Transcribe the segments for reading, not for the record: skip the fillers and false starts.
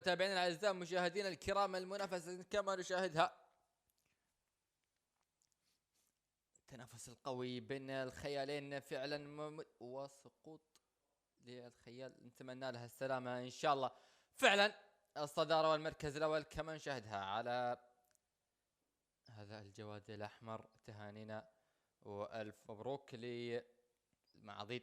متابعينا الاعزاء مشاهدينا الكرام، المنافسه كما نشاهدها التنافس القوي بين الخيالين فعلا وسقوط للخيال نتمنى لها السلامه ان شاء الله. فعلا الصداره والمركز الاول كما نشاهدها على هذا الجواد الاحمر. تهانينا والف مبروك للمعاضيد.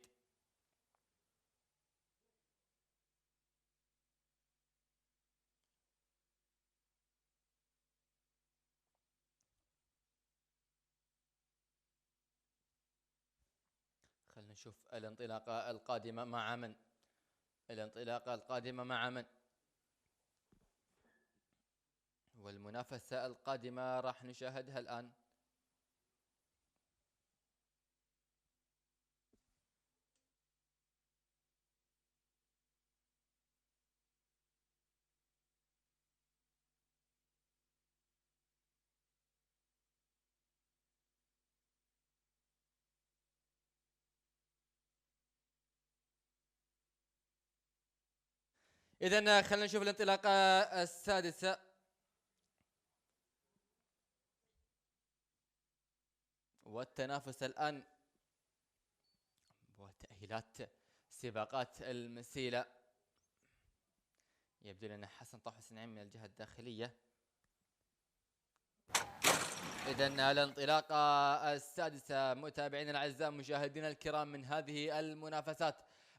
خلنا نشوف الانطلاقة القادمة مع من. الانطلاقة القادمة مع من والمنافسة القادمة راح نشاهدها الآن. إذن خلنا نشوف الانطلاقة السادسة والتنافس الآن وتأهيلات سباقات المسيلة. يبدو لنا حسن طه حسين من الجهة الداخلية. إذن الانطلاقة السادسة متابعينا الأعزاء مشاهدينا الكرام من هذه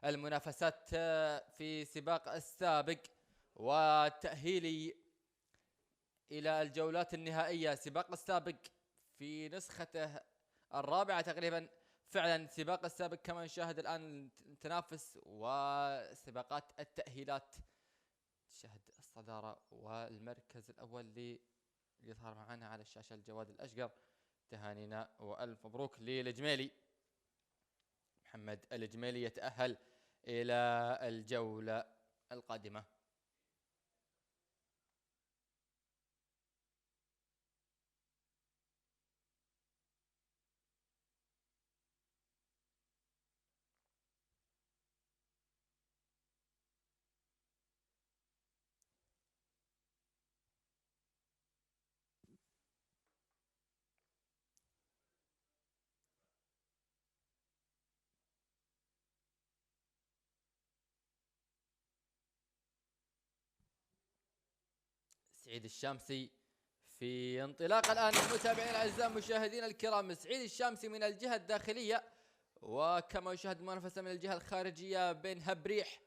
المنافسات في سباق السابق والتأهيلي إلى الجولات النهائية. سباق السابق في نسخته الرابعة تقريبا. فعلا سباق السابق كما نشاهد الآن تنافس وسباقات التأهيلات. شاهد الصدارة والمركز الأول اللي يظهر معنا على الشاشة الجواد الأشقر. تهانينا وألف مبروك للجميلي. محمد الجميلي يتأهل إلى الجولة القادمة. سعيد الشامسي في انطلاق الآن. متابعينا الأعزاء مشاهدينا الكرام، سعيد الشامسي من الجهة الداخلية وكما يشاهد منافسة من الجهة الخارجية بين هبريح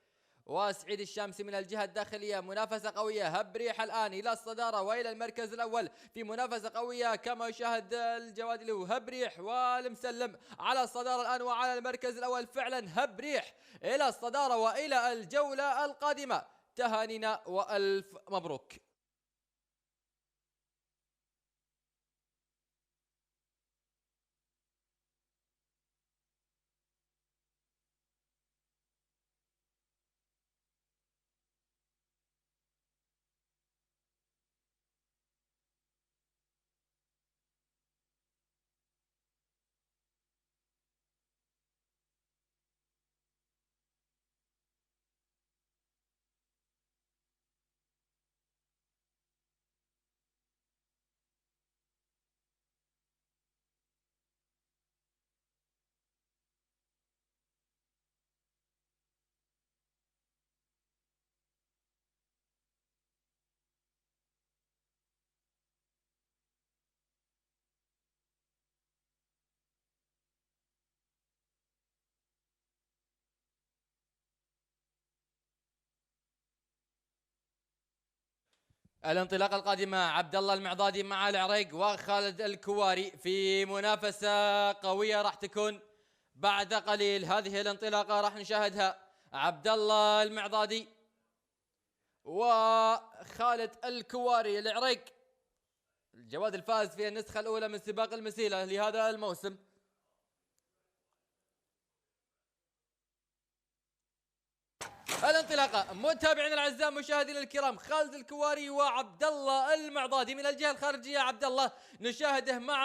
وسعيد الشامسي من الجهة الداخلية. منافسة قوية. هبريح الآن إلى الصدارة وإلى المركز الأول في منافسة قوية كما يشاهد الجواد اللي هو هبريح والمسلم على الصدارة الآن وعلى المركز الأول. فعلا هبريح إلى الصدارة وإلى الجولة القادمة. تهانينا وألف مبروك. الانطلاقة القادمة عبد الله المعضادي مع العريق وخالد الكواري في منافسة قوية راح تكون بعد قليل. هذه الانطلاقة راح نشاهدها عبد الله المعضادي وخالد الكواري العريق، الجواد الفائز في النسخة الأولى من سباق المسيلة لهذا الموسم. الانطلاقه متابعينا الاعزاء مشاهدينا الكرام، خالد الكواري وعبد الله المعضادي من الجهه الخارجيه. عبد الله نشاهده مع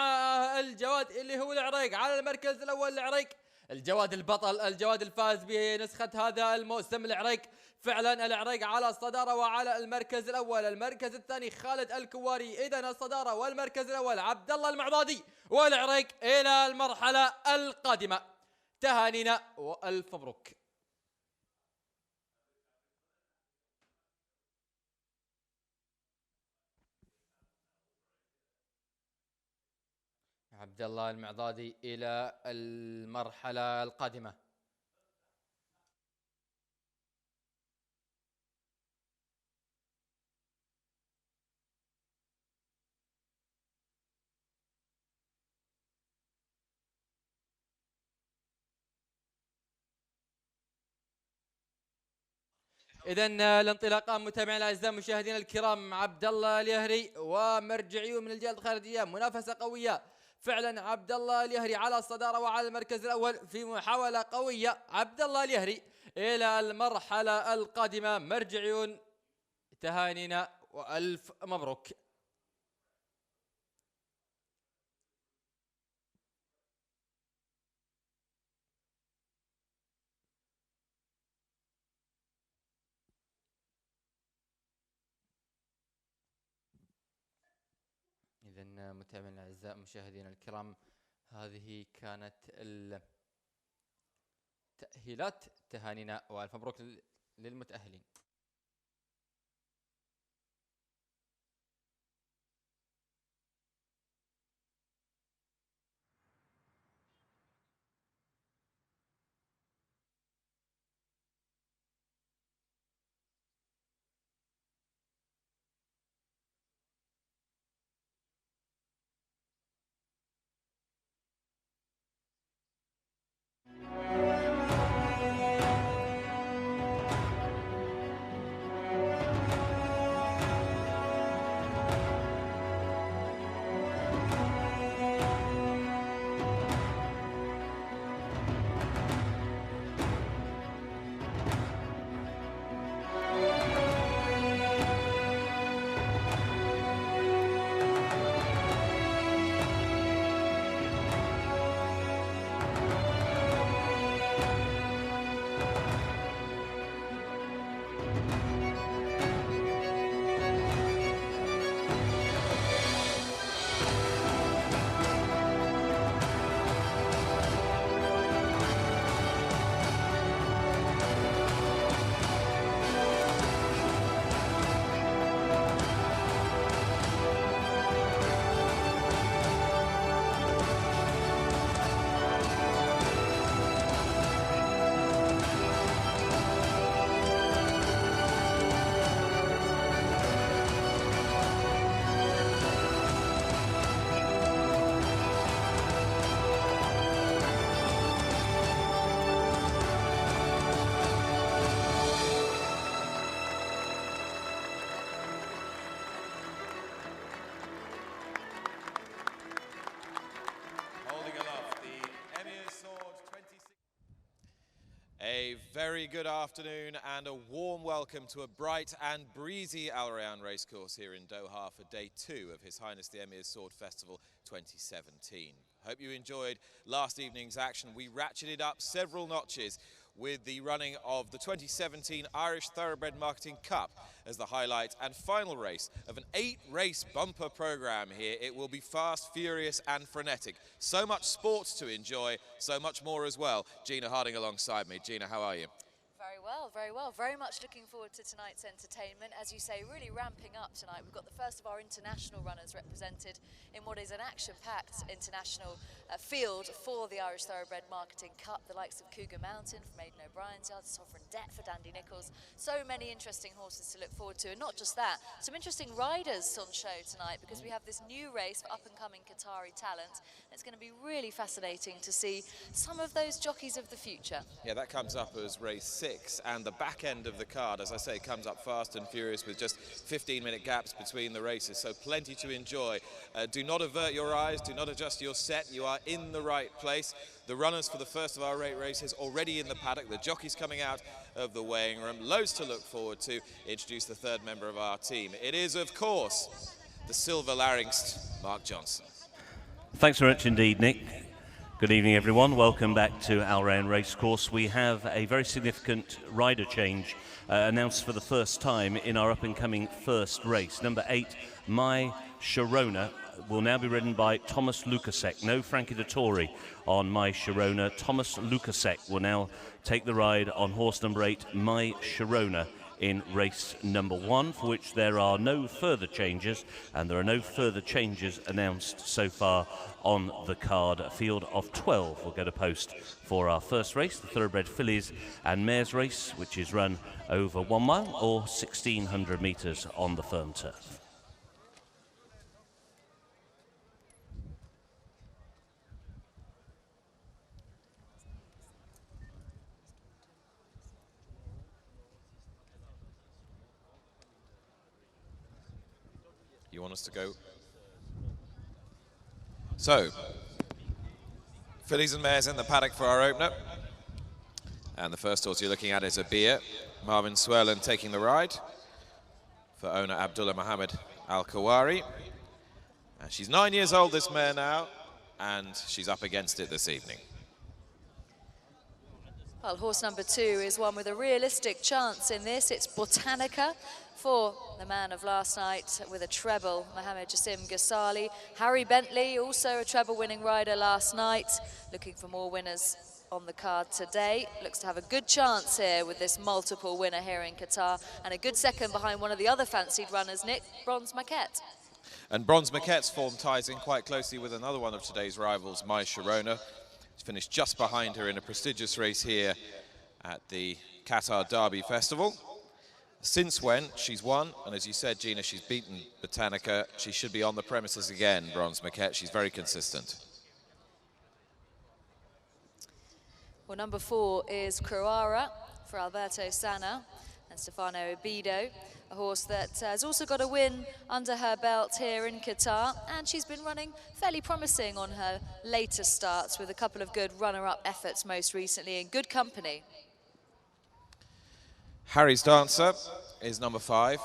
الجواد اللي هو العريق على المركز الاول. العريق الجواد البطل، الجواد الفائز بنسخه هذا الموسم. العريق فعلا العريق على الصدارة وعلى المركز الأول. المركز الثاني خالد الكواري. إذن الصدارة والمركز الأول عبد الله المعضادي، والعريق إلى المرحلة القادمة. تهانينا وألف مبروك. عبد الله المعضادي إلى المرحلة القادمة. إذن الانطلاقان متابعينا الأعزاء مشاهدينا الكرام، عبد الله اليهري ومرجعيون من الجهة الخارجية، منافسة قوية فعلا. عبد الله اليهري على الصدارة وعلى المركز الأول في محاولة قوية. عبد الله اليهري إلى المرحلة القادمة. مرجعيون تهانينا وألف مبروك. إذن متابعينا الأعزاء مشاهدينا الكرام، هذه كانت التأهيلات. تهانينا وألف مبروك للمتأهلين. A very good afternoon and a warm welcome to a bright and breezy Arabian racecourse here in Doha for day 2 of His Highness the Emir's Sword Festival 2017. Hope you enjoyed last evening's action. We ratcheted up several notches with the running of the 2017 Irish Thoroughbred Marketing Cup as the highlight and final race of an 8-race bumper program here. It will be fast, furious and frenetic. So much sports to enjoy, so much more as well. Gina Harding alongside me. Gina, how are you? Very well, very well. Very much looking forward to tonight's entertainment. As you say, really ramping up tonight. We've got the first of our international runners represented in what is an action-packed international field for the Irish Thoroughbred Marketing Cup. The likes of Cougar Mountain from Aidan O'Brien's yard, Sovereign Debt for Dandy Nichols. So many interesting horses to look forward to. And not just that, some interesting riders on show tonight because we have this new race for up-and-coming Qatari talent. It's going to be really fascinating to see some of those jockeys of the future. Yeah, that comes up as race 6, and the back end of the card, as I say, comes up fast and furious with just 15-minute gaps between the races, so plenty to enjoy. Do not avert your eyes, do not adjust your set, you are in the right place. The runners for the first of our 8 races already in the paddock, the jockeys coming out of the weighing room, loads to look forward to. Introduce the third member of our team. It is, of course, the silver larynxed Mark Johnson. Thanks very much indeed, Nick. Good evening, everyone. Welcome back to Arabian Racecourse. We have a very significant rider change announced for the first time in our up-and-coming first race. Number 8, My Sharona, will now be ridden by Thomas Lukasek. No Frankie Dettori on My Sharona. Thomas Lukasek will now take the ride on horse number 8, My Sharona, in race number 1, for which there are no further changes, and there are no further changes announced so far on the card. A field of 12 will get a post for our first race, the Thoroughbred Fillies and Mares race, which is run over 1 mile or 1,600 metres on the firm turf. You want us to go? So, fillies and mares in the paddock for our opener. And the first horse you're looking at is a beer. Marvin Swirlen taking the ride for owner Abdullah Mohammed Al-Kawari. And she's 9 years old, this mare now, and she's up against it this evening. Well, horse number 2 is one with a realistic chance in this. It's Botanica for the man of last night with a treble, Mohammed Jassim Ghasali. Harry Bentley, also a treble-winning rider last night, looking for more winners on the card today. Looks to have a good chance here with this multiple winner here in Qatar, and a good second behind one of the other fancied runners, Nick, Bronze Maquette. And Bronze Maquette's form ties in quite closely with another one of today's rivals, My Sharona. She's finished just behind her in a prestigious race here at the Qatar Derby Festival. Since when she's won, and as you said, Gina, she's beaten Botanica. She should be on the premises again, Bronze Maquette. She's very consistent. Well, number 4 is Croara for Alberto Sana and Stefano Obido, a horse that has also got a win under her belt here in Qatar, and she's been running fairly promising on her later starts with a couple of good runner-up efforts most recently in good company. Harry's Dancer is number 5,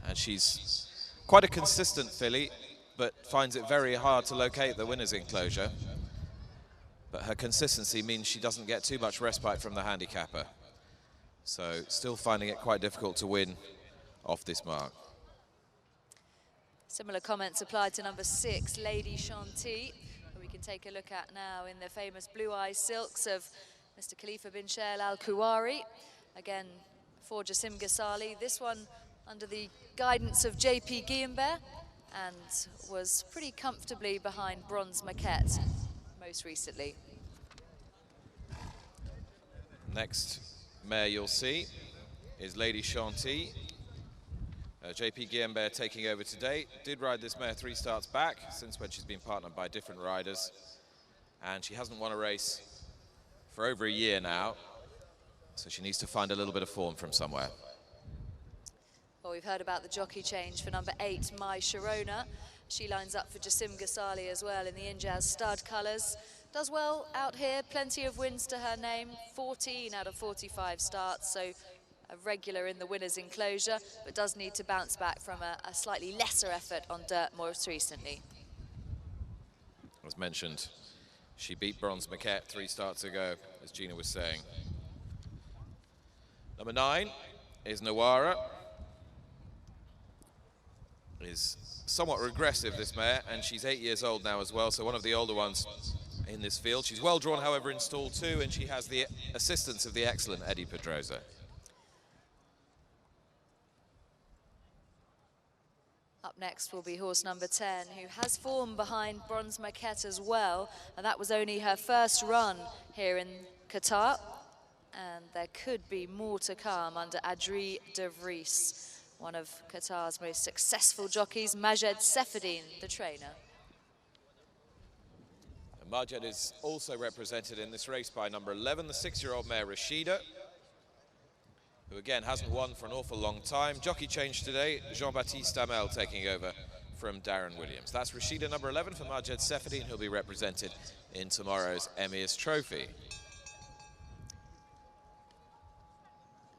and she's quite a consistent filly, but finds it very hard to locate the winner's enclosure. But her consistency means she doesn't get too much respite from the handicapper. So still finding it quite difficult to win off this mark. Similar comments applied to number 6, Lady Shanti, who we can take a look at now in the famous Blue Eyes Silks of Mr. Khalifa bin Shail Al-Kuwari. Again, for Jassim Ghasali, this one under the guidance of JP Guillenbert, and was pretty comfortably behind Bronze Maquette most recently. Next mare you'll see is Lady Shanti. JP Guillenbert taking over today. Did ride this mare 3 starts back, since when she's been partnered by different riders. And she hasn't won a race for over a year now. So she needs to find a little bit of form from somewhere. Well, we've heard about the jockey change for number 8, My Sharona. She lines up for Jassim Ghasali as well in the Injaz stud colours. Does well out here, plenty of wins to her name, 14 out of 45 starts, so a regular in the winner's enclosure, but does need to bounce back from a slightly lesser effort on dirt most recently. As mentioned, she beat Bronze Maquette 3 starts ago, as Gina was saying. Number 9 is Nawara. Is somewhat regressive, this mare, and she's 8 years old now as well, so one of the older ones in this field. She's well drawn, however, in stall 2, and she has the assistance of the excellent Eddie Pedrosa. Up next will be horse number 10, who has form behind Bronze Maquette as well, and that was only her first run here in Qatar. And there could be more to come under Adri de Vries, one of Qatar's most successful jockeys, Majed Seferdine, the trainer. And Majed is also represented in this race by number 11, the 6-year-old mare Rashida, who again hasn't won for an awful long time. Jockey change today, Jean-Baptiste Amel taking over from Darren Williams. That's Rashida, number 11, for Majed Seferdine, who'll be represented in tomorrow's Emir's Trophy.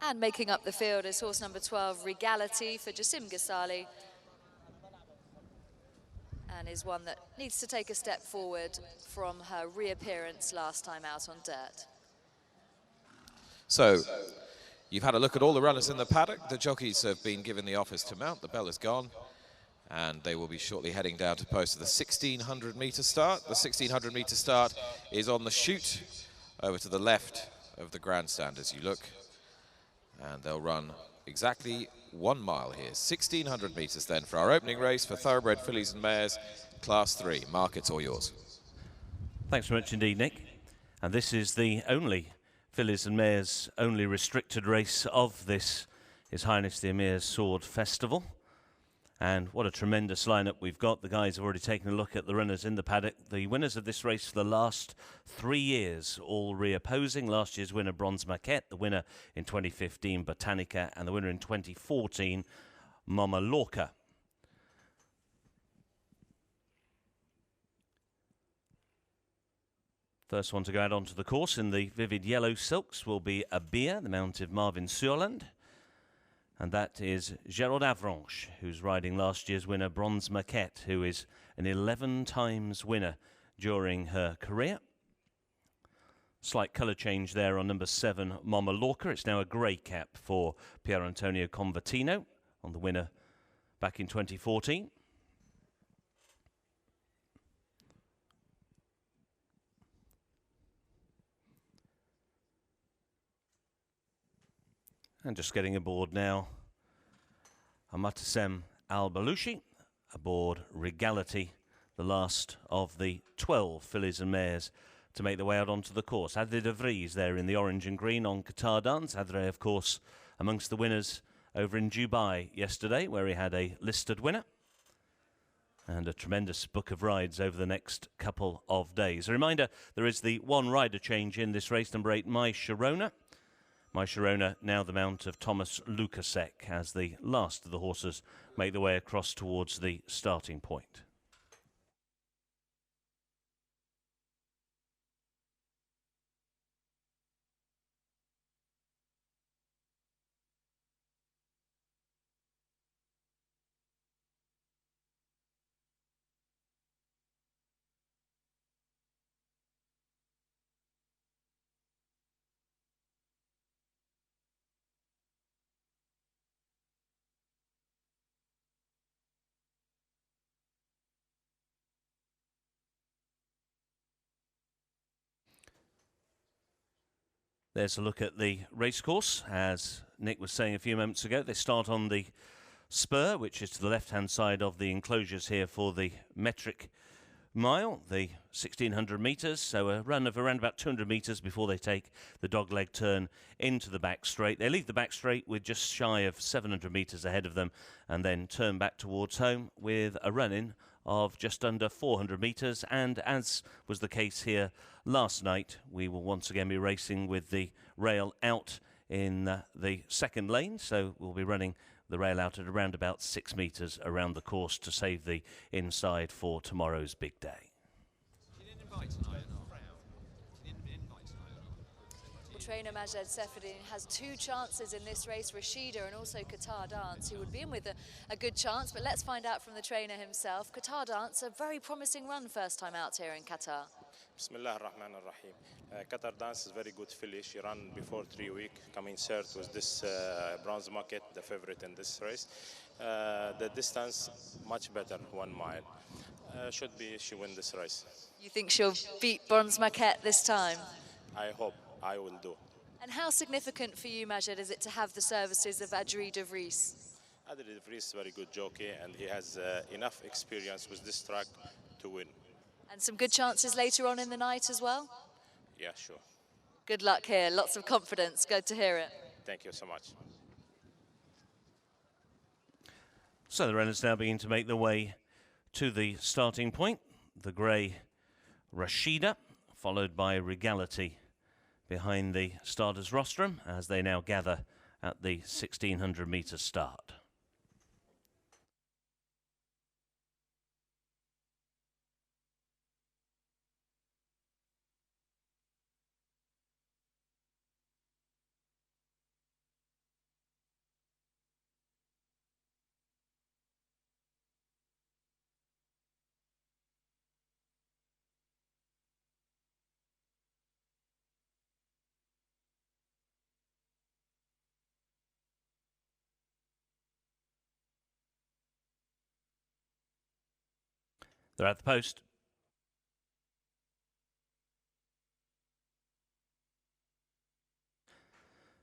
And making up the field is horse number 12, Regality, for Jassim Ghasali. and is one that needs to take a step forward from her reappearance last time out on dirt. So, you've had a look at all the runners in the paddock. The jockeys have been given the office to mount. The bell is gone, and they will be shortly heading down to post for the 1600-meter start. The 1600-meter start is on the chute over to the left of the grandstand as you look, and they'll run exactly 1 mile here. 1600 meters then for our opening race for Thoroughbred fillies and mares, Class 3. Mark, it's all yours. Thanks very much indeed, Nick. And this is the only fillies and mares only restricted race of this His Highness the Emir's Sword Festival. And what a tremendous lineup we've got. The guys have already taken a look at the runners in the paddock. The winners of this race for the last 3 years, all reopposing. Last year's winner, Bronze Maquette, the winner in 2015, Botanica, and the winner in 2014, Mama Lorca. First one to go out onto the course in the vivid yellow silks will be Abia, the mount of Marvin Surland. And that is Gerald Avranches, who's riding last year's winner, Bronze Maquette, who is an 11 times winner during her career. Slight colour change there on number 7, Mama Lorca. It's now a grey cap for Pier Antonio Convertino on the winner back in 2014. And just getting aboard now, Amatasem Al-Balushi, aboard Regality, the last of the 12 fillies and mares to make their way out onto the course. Adre de Vries there in the orange and green on Qatar Dance. Adre, of course, amongst the winners over in Dubai yesterday, where he had a listed winner. And a tremendous book of rides over the next couple of days. A reminder, there is the one rider change in this race, number 8, My Sharona. My Sharona, now the mount of Thomas Lukasek, as the last of the horses make their way across towards the starting point. There's a look at the racecourse. As Nick was saying a few moments ago, they start on the spur, which is to the left-hand side of the enclosures here for the metric mile, the 1600 metres, so a run of around about 200 metres before they take the dogleg turn into the back straight. They leave the back straight with just shy of 700 metres ahead of them and then turn back towards home with a run-in of just under 400 metres, and as was the case here last night, we will once again be racing with the rail out in the second lane, so we'll be running the rail out at around about 6 metres around the course to save the inside for tomorrow's big day. Trainer Majed Seferdin has 2 chances in this race, Rashida and also Qatar Dance, who would be in with a good chance, but let's find out from the trainer himself. Qatar Dance, a very promising run first time out here in Qatar. Bismillah ar-Rahman ar-Rahim. Qatar Dance is very good filly. She ran before 3 weeks, coming third with this Bronze Maquette, the favorite in this race. The distance much better, 1 mile. Should be she win this race. You think she'll beat Bronze Maquette this time? I hope. I will do. And how significant for you, Majed, is it to have the services of Adri de Vries? Adri de Vries is a very good jockey, and he has enough experience with this track to win. And some good chances later on in the night as well? Yeah, sure. Good luck here. Lots of confidence. Good to hear it. Thank you so much. So the runners now begin to make their way to the starting point. The grey Rashida, followed by Regality behind the starters rostrum as they now gather at the 1600 metre start. They're at the post.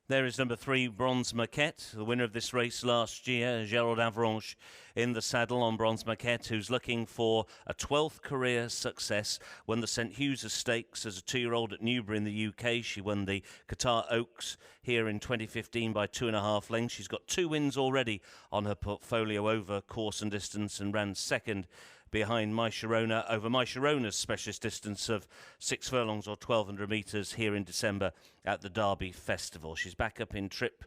There is number 3, Bronze Maquette, the winner of this race last year, Gerald Avranches in the saddle on Bronze Maquette, who's looking for a 12th career success. Won the St Hugh's Stakes as a 2-year-old at Newbury in the UK. She won the Qatar Oaks here in 2015 by 2.5 lengths. She's got 2 wins already on her portfolio over course and distance, and ran second behind My Sharona over My Sharona's specialist distance of 6 furlongs or 1,200 metres here in December at the Derby Festival. She's back up in trip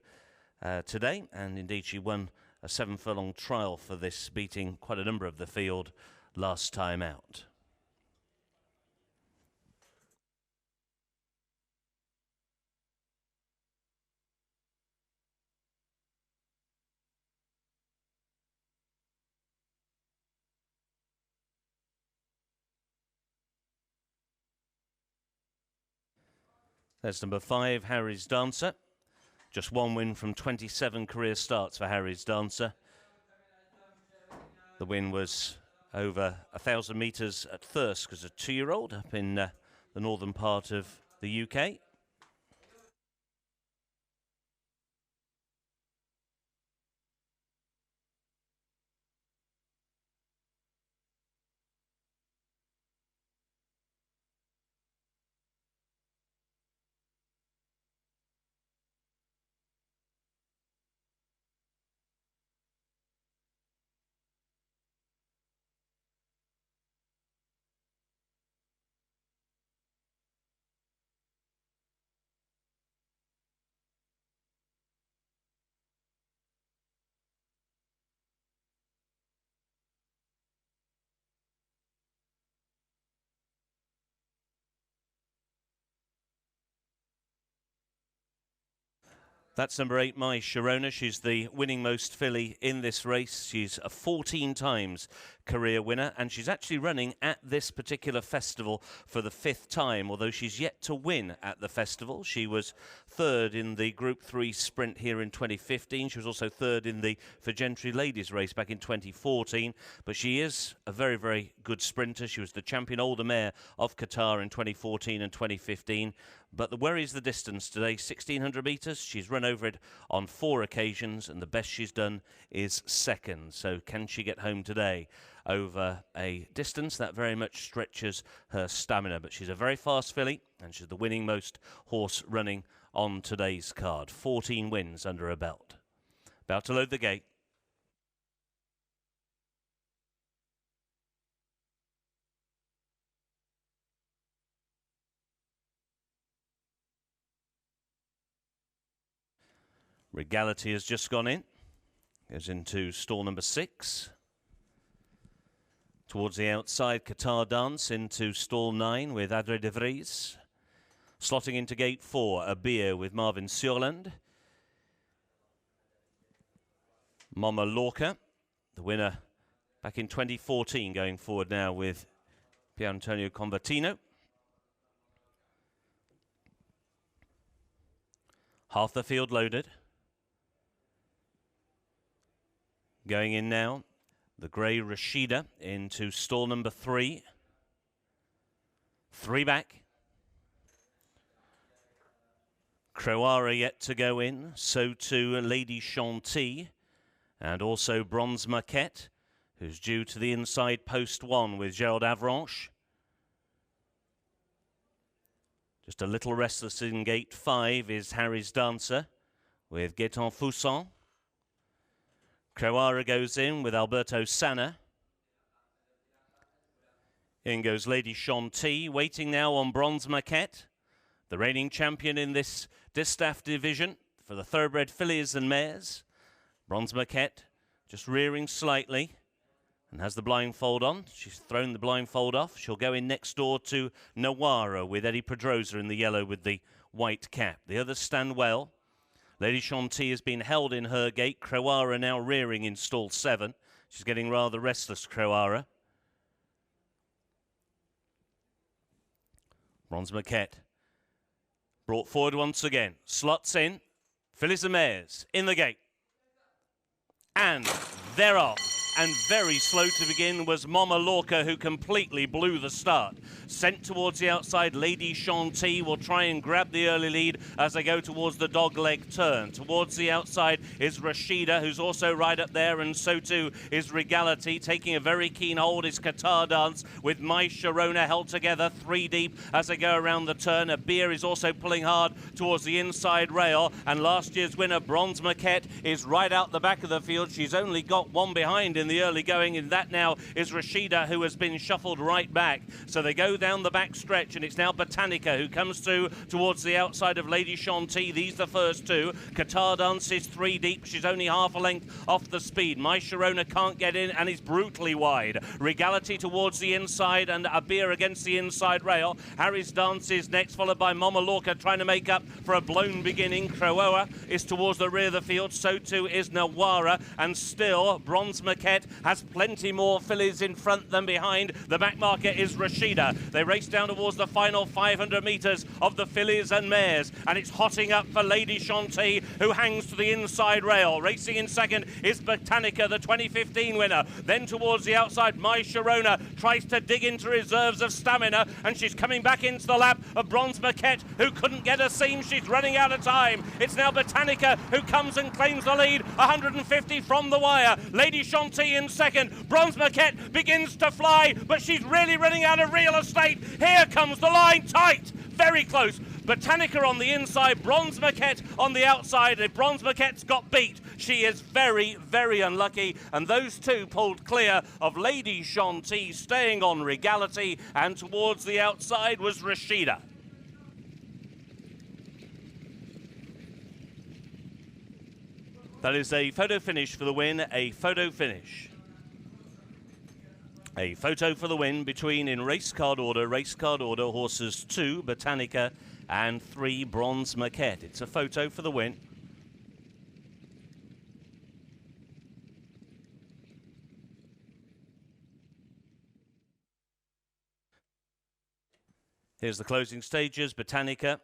today, and indeed she won a 7 furlong trial for this, beating quite a number of the field last time out. There's number 5, Harry's Dancer. Just 1 win from 27 career starts for Harry's Dancer. The win was over 1,000 metres at Thirsk as a 2-year-old up in the northern part of the UK. That's number 8, My Sharona. She's the winning most filly in this race. She's a 14 times career winner, and she's actually running at this particular festival for the 5th time, although she's yet to win at the festival. She was 3rd in the Group 3 sprint here in 2015. She was also 3rd in the For Gentry Ladies race back in 2014, but she is a very, very good sprinter. She was the champion older mare of Qatar in 2014 and 2015. But the worry is the distance today, 1,600 metres. She's run over it on 4 occasions, and the best she's done is 2nd. So can she get home today over a distance that very much stretches her stamina? But she's a very fast filly, and she's the winning most horse running on today's card. 14 wins under her belt. About to load the gate. Regality has just gone in. Goes into stall number 6. Towards the outside, Qatar Dance into stall 9 with Adre de Vries. Slotting into gate 4, A Beer with Marvin Surland. Mama Lorca, the winner back in 2014, going forward now with Pier Antonio Convertino. Half the field loaded. Going in now, the grey Rashida into stall number 3. 3 back. Croara yet to go in, so too Lady Chantilly, and also Bronze Maquette, who's due to the inside post 1 with Gerald Avranches. Just a little restless in gate 5 is Harry's Dancer with Gaetan Foussan. Croara goes in with Alberto Sanna. In goes Lady Chantilly, waiting now on Bronze Maquette, the reigning champion in this distaff division for the thoroughbred fillies and mares. Bronze Maquette just rearing slightly and has the blindfold on. She's thrown the blindfold off. She'll go in next door to Nawara with Eddie Pedrosa in the yellow with the white cap. The others stand well. Lady Chantilly has been held in her gate. Croara now rearing in stall 7. She's getting rather restless, Croara. Bronze Maquette brought forward once again. Slots in. Fillies and mares in the gate. And they're off. and very slow to begin was Mama Lorca, who completely blew the start. Sent towards the outside, Lady Chantilly will try and grab the early lead as they go towards the dogleg turn. Towards the outside is Rashida, who's also right up there, and so too is Regality. Taking a very keen hold is Qatar Dance, with My Sharona held together 3 deep as they go around the turn. A Beer is also pulling hard towards the inside rail, and last year's winner, Bronze Maquette, is right out the back of the field. She's only got one behind in the early going, and that now is Rashida, who has been shuffled right back. So they go down the back stretch, and it's now Botanica who comes through towards the outside of Lady Chantilly. These the first two. Qatar Dance is 3 deep. She's only half a length off the speed. My Sharona can't get in and is brutally wide. Regality towards the inside, and A Beer against the inside rail. Harry's Dance is next, followed by Mama Lorca trying to make up for a blown beginning. Croa is towards the rear of the field. So too is Nawara, and still Bronze Maquette has plenty more fillies in front than behind. The back marker is Rashida. They race down towards the final 500 metres of the fillies and mares, and it's hotting up for Lady Chantilly, who hangs to the inside rail. Racing in second is Botanica, the 2015 winner. Then towards the outside, My Sharona tries to dig into reserves of stamina, and she's coming back into the lap of Bronze Maquette, who couldn't get a seam. She's running out of time. It's now Botanica who comes and claims the lead, 150 from the wire. Lady Chantilly in second. Bronze Maquette begins to fly, but she's really running out of real estate. Here comes the line, tight, very close. Botanica on the inside, Bronze Maquette on the outside. If Bronze Maquette's got beat, she is very, very unlucky. And those two pulled clear of Lady Chantilly, staying on Regality, and towards the outside was Rashida. That is a photo finish for the win, a photo finish. A photo for the win between, in race card order, horses 2, Botanica, and 3, Bronze Maquette. It's a photo for the win. Here's the closing stages. Botanica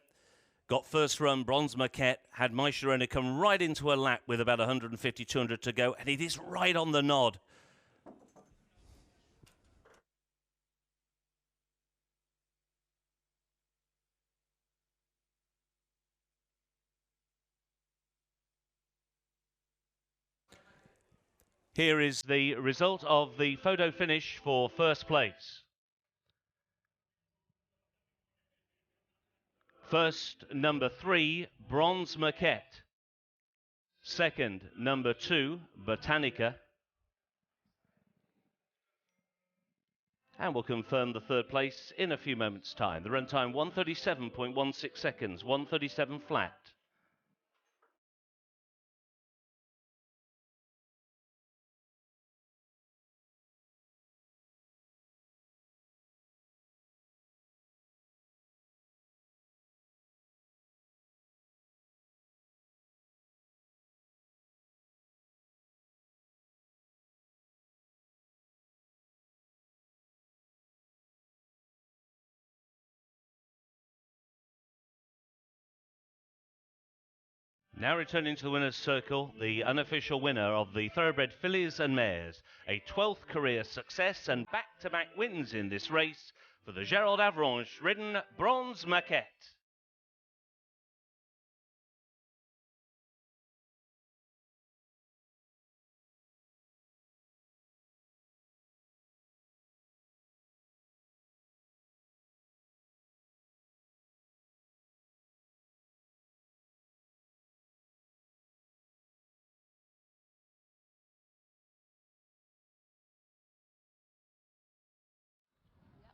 got first run. Bronze Maquette had My Sharona come right into a lap with about 150, 200 to go, and it is right on the nod. Here is the result of the photo finish for first place. First, number 3, Bronze Maquette. Second, number 2, Botanica. And we'll confirm the third place in a few moments' time. The run time 1:37.16 seconds, 1:37 flat. Now returning to the winner's circle, the unofficial winner of the Thoroughbred Fillies and Mares, a 12th career success and back-to-back wins in this race for the Gerald Avranches ridden Bronze Maquette.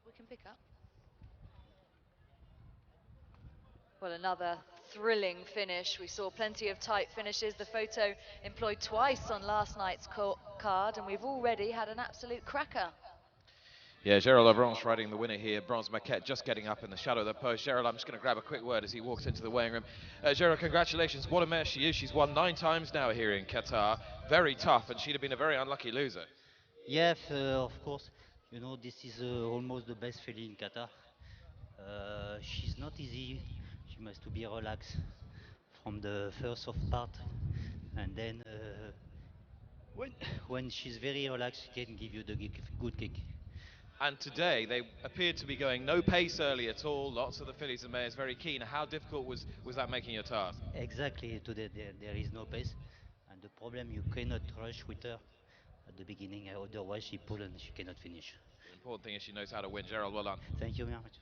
We can pick up. Well, another thrilling finish. We saw plenty of tight finishes. The photo employed twice on last night's card, and we've already had an absolute cracker. Yeah, Gerald Avranches riding the winner here. Bronze Maquette just getting up in the shadow of the post. Gerald, I'm just going to grab a quick word as he walks into the weighing room. Gerald, congratulations. What a mare she is. She's won 9 times now here in Qatar. Very tough, and she'd have been a very unlucky loser. Yes, of course. You know, this is almost the best filly in Qatar. She's not easy. She must to be relaxed from the first soft part, and then When, when she's very relaxed, she can give you the good kick. And today they appeared to be going no pace early at all. Lots of the fillies and mares very keen. How difficult was that making your task? Exactly, today there is no pace. And the problem, you cannot rush with her at the beginning, otherwise she pull and she cannot finish. The important thing is she knows how to win. Gerald, well done. Thank you very much.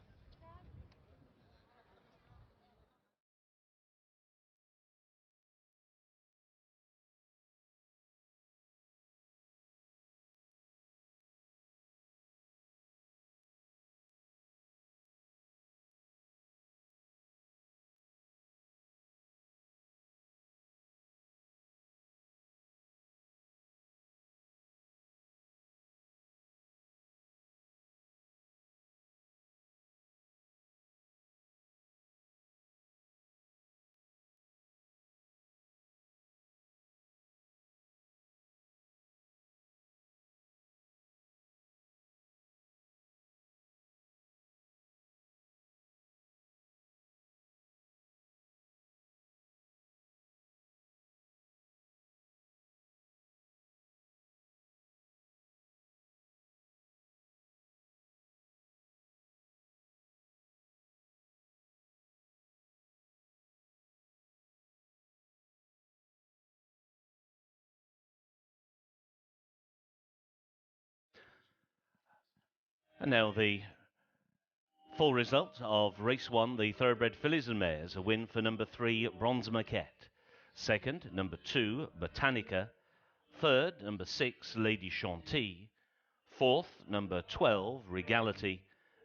And now the full result of race 1, the Thoroughbred fillies and mares. A win for number 3, Bronze Maquette. Second, number 2, Botanica. Third, number 6, Lady Chantilly. Fourth, number 12, Regality.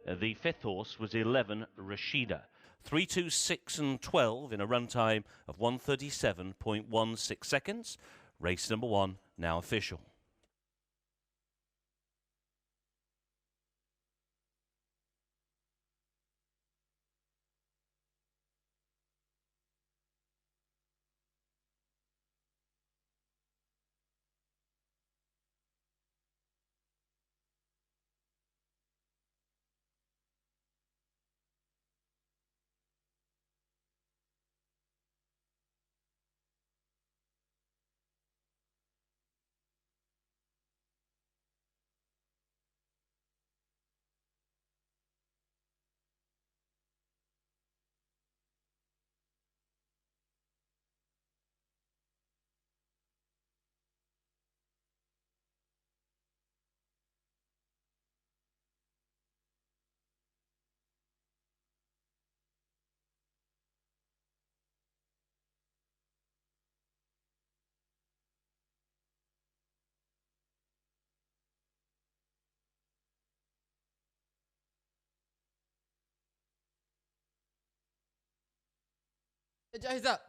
The fifth horse was 11, Rashida. 3, 2, 6 and 12 in a run time of 1:37.16 seconds. Race number 1 now official. جاهزة.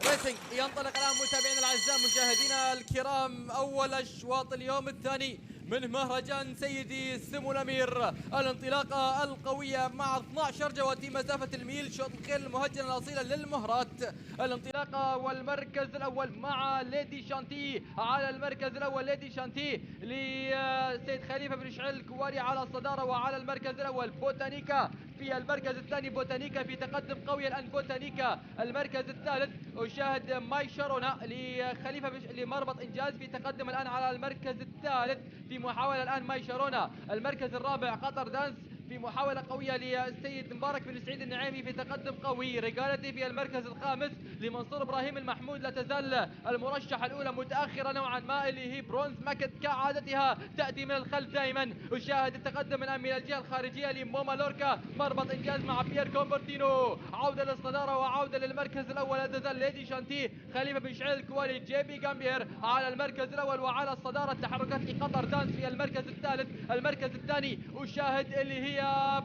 ريسنج ينطلق الآن متابعينا الأعزاء مشاهدينا الكرام. أول أشواط اليوم الثاني من مهرجان سيدي السمو الأمير. الانطلاقة القوية مع 12 جواتي مسافة الميل، شوط الخيل المهجنة الأصيلة للمهرات. الانطلاقة والمركز الأول مع ليدي شانتي. على المركز الأول ليدي شانتي لسيد خليفة بن شعيل الكواري على الصدارة، وعلى المركز الأول بوتانيكا في المركز الثاني. بوتانيكا في تقدم قوي الآن. بوتانيكا المركز الثالث. أشاهد ماي شارونا لخليفة لمربط إنجاز في تقدم الآن على المركز الثالث في محاولة الآن. ماي شارونا المركز الرابع. قطر دانس في محاولة قوية للسيد مبارك بن سعيد النعيمي في تقدم قوي. ريجالتي في المركز الخامس لمنصور إبراهيم المحمود. لا تزال المرشحة الأولى متأخرة نوعا ما اللي هي برونز ماكت كعادتها تأتي من الخلف دائما. أشاهد التقدم الآن من الجهة الخارجية لموما لوركا. مربط إنجاز مع بيير كومبرتينو. عودة للصدارة وعودة للمركز الأول. لا تزال ليدي شانتي. خليفة بن شعيل الكوالي. جي بي جامبير على المركز الأول وعلى الصدارة. تحركات لقطر دانس في المركز الثالث. المركز الثاني أشاهد اللي هي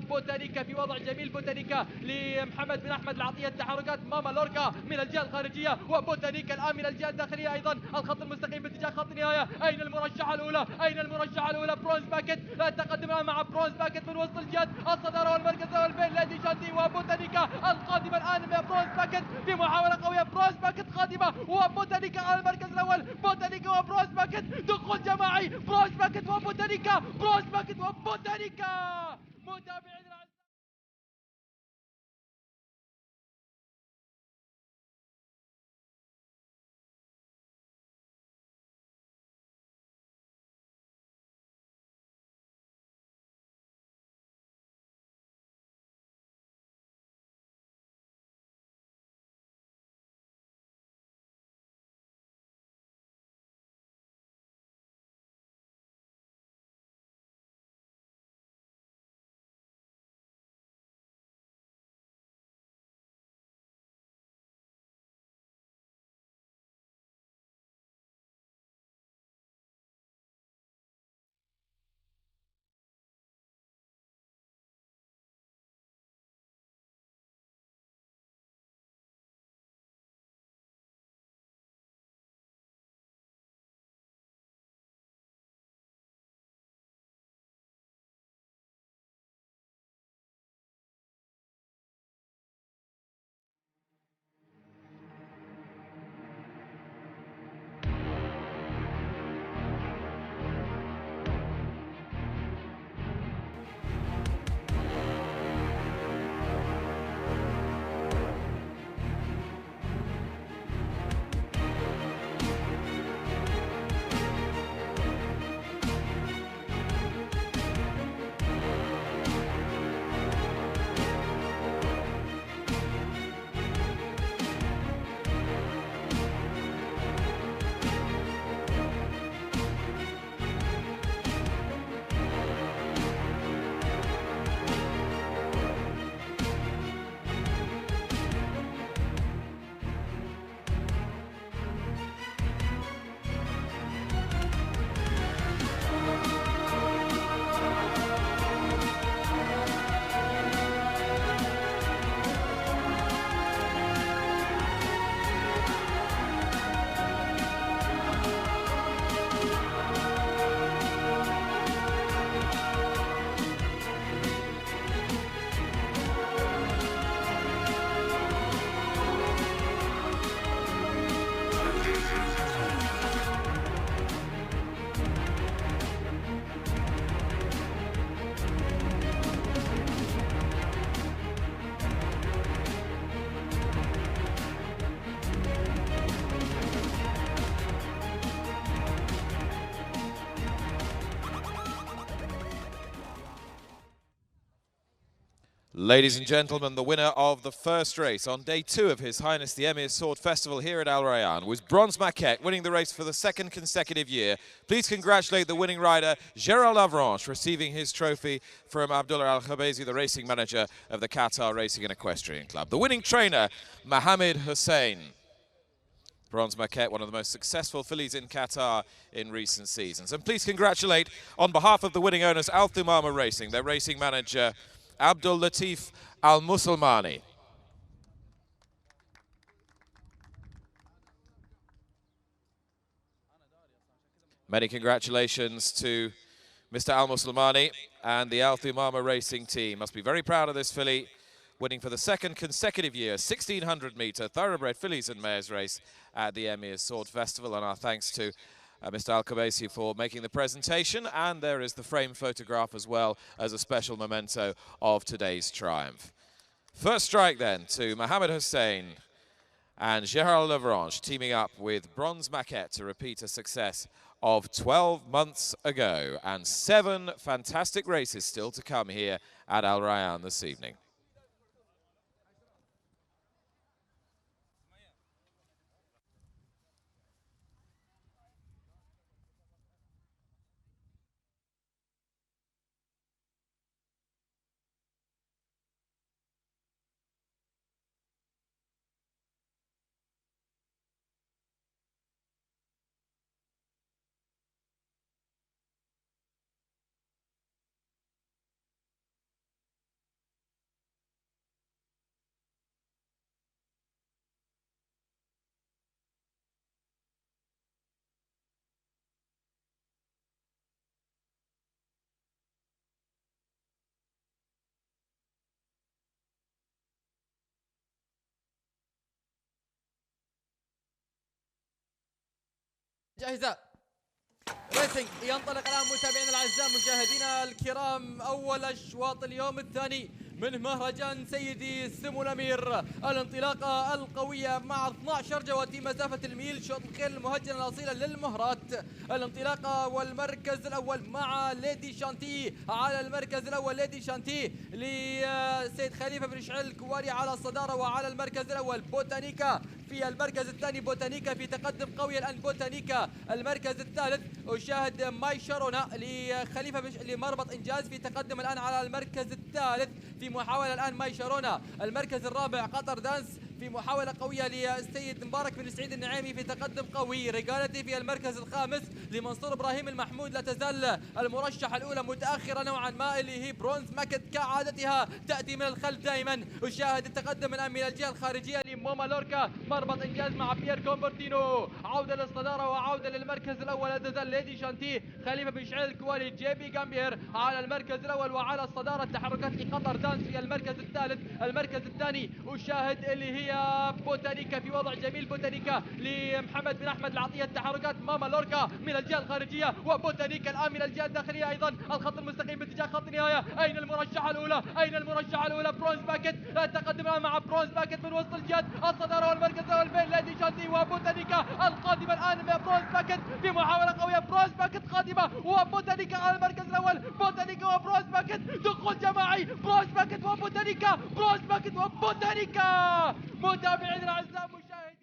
بوتانيكا في وضع جميل. بوتانيكا لمحمد بن أحمد العطية. تحركات ماما لوركا من الجهة الخارجية وبوتانيكا الآن من الجهة الداخلية أيضا. الخط المستقيم باتجاه خط النهاية. أين المرشحة الأولى؟ أين المرشحة الأولى؟ برونز باكيت. لا تقدم الآن مع برونز باكيت من وسط الجهات. الصدارة والمركز الأول بين ليدي شانتي وبوتانيكا. القادمة الآن من برونز باكيت في محاولة قوية. برونز باكيت قادمة وبوتانيكا على المركز الأول. بوتانيكا وبرونز باكيت. دخول جماعي. برونز باكيت وبوتانيكا. برونز باكيت وبوتانيكا. متابعين Ladies and gentlemen, the winner of the first race on day 2 of His Highness the Emir Sword Festival here at Al Rayyan was Bronze Maquette, winning the race for the 2nd consecutive year. Please congratulate the winning rider, Gerald Avranches, receiving his trophy from Abdullah Al-Khabezi, the racing manager of the Qatar Racing and Equestrian Club. The winning trainer, Mohammed Hussein. Bronze Maquette, one of the most successful fillies in Qatar in recent seasons. And please congratulate, on behalf of the winning owners, Al Thumama Racing, their racing manager, Abdul Latif Al-Musulmani. Many congratulations to Mr. Al-Musulmani and the Al Thumama Racing team. Must be very proud of this filly, winning for the 2nd consecutive year, 1600-metre thoroughbred fillies and mares race at the Emir Sword Festival. And our thanks to Mr. Al-Khabezi for making the presentation. And there is the frame photograph as well as a special memento of today's triumph. First strike then to Mohammed Hussein and Gerald Avranches teaming up with Bronze Maquette to repeat a success of 12 months ago. And 7 fantastic races still to come here at Al Rayyan this evening. جاهزة. ريسنج ينطلق الآن متابعينا الأعزاء مشاهدينا الكرام. أول أشواط اليوم الثاني من مهرجان سيدي سمو الأمير. الانطلاقة القوية مع 12 جواتي مسافة الميل، شوط الخيل المهجنة الأصيلة للمهرات. الانطلاقة والمركز الأول مع ليدي شانتي على المركز الأول. ليدي شانتي لسيد خليفة بن شعيل الكواري على الصدارة، وعلى المركز الأول بوتانيكا في المركز الثاني. بوتانيكا في تقدم قوي الآن. بوتانيكا المركز الثالث. أشاهد ماي شارونا لخليفة لمربط إنجاز في تقدم الآن على المركز الثالث في محاولة الآن. ماي شارونا المركز الرابع. قطر دانس في محاولة قوية للسيد مبارك بن سعيد النعيمي في تقدم قوي. ريجالتي في المركز الخامس لمنصور إبراهيم المحمود. لا تزال المرشحة الأولى متأخرة نوعا ما اللي هي برونز ماكت كعادتها، تأتي من الخلف دائما. أشاهد التقدم الآن من الجهة الخارجية لموما لوركا. مربط إنجاز مع بيير كومبرتينو. عودة للصدارة وعودة للمركز الأول. لا تزال ليدي شانتي خليفة بن شعيل الكوالي جيبي جامبير على المركز الأول وعلى الصدارة. تحركات لقطر دانس في المركز الثالث. المركز الثاني أشاهد اللي هي بوتانيكا في وضع جميل. بوتانيكا لمحمد بن أحمد العطية. التحركات ماما لوركا من الجهة الخارجية وبوتانيكا الآن من الجهة الداخلية أيضا. الخط المستقيم باتجاه خط النهاية. أين المرشحة الأولى؟ أين المرشحة الأولى؟ برونز باكيت تقدم الآن مع برونز باكيت من وسط الجهة. الصدارة والمركز الأول بين ليدي شانتي وبوتانيكا. القادمة الآن من برونز باكيت في محاولة قوية. برونز باكيت قادمة وبوتانيكا على المركز الأول. بوتانيكا وبرونز باكيت دخول جماعي. برونز باكيت وبوتانيكا. برونز باكيت وبوتانيكا. متابعينا الأعزاء مشاهدين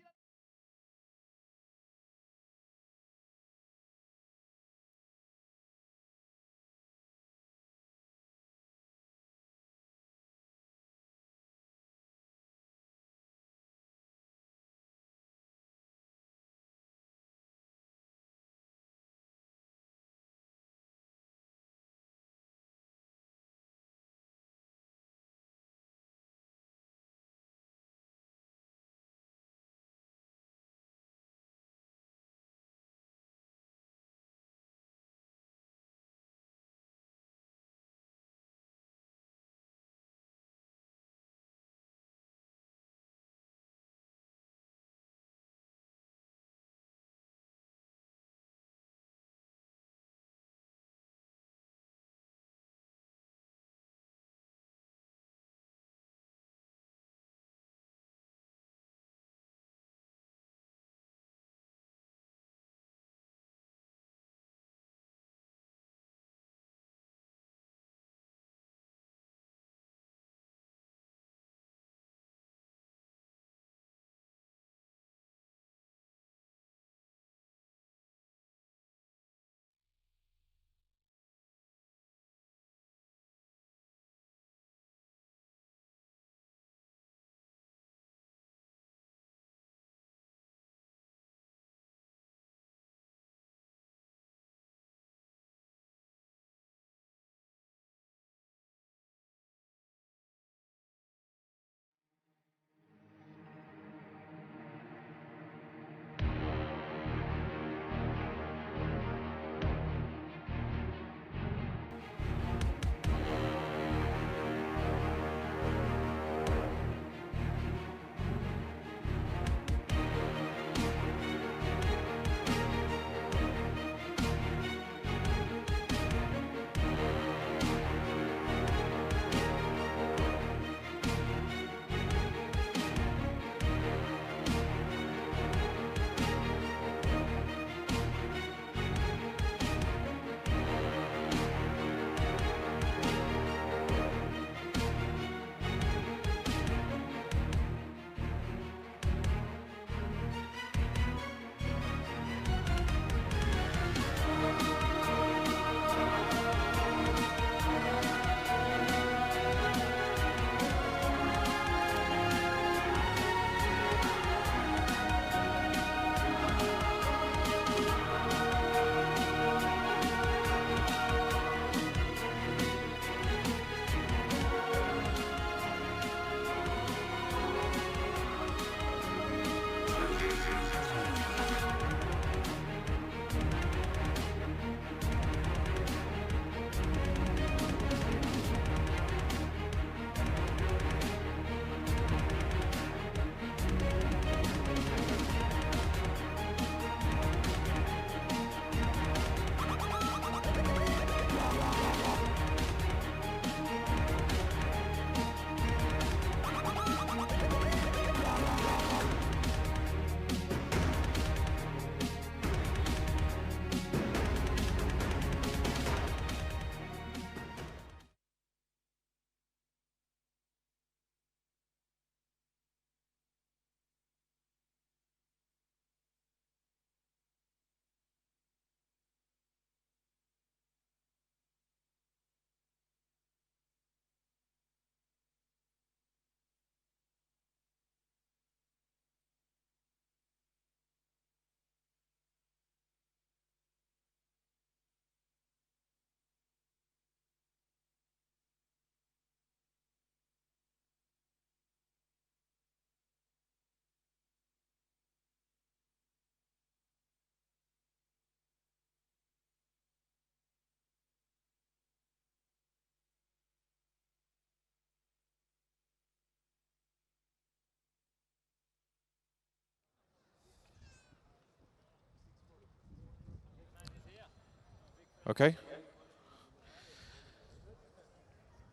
Okay.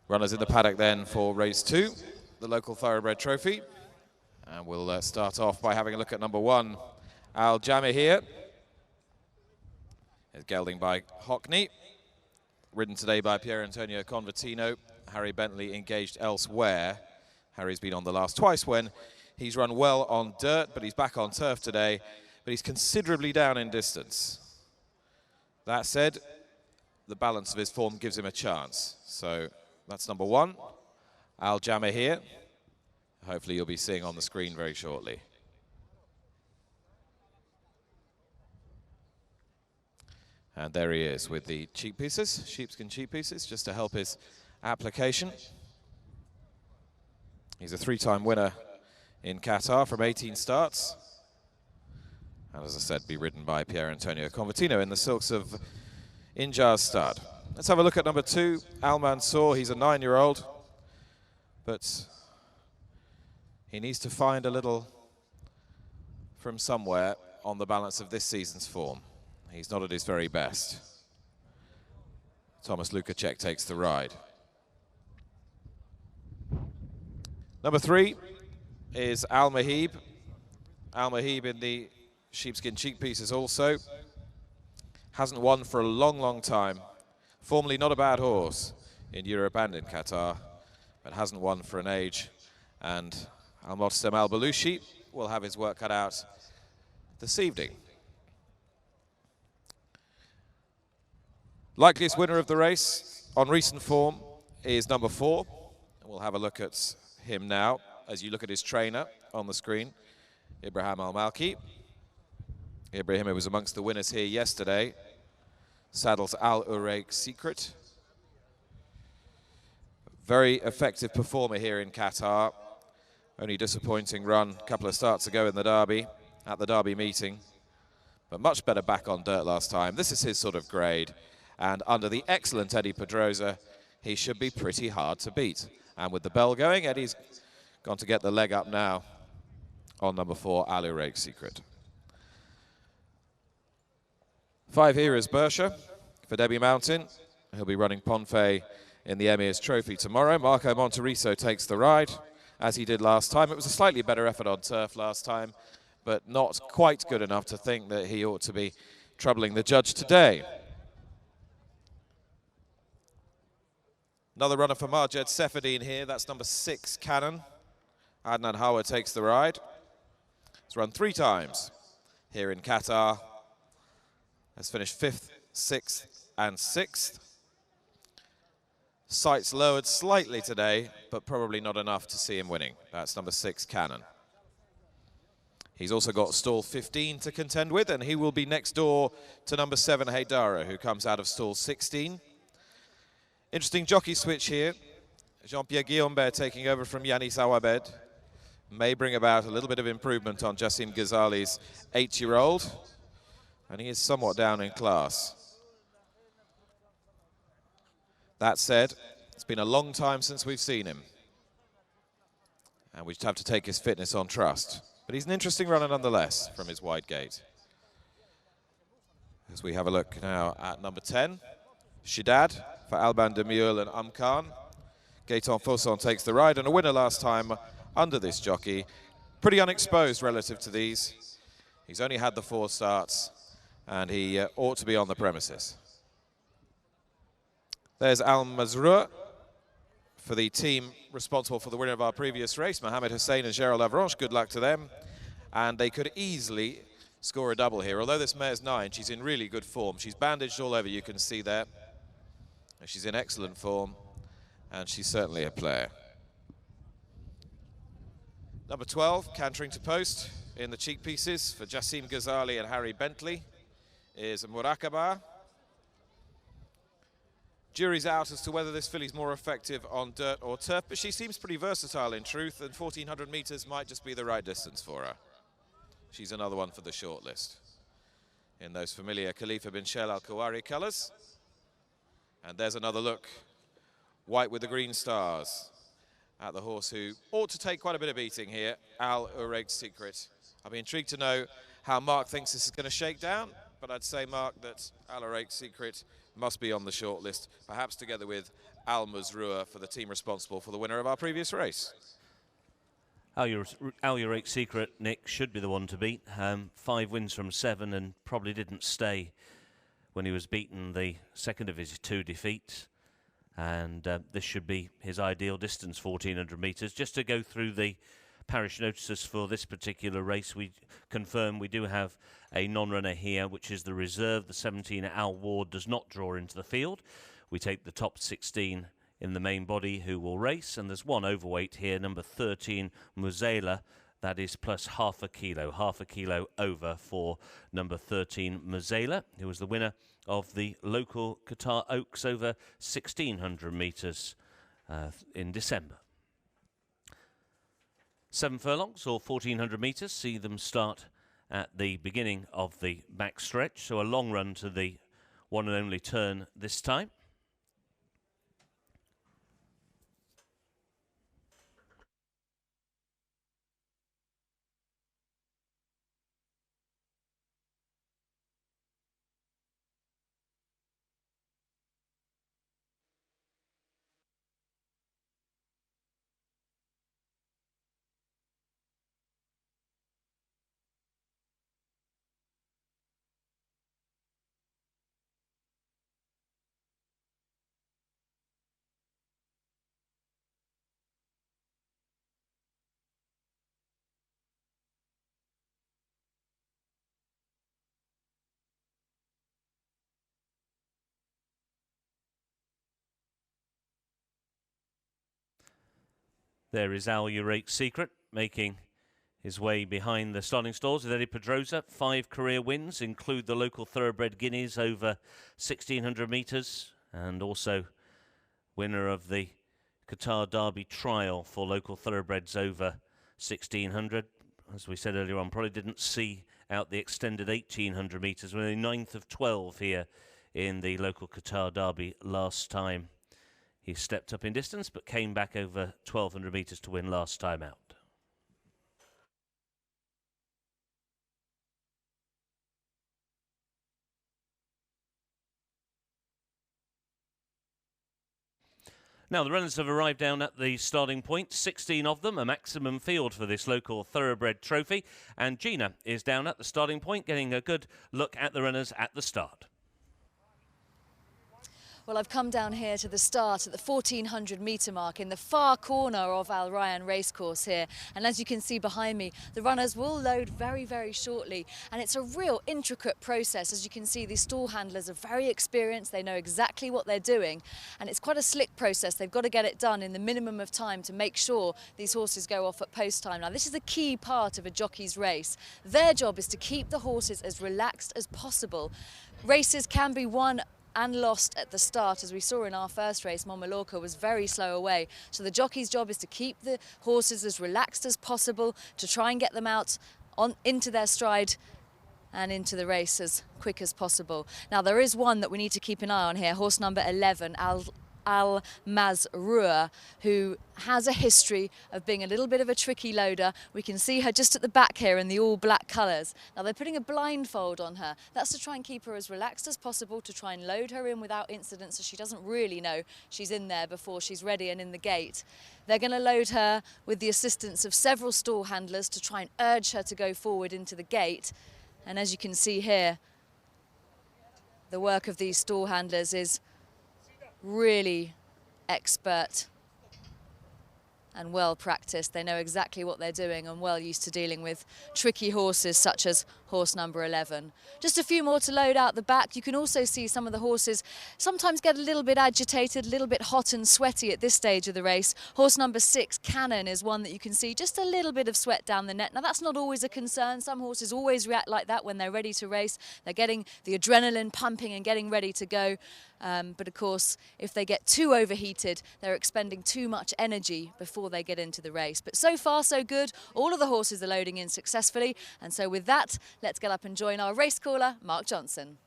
Runners in the paddock then for race 2, the local Thoroughbred Trophy. And we'll start off by having a look at number 1, Al Jami here. Is gelding by Hockney. Ridden today by Pier Antonio Convertino. Harry Bentley engaged elsewhere. Harry's been on the last twice when he's run well on dirt, but he's back on turf today. But he's considerably down in distance. That said, the balance of his form gives him a chance. So that's number 1, Al Jami here. Hopefully you'll be seeing on the screen very shortly. And there he is with the cheek pieces, sheepskin cheek pieces, just to help his application. He's a 3-time winner in Qatar from 18 starts. And as I said, be ridden by Pier Antonio Convertino in the silks of Injar stud. Let's have a look at number 2, Al Mansour. He's a 9-year-old, but he needs to find a little from somewhere on the balance of this season's form. He's not at his very best. Thomas Lukacek takes the ride. Number 3 is Al Mahib. Al Mahib in the sheepskin cheek pieces also. Hasn't won for a long, long time. Formerly not a bad horse in Europe and in Qatar, but hasn't won for an age. And Al-Motsem Al-Balushi will have his work cut out this evening. Likeliest winner of the race on recent form is number 4. We'll have a look at him now as you look at his trainer on the screen, Ibrahim Al-Malki. Ibrahim was amongst the winners here yesterday. Saddles Al-Uraiq Secret. Very effective performer here in Qatar. Only disappointing run a couple of starts ago in the Derby, at the Derby meeting. But much better back on dirt last time. This is his sort of grade. And under the excellent Eddie Pedrosa, he should be pretty hard to beat. And with the bell going, Eddie's gone to get the leg up now on number 4, Al-Uraiq Secret. 5 here is Bersha for Debbie Mountain. He'll be running Ponfay in the Emir's Trophy tomorrow. Marco Monteriso takes the ride, as he did last time. It was a slightly better effort on turf last time, but not quite good enough to think that he ought to be troubling the judge today. Another runner for Marjed Seferdine here. That's number 6, Cannon. Adnan Hawa takes the ride. He's run 3 times here in Qatar. Has finished 5th, 6th, and 6th. Sights lowered slightly today, but probably not enough to see him winning. That's number 6, Cannon. He's also got stall 15 to contend with, and he will be next door to number 7, Haidara, who comes out of stall 16. Interesting jockey switch here. Jean-Pierre Guillaumbert taking over from Yanis Awabed. May bring about a little bit of improvement on Jassim Ghazali's 8-year-old. And he is somewhat down in class. That said, it's been a long time since we've seen him. And we just have to take his fitness on trust. But he's an interesting runner nonetheless from his wide gate. As we have a look now at number 10, Shidad for Alban Demule and Amkan. Gaetan Fosson takes the ride, and a winner last time under this jockey. Pretty unexposed relative to these. He's only had the 4 starts, and he ought to be on the premises. There's Al Mazrou for the team responsible for the winner of our previous race, Mohamed Hussein and Gerald Avranches. Good luck to them. And they could easily score a double here. Although this mare's 9, she's in really good form. She's bandaged all over, you can see there. And she's in excellent form, and she's certainly a player. Number 12, cantering to post in the cheek pieces for Jassim Ghazali and Harry Bentley is Murakaba. Jury's out as to whether this filly's more effective on dirt or turf, but she seems pretty versatile in truth, and 1,400 metres might just be the right distance for her. She's another one for the shortlist in those familiar Khalifa bin Shell Al-Khawari colours. And there's another look, white with the green stars, at the horse who ought to take quite a bit of beating here, Al-Uraiq Secret. I'll be intrigued to know how Mark thinks this is going to shake down, but I'd say, Mark, that Al-Uraiq Secret must be on the short list, perhaps together with Al Mazrua for the team responsible for the winner of our previous race. Al Uraik Secret, Nick, should be the one to beat. 5 wins from 7 and probably didn't stay when he was beaten the second of his 2 defeats. And this should be his ideal distance, 1400 metres. Just to go through the parish notices for this particular race, we confirm we do have a non-runner here, which is the reserve. The 17 Al Ward does not draw into the field. We take the top 16 in the main body who will race, and there's one overweight here, number 13 Muzela. That is plus half a kilo over for number 13 Muzela, who was the winner of the local Qatar Oaks over 1600 metres in December. 7 furlongs or 1400 metres see them start at the beginning of the back stretch, so a long run to the one and only turn this time. There is Al Uraik Secret making his way behind the starting stalls with Eddie Pedrosa. 5 career wins include the local Thoroughbred Guineas over 1600 metres, and also winner of the Qatar Derby trial for local thoroughbreds over 1600. As we said earlier on, probably didn't see out the extended 1800 metres. We're in 9th of 12 here in the local Qatar Derby last time. He stepped up in distance, but came back over 1200 metres to win last time out. Now, the runners have arrived down at the starting point, 16 of them, a maximum field for this local Thoroughbred trophy. And Gina is down at the starting point, getting a good look at the runners at the start. Well, I've come down here to the start at the 1400 metre mark in the far corner of Al Rayyan racecourse here. And as you can see behind me, the runners will load very, very shortly. And it's a real intricate process. As you can see, these stall handlers are very experienced. They know exactly what they're doing. And it's quite a slick process. They've got to get it done in the minimum of time to make sure these horses go off at post time. Now, this is a key part of a jockey's race. Their job is to keep the horses as relaxed as possible. Races can be won and lost at the start. As we saw in our first race, Momolorka was very slow away. So the jockey's job is to keep the horses as relaxed as possible, to try and get them out into their stride and into the race as quick as possible. Now, there is one that we need to keep an eye on here, horse number 11, Al Mazrua, who has a history of being a little bit of a tricky loader. We can see her just at the back here in the all black colours. Now, they're putting a blindfold on her. That's to try and keep her as relaxed as possible, to try and load her in without incident, so she doesn't really know she's in there before she's ready and in the gate. They're going to load her with the assistance of several stall handlers to try and urge her to go forward into the gate. And as you can see here, the work of these stall handlers is really expert and well practiced. They know exactly what they're doing and well used to dealing with tricky horses such as horse number 11. Just a few more to load out the back. You can also see some of the horses sometimes get a little bit agitated, a little bit hot and sweaty at this stage of the race. Horse number 6, Cannon, is one that you can see just a little bit of sweat down the neck. Now, that's not always a concern. Some horses always react like that when they're ready to race. They're getting the adrenaline pumping and getting ready to go. But of course, if they get too overheated, they're expending too much energy before they get into the race. But so far, so good. All of the horses are loading in successfully. And so with that, let's get up and join our race caller, Mark Johnson.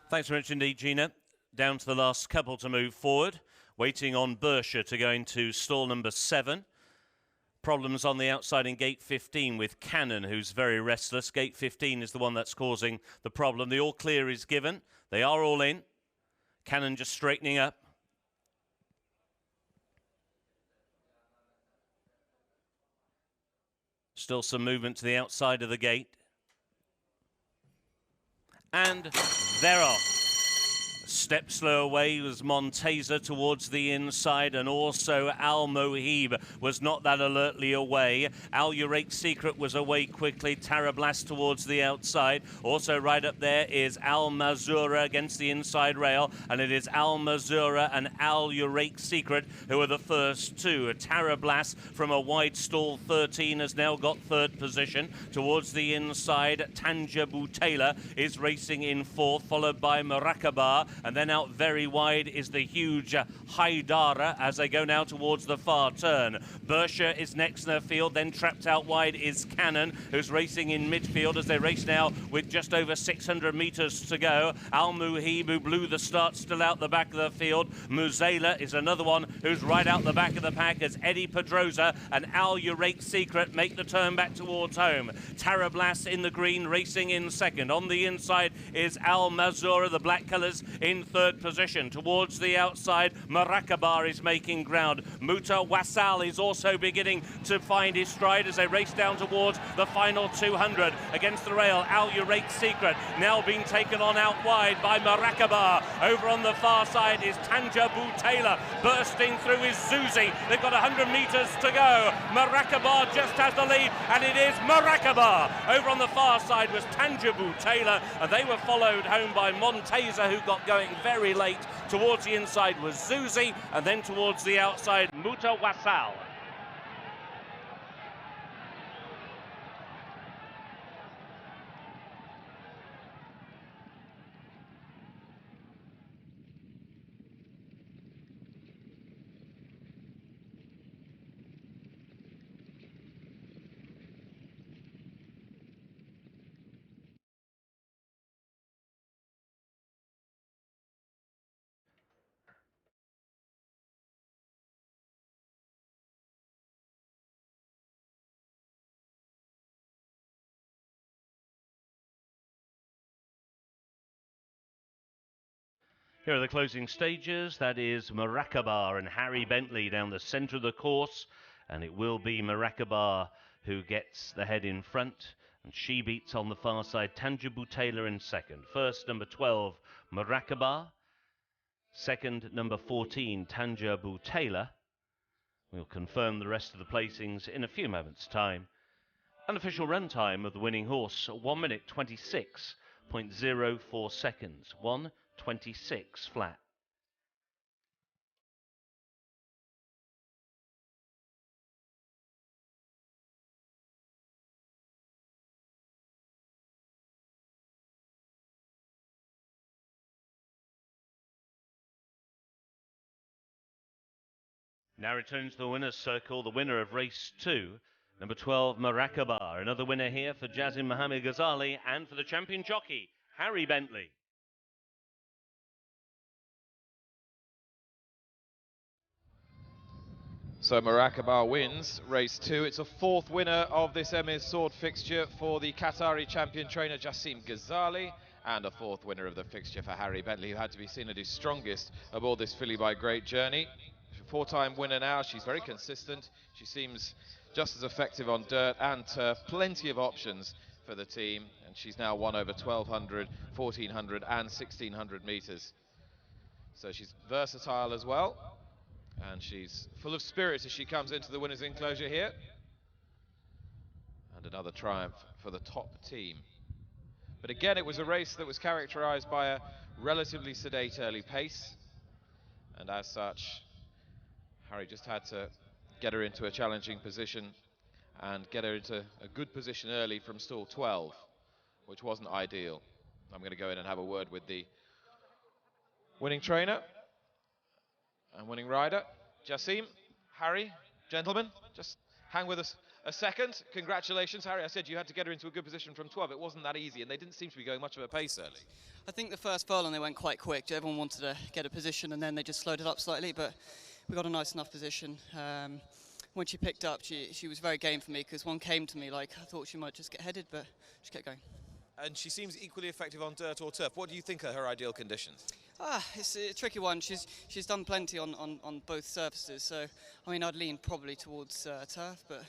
Thanks very much indeed, Gina. Down to the last couple to move forward. Waiting on Bersha to go into stall number 7. Problems on the outside in gate 15 with Cannon, who's very restless. Gate 15 is the one that's causing the problem. The all clear is given. They are all in. Cannon just straightening up. Still some movement to the outside of the gate. And they're off. Step slow away was Monteza towards the inside, and also Al Mohib was not that alertly away. Al Uraik Secret was away quickly. Tarablast towards the outside. Also right up there is Al Mazura against the inside rail, and it is Al Mazura and Al Uraik Secret who are the first two. Tarablast from a wide stall 13 has now got third position. Towards the inside, Tanja Boutela is racing in fourth, followed by Marakabar. And then out very wide is the huge Haidara as they go now towards the far turn. Bersha is next in their field, then trapped out wide is Cannon, who's racing in midfield as they race now with just over 600 metres to go. Al Muhib, who blew the start, still out the back of the field. Muzela is another one who's right out the back of the pack as Eddie Pedrosa and Al Uraik Secret make the turn back towards home. Tarablas in the green, racing in second. On the inside is Al Mazura, the black colours, in third position. Towards the outside, Marakabar is making ground. Muta Wasal is also beginning to find his stride as they race down towards the final 200. Against the rail, Al Uraik Secret now being taken on out wide by Marakabar. Over on the far side is Tanja Boutela bursting through his Zuzi. They've got 100 metres to go. Marakabar just has the lead, and it is Marakabar. Over on the far side was Tanja Boutela, and they were followed home by Monteza, who got going very late. Towards the inside was Zuzi, and then towards the outside, Muta Wasal. Here are the closing stages. That is Marakabar and Harry Bentley down the centre of the course. And it will be Marakabar who gets the head in front. And she beats on the far side Tanja Boutela in second. First, number 12, Marakabar. Second, number 14, Tanja Boutela. We'll confirm the rest of the placings in a few moments' time. Unofficial run time of the winning horse, 1 minute 26.04 seconds. 1:26 flat. Now returns to the winner's circle, the winner of race 2, number 12, Marakabar. Another winner here for Jazim Mohammed Ghazali and for the champion jockey, Harry Bentley. So Marakabar wins race 2. It's a fourth winner of this Emir's Sword fixture for the Qatari champion trainer Jassim Ghazali, and a fourth winner of the fixture for Harry Bentley, who had to be seen at his strongest aboard this filly by Great Journey. Four-time winner now. She's very consistent. She seems just as effective on dirt and turf. Plenty of options for the team, and she's now won over 1,200, 1,400 and 1,600 metres. So she's versatile as well, and she's full of spirit as she comes into the winner's enclosure here. And another triumph for the top team. But again, it was a race that was characterised by a relatively sedate early pace, and as such, Harry just had to get her into a challenging position and get her into a good position early from stall 12, which wasn't ideal. I'm going to go in and have a word with the winning trainer and winning rider. Jassim, Harry, gentlemen, just hang with us a second. Congratulations, Harry. I said you had to get her into a good position from 12. It wasn't that easy, and they didn't seem to be going much of a pace early. I think the first furlong they went quite quick. Everyone wanted to get a position, and then they just slowed it up slightly, but we got a nice enough position. When she picked up, she was very game for me, because one came to me like I thought she might just get headed, but she kept going. And she seems equally effective on dirt or turf. What do you think are her ideal conditions? It's a tricky one. She's done plenty on both surfaces, so I mean I'd lean probably towards turf, but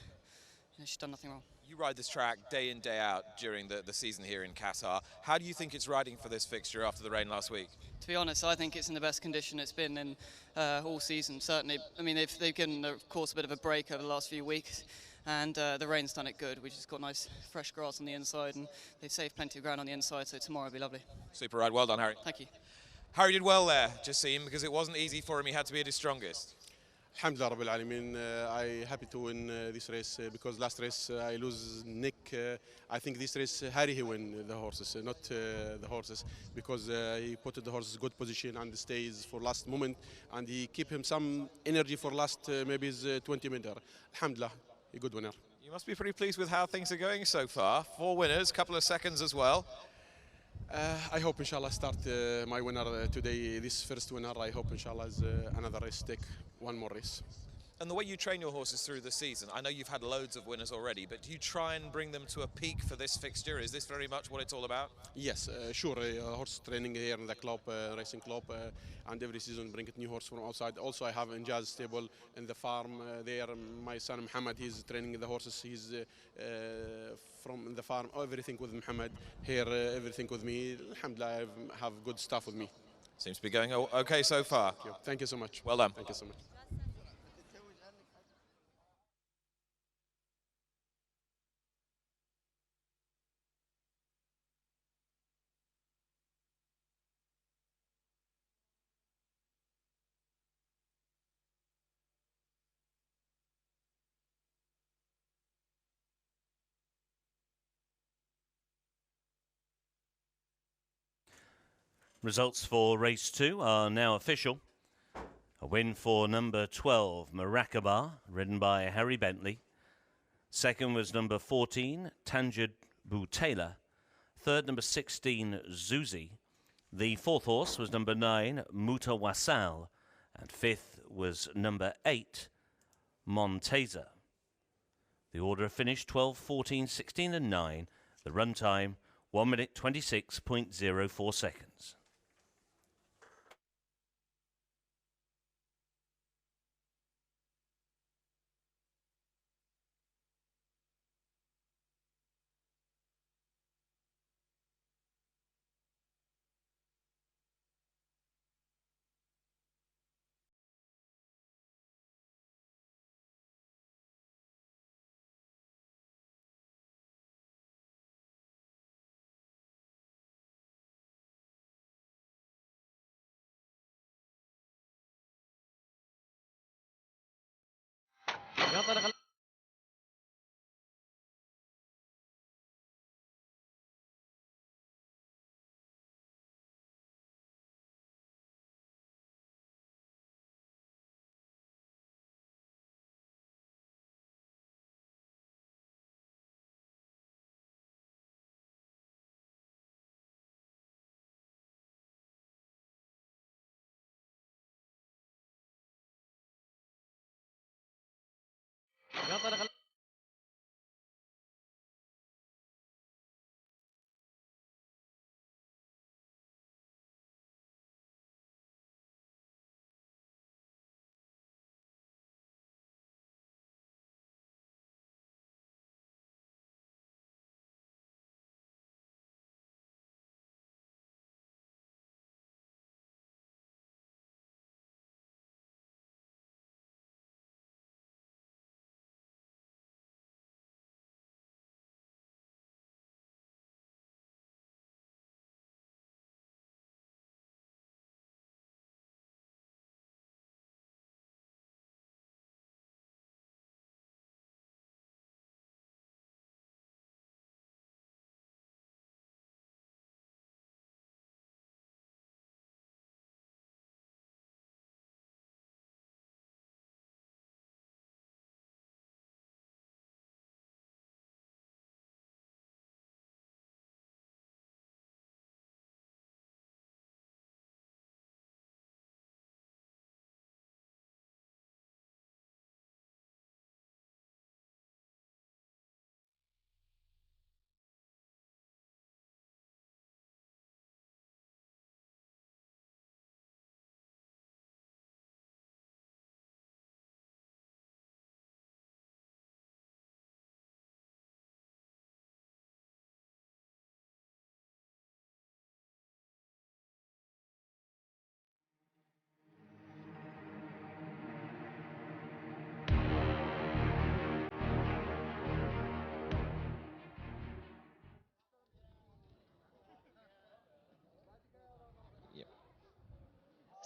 she's done nothing wrong. You ride this track day in, day out during the season here in Qatar. How do you think it's riding for this fixture after the rain last week? To be honest, I think it's in the best condition it's been in all season, certainly. I mean, they've given, of course, a bit of a break over the last few weeks, and the rain's done it good. We've just got nice fresh grass on the inside, and they've saved plenty of ground on the inside, so tomorrow will be lovely. Super ride. Well done, Harry. Thank you. Harry did well there, Jassim, because it wasn't easy for him. He had to be at his strongest. Alhamdulillah Rabbil Alameen. I happy to win this race because last race I lose Nick. I think this race Harry he win the horses, not the horses, because he put the horses good position and stays for last moment, and he keep him some energy for last maybe 20 minutes. Alhamdulillah, a good winner. You must be pretty pleased with how things are going so far. 4 winners, couple of seconds as well. I hope inshallah start my winner today, this first winner. I hope inshallah is another race, take one more race. And the way you train your horses through the season, I know you've had loads of winners already, but do you try and bring them to a peak for this fixture? Is this very much what it's all about? Yes, sure. Horse training here in the club, racing club, and every season bring a new horse from outside. Also, I have Injaz stable in the farm there. My son Muhammad, he's training the horses. He's from the farm. Everything with Muhammad here, everything with me. Alhamdulillah, I have good stuff with me. Seems to be going okay so far. Thank you so much. Well done. Thank you so much. Results for race 2 are now official. A win for number 12, Maracaba, ridden by Harry Bentley. Second was number 14, Tanjid Boutela. Third, number 16, Zuzi. The fourth horse was number 9, Mutawasal. And fifth was number 8, Monteza. The order of finish 12, 14, 16 and 9. The run time 1 minute 26.04 seconds.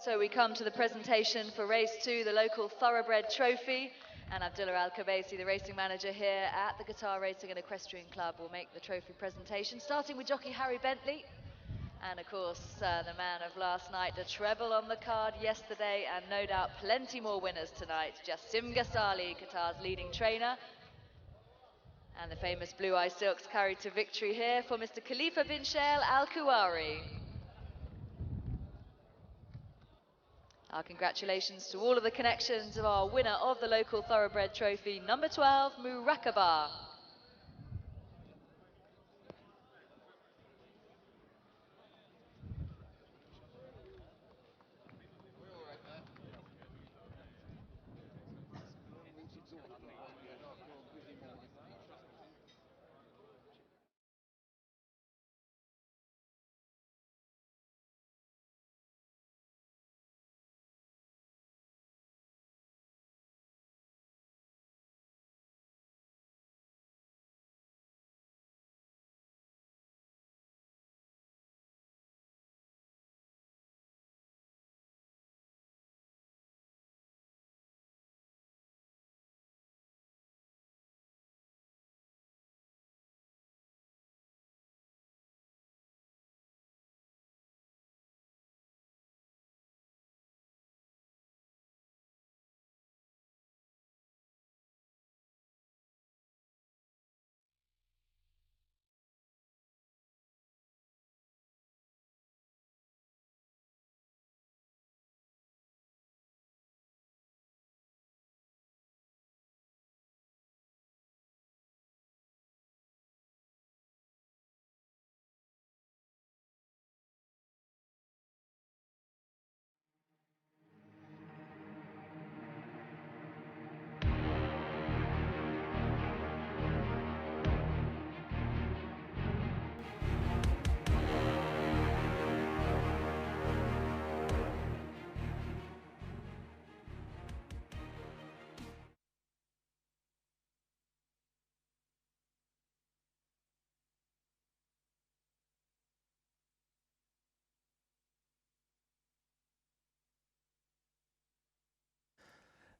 So we come to the presentation for race 2, the local Thoroughbred Trophy. And Abdullah Al-Kabaisi, the racing manager here at the Qatar Racing and Equestrian Club, will make the trophy presentation, starting with jockey Harry Bentley. And of course, the man of last night, the treble on the card yesterday, and no doubt plenty more winners tonight. Jassim Ghazali, Qatar's leading trainer. And the famous Blue Eye Silks carried to victory here for Mr. Khalifa bin Shail Al-Kuwari. Our congratulations to all of the connections of our winner of the local Thoroughbred Trophy, number 12, Murakaba.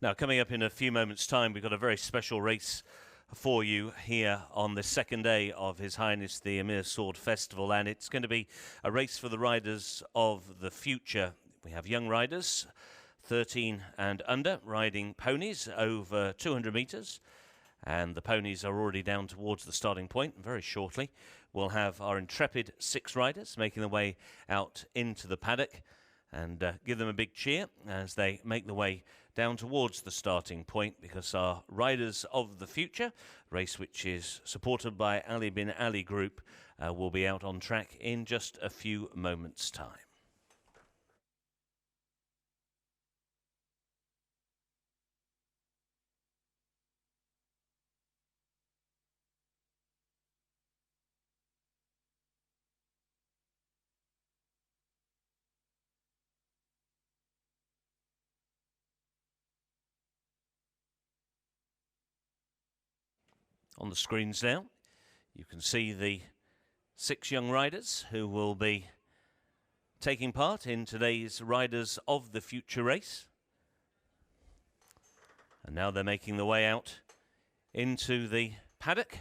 Now, coming up in a few moments' time, we've got a very special race for you here on the second day of His Highness the Emir Sword Festival, and it's going to be a race for the riders of the future. We have young riders, 13 and under, riding ponies over 200 metres, and the ponies are already down towards the starting point. Very shortly, we'll have our intrepid 6 riders making their way out into the paddock, and give them a big cheer as they make their way down towards the starting point, because our Riders of the Future, race which is supported by Ali bin Ali Group, will be out on track in just a few moments' time. On the screens now, you can see the 6 young riders who will be taking part in today's Riders of the Future race. And now they're making their way out into the paddock.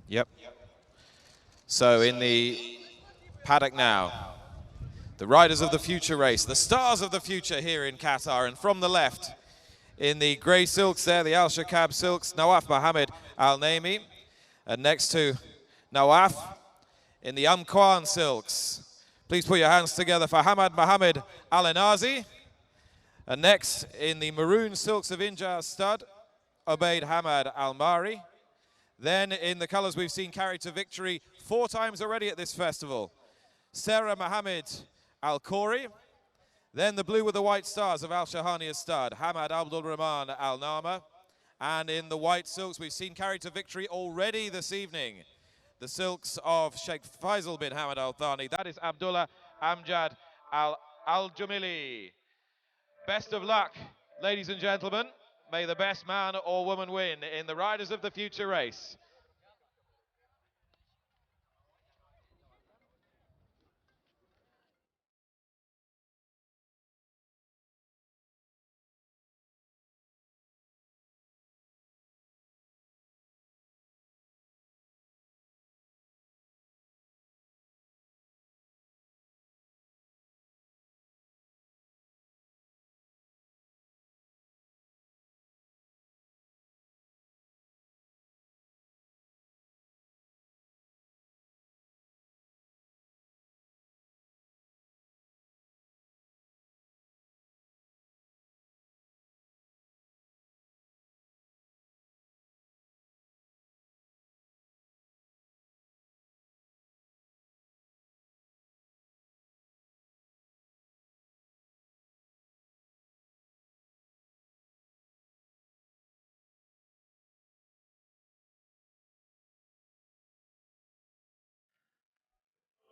Yep. So in the paddock now, the Riders of the Future race, the stars of the future here in Qatar. And from the left, in the grey silks there, the Al Shakab silks, Nawaf Mohammed Al Naimi. And next to Nawaf, in the Amquan silks, please put your hands together for Hamad Mohammed Al Anazi. And next, in the maroon silks of Inja stud, Ubaid Hamad Al Mari. Then in the colours we've seen carried to victory 4 times already at this festival. Sarah Mohammed Al-Khoury. Then the blue with the white stars of Al-Shahani Astad, Hamad Abdul Rahman Al-Nama. And in the white silks, we've seen carried to victory already this evening. The silks of Sheikh Faisal bin Hamad Al Thani. That is Abdullah Amjad Al-Jumili. Best of luck, ladies and gentlemen. May the best man or woman win in the Riders of the Future race.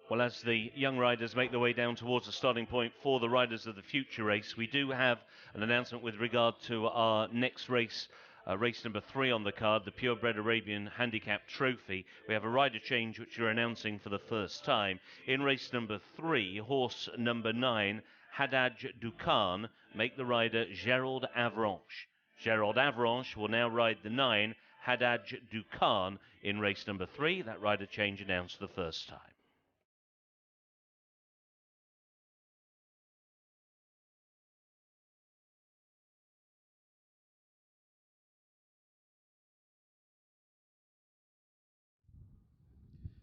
Well, as the young riders make their way down towards the starting point for the Riders of the Future race, we do have an announcement with regard to our next race, race number 3 on the card, the Purebred Arabian Handicap Trophy. We have a rider change which we're announcing for the first time. In race number 3, horse number 9, Haddad Dukan, make the rider Gerald Avranches. Gerald Avranches will now ride the 9, Haddad Dukan, in race number 3. That rider change announced for the first time.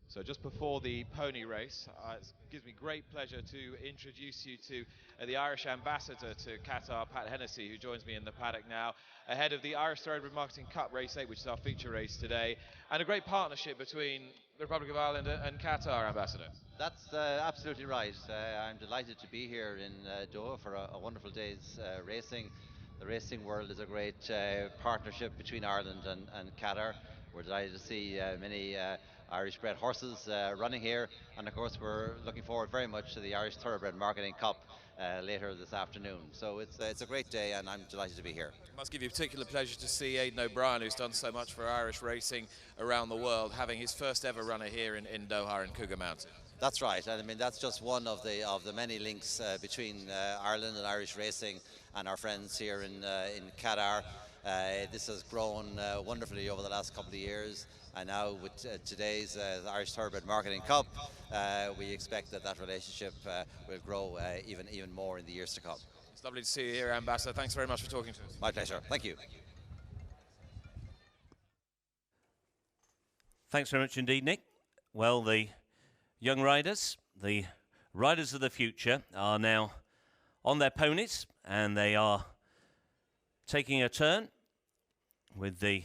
So just before the pony race, it gives me great pleasure to introduce you to the Irish ambassador to Qatar, Pat Hennessy, who joins me in the paddock now, ahead of the Irish Thoroughbred Marketing Cup Race 8, which is our feature race today, and a great partnership between the Republic of Ireland and Qatar, Ambassador. That's absolutely right. I'm delighted to be here in Doha for a wonderful day's racing. The racing world is a great partnership between Ireland and Qatar. We're delighted to see many Irish bred horses running here, and of course we're looking forward very much to the Irish Thoroughbred Marketing Cup later this afternoon. So it's a great day, and I'm delighted to be here. It must give you particular pleasure to see Aidan O'Brien, who's done so much for Irish racing around the world, having his first ever runner here in Doha and Cougar Mountain. That's right, and I mean that's just one of the many links between Ireland and Irish racing and our friends here in Qatar. This has grown wonderfully over the last couple of years, and now with today's Irish Thoroughbred Marketing Cup, we expect that relationship will grow even more in the years to come. It's lovely to see you here, Ambassador. Thanks very much for talking to us. My pleasure. Thank you. Thanks very much indeed, Nick. Well, the young riders, the riders of the future, are now on their ponies, and they are taking a turn with the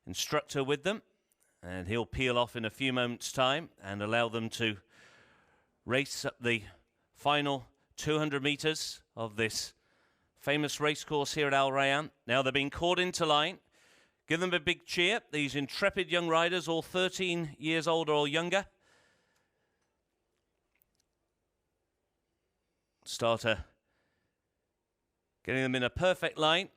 instructor with them, and he'll peel off in a few moments' time and allow them to race up the final 200 metres of this famous racecourse here at Al Rayyan. Now they're being called into line. Give them a big cheer, these intrepid young riders, all 13 years old or younger. Starter getting them in a perfect line.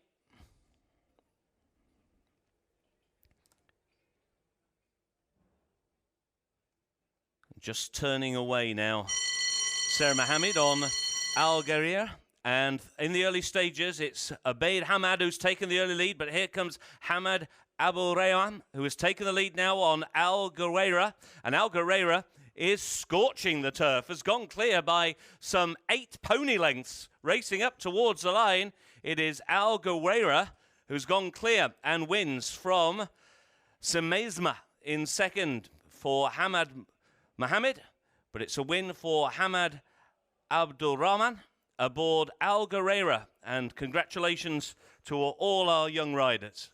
Just turning away now, Sarah Mohammed on Al Gharaira. And in the early stages, it's Abeid Hamad who's taken the early lead, but here comes Hamad Abul Rayhan, who has taken the lead now on Al Gharaira. And Al Gharaira is scorching the turf, has gone clear by some 8 pony lengths, racing up towards the line. It is Al Gharaira who's gone clear and wins from Semezma in second for Hamad Mohammed, but it's a win for Hamad Abdul Rahman aboard Al Gharaira, and congratulations to all our young riders.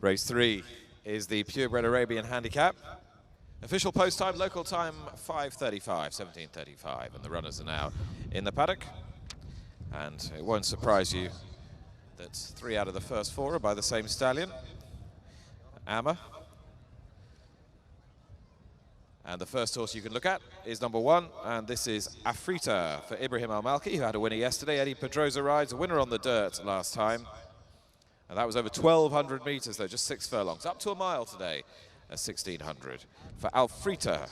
Race 3 is the purebred Arabian handicap. Official post time, local time 5:35, 17:35, and the runners are now in the paddock. And it won't surprise you that 3 out of the first 4 are by the same stallion, Amma. And the first horse you can look at is number 1, and this is Afrita for Ibrahim Al-Malki, who had a winner yesterday. Eddie Pedroza rides, a winner on the dirt last time. And that was over 1,200 metres, though, just 6 furlongs. Up to a mile today at 1,600 for Afrita,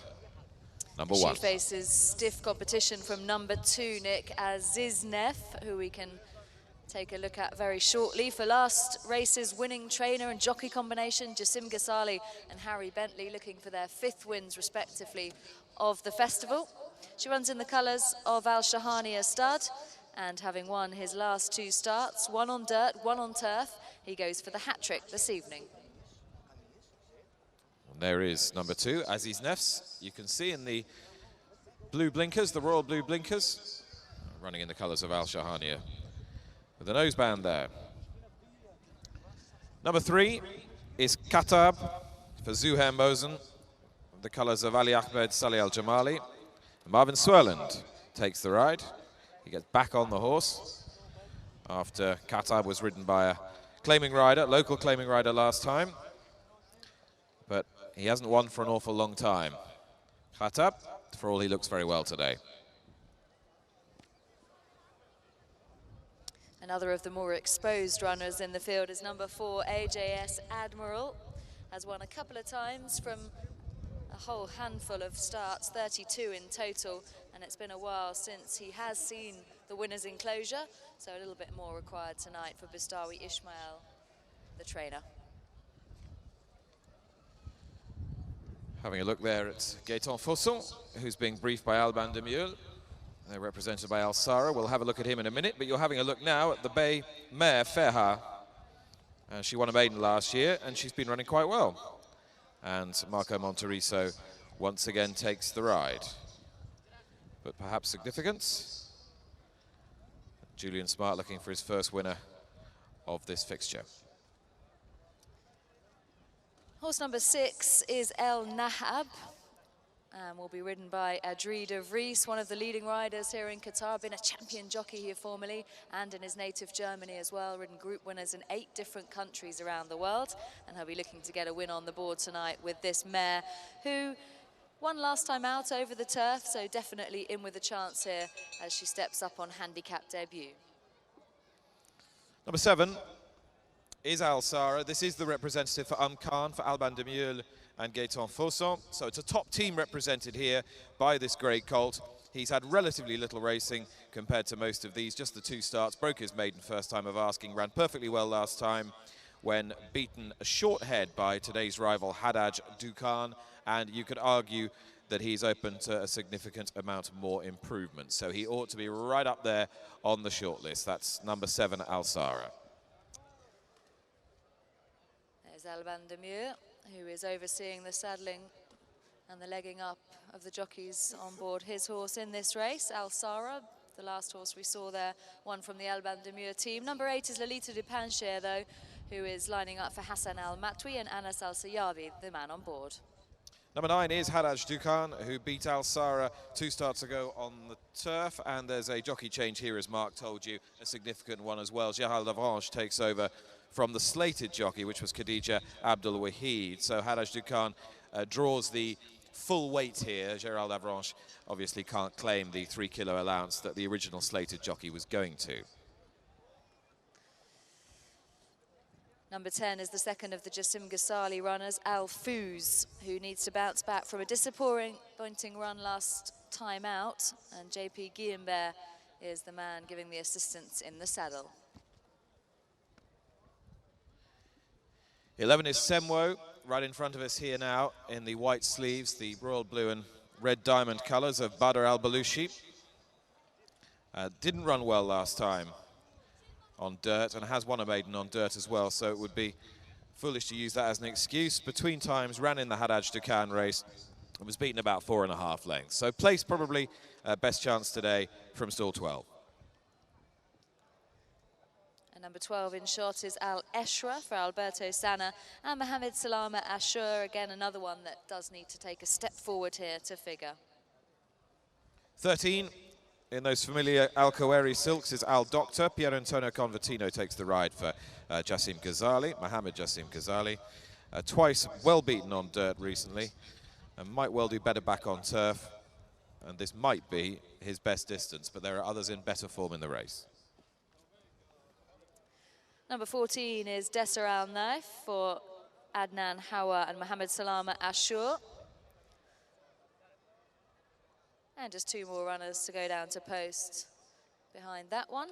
number 1. She faces stiff competition from number 2, Nick, Aziznef, who we can take a look at very shortly. For last race's winning trainer and jockey combination, Jassim Ghazali and Harry Bentley, looking for their 5th wins respectively of the festival. She runs in the colours of Al Shahania Stud, and having won his last 2 starts, 1 on dirt, 1 on turf, he goes for the hat-trick this evening. And there is number 2, Aziz Nefs. You can see in the blue blinkers, the royal blue blinkers, running in the colours of Al Shahania, with the noseband there. Number 3 is Qatar for Zuhair Mosen, the colours of Ali Ahmed Saleh Al Jamali. Marvin Swerland takes the ride. He gets back on the horse after Qatar was ridden by a claiming rider, local claiming rider last time. But he hasn't won for an awful long time. Qatar, for all he looks very well today. Another of the more exposed runners in the field is number 4, AJS Admiral. Has won a couple of times from a whole handful of starts, 32 in total, and it's been a while since he has seen the winner's enclosure, so a little bit more required tonight for Bistawi Ismail, the trainer. Having a look there at Gaëtan Fosson, who's being briefed by Alban de Mule. They're represented by Al Sara. We'll have a look at him in a minute, but you're having a look now at the bay mare, Ferha. She won a maiden last year, and she's been running quite well. And Marco Monteriso once again takes the ride. But perhaps significance. Julian Smart looking for his first winner of this fixture. Horse number 6 is El Nahab, and will be ridden by Adri de Vries, one of the leading riders here in Qatar, been a champion jockey here formerly, and in his native Germany as well, ridden group winners in 8 different countries around the world, and he'll be looking to get a win on the board tonight with this mare, who won last time out over the turf, so definitely in with a chance here as she steps up on handicap debut. Number 7 is Al Sara. This is the representative for Khan, for Alban de Mule and Gaëtan Fosson. So it's a top team represented here by this great colt. He's had relatively little racing compared to most of these, just the 2 starts. Broke his maiden first time of asking, ran perfectly well last time when beaten a short head by today's rival Haddad Dukan, and you could argue that he's open to a significant amount more improvement. So he ought to be right up there on the shortlist. That's number 7, Al Sara. There's Alban de Mure, who is overseeing the saddling and the legging up of the jockeys on board his horse in this race. Al Sara, the last horse we saw there, one from the Alban de Mure team. Number 8 is Lolita de Pancher, though, who is lining up for Hassan Al Matwi and Anas Al Sayabi, the man on board. Number 9 is Haddad Dukan, who beat Al Sara 2 starts ago on the turf, and there's a jockey change here, as Mark told you, a significant one as well. Gérald Avranches takes over from the slated jockey, which was Khadija Abdul Wahid. So Haddad Dukan draws the full weight here. Gérald Avranches obviously can't claim the 3 kilo allowance that the original slated jockey was going to. Number 10 is the second of the Jassim Ghazali runners, Al Fouz, who needs to bounce back from a disappointing run last time out. And JP Guillenbert is the man giving the assistance in the saddle. 11 is Semwo, right in front of us here now in the white sleeves, the royal blue and red diamond colours of Badr Al-Balushi. Didn't run well last time on dirt and has won a maiden on dirt as well, so it would be foolish to use that as an excuse. Between times, ran in the Haddad Dukan race and was beaten about 4.5 lengths. So place probably best chance today from stall 12. Number 12 in shot is Al Eshra for Alberto Sana, and Mohamed Salama Ashur, again another one that does need to take a step forward here to figure. 13 in those familiar Al Qaweri silks is Al Doctor. Pier Antonio Convertino takes the ride for Jassim Ghazali, Mohamed Jassim Ghazali. Twice well beaten on dirt recently, and might well do better back on turf. And this might be his best distance, but there are others in better form in the race. Number 14 is Desser Al Naif for Adnan Hawa and Mohamed Salama Ashur. And just two more runners to go down to post behind that one.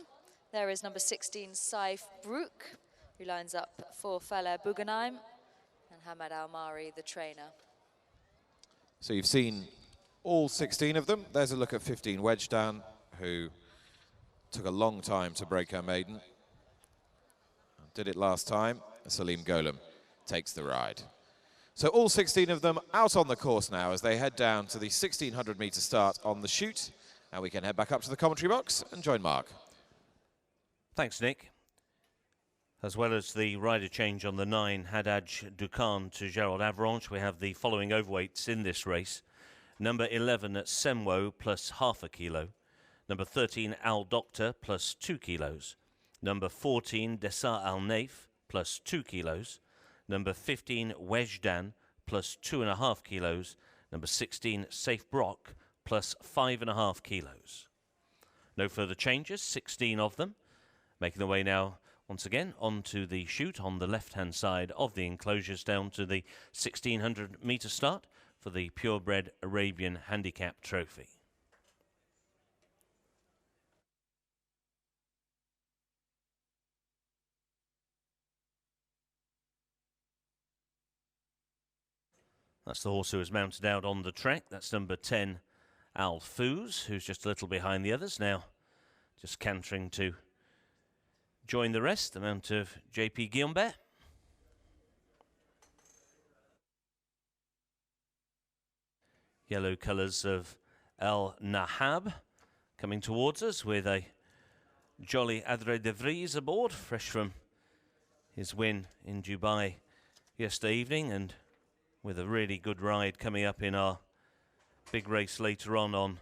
There is number 16, Saif Brook, who lines up for Fala Buganheim, and Hamad Al-Mari, the trainer. So you've seen all 16 of them. There's a look at 15, Wedgdown, who took a long time to break her maiden. Did it last time. Salim Golem takes the ride. So all 16 of them out on the course now as they head down to the 1600-metre start on the chute. Now we can head back up to the commentary box and join Mark. Thanks, Nick. As well as the rider change on the 9, Haddad Dukan to Gerald Avranches, we have the following overweights in this race. Number 11 at Semwo plus half a kilo. Number 13 Al Doctor plus 2 kilos. Number 14 Desar Al Naif plus 2 kilos. Number 15 Wejdan plus 2.5 kilos. Number 16 Safe Brock plus 5.5 kilos. No further changes, 16 of them. Making their way now once again onto the chute on the left-hand side of the enclosures down to the 1600-metre start for the Purebred Arabian Handicap Trophy. That's the horse who is mounted out on the track. That's number 10, Al Fouz, who's just a little behind the others now, just cantering to join the rest, the mount of JP Guillaumbert. Yellow colours of Al Nahab coming towards us with a jolly Adre de Vries aboard, fresh from his win in Dubai yesterday evening, and with a really good ride coming up in our big race later on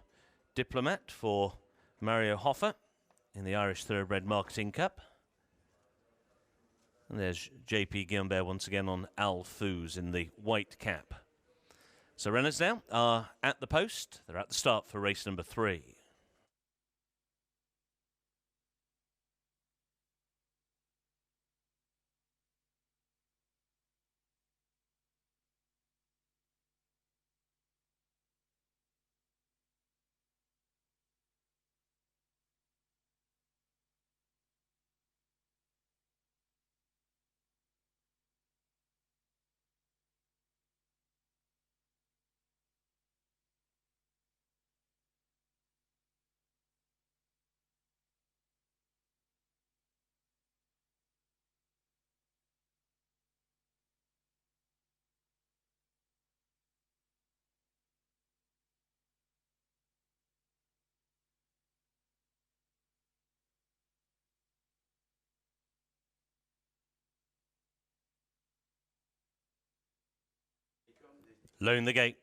Diplomat for Mario Hoffer in the Irish Thoroughbred Marketing Cup. And there's JP Guillaumbert once again on Al Fouz in the white cap. So runners now are at the post. They're at the start for race number 3. Loan the gate.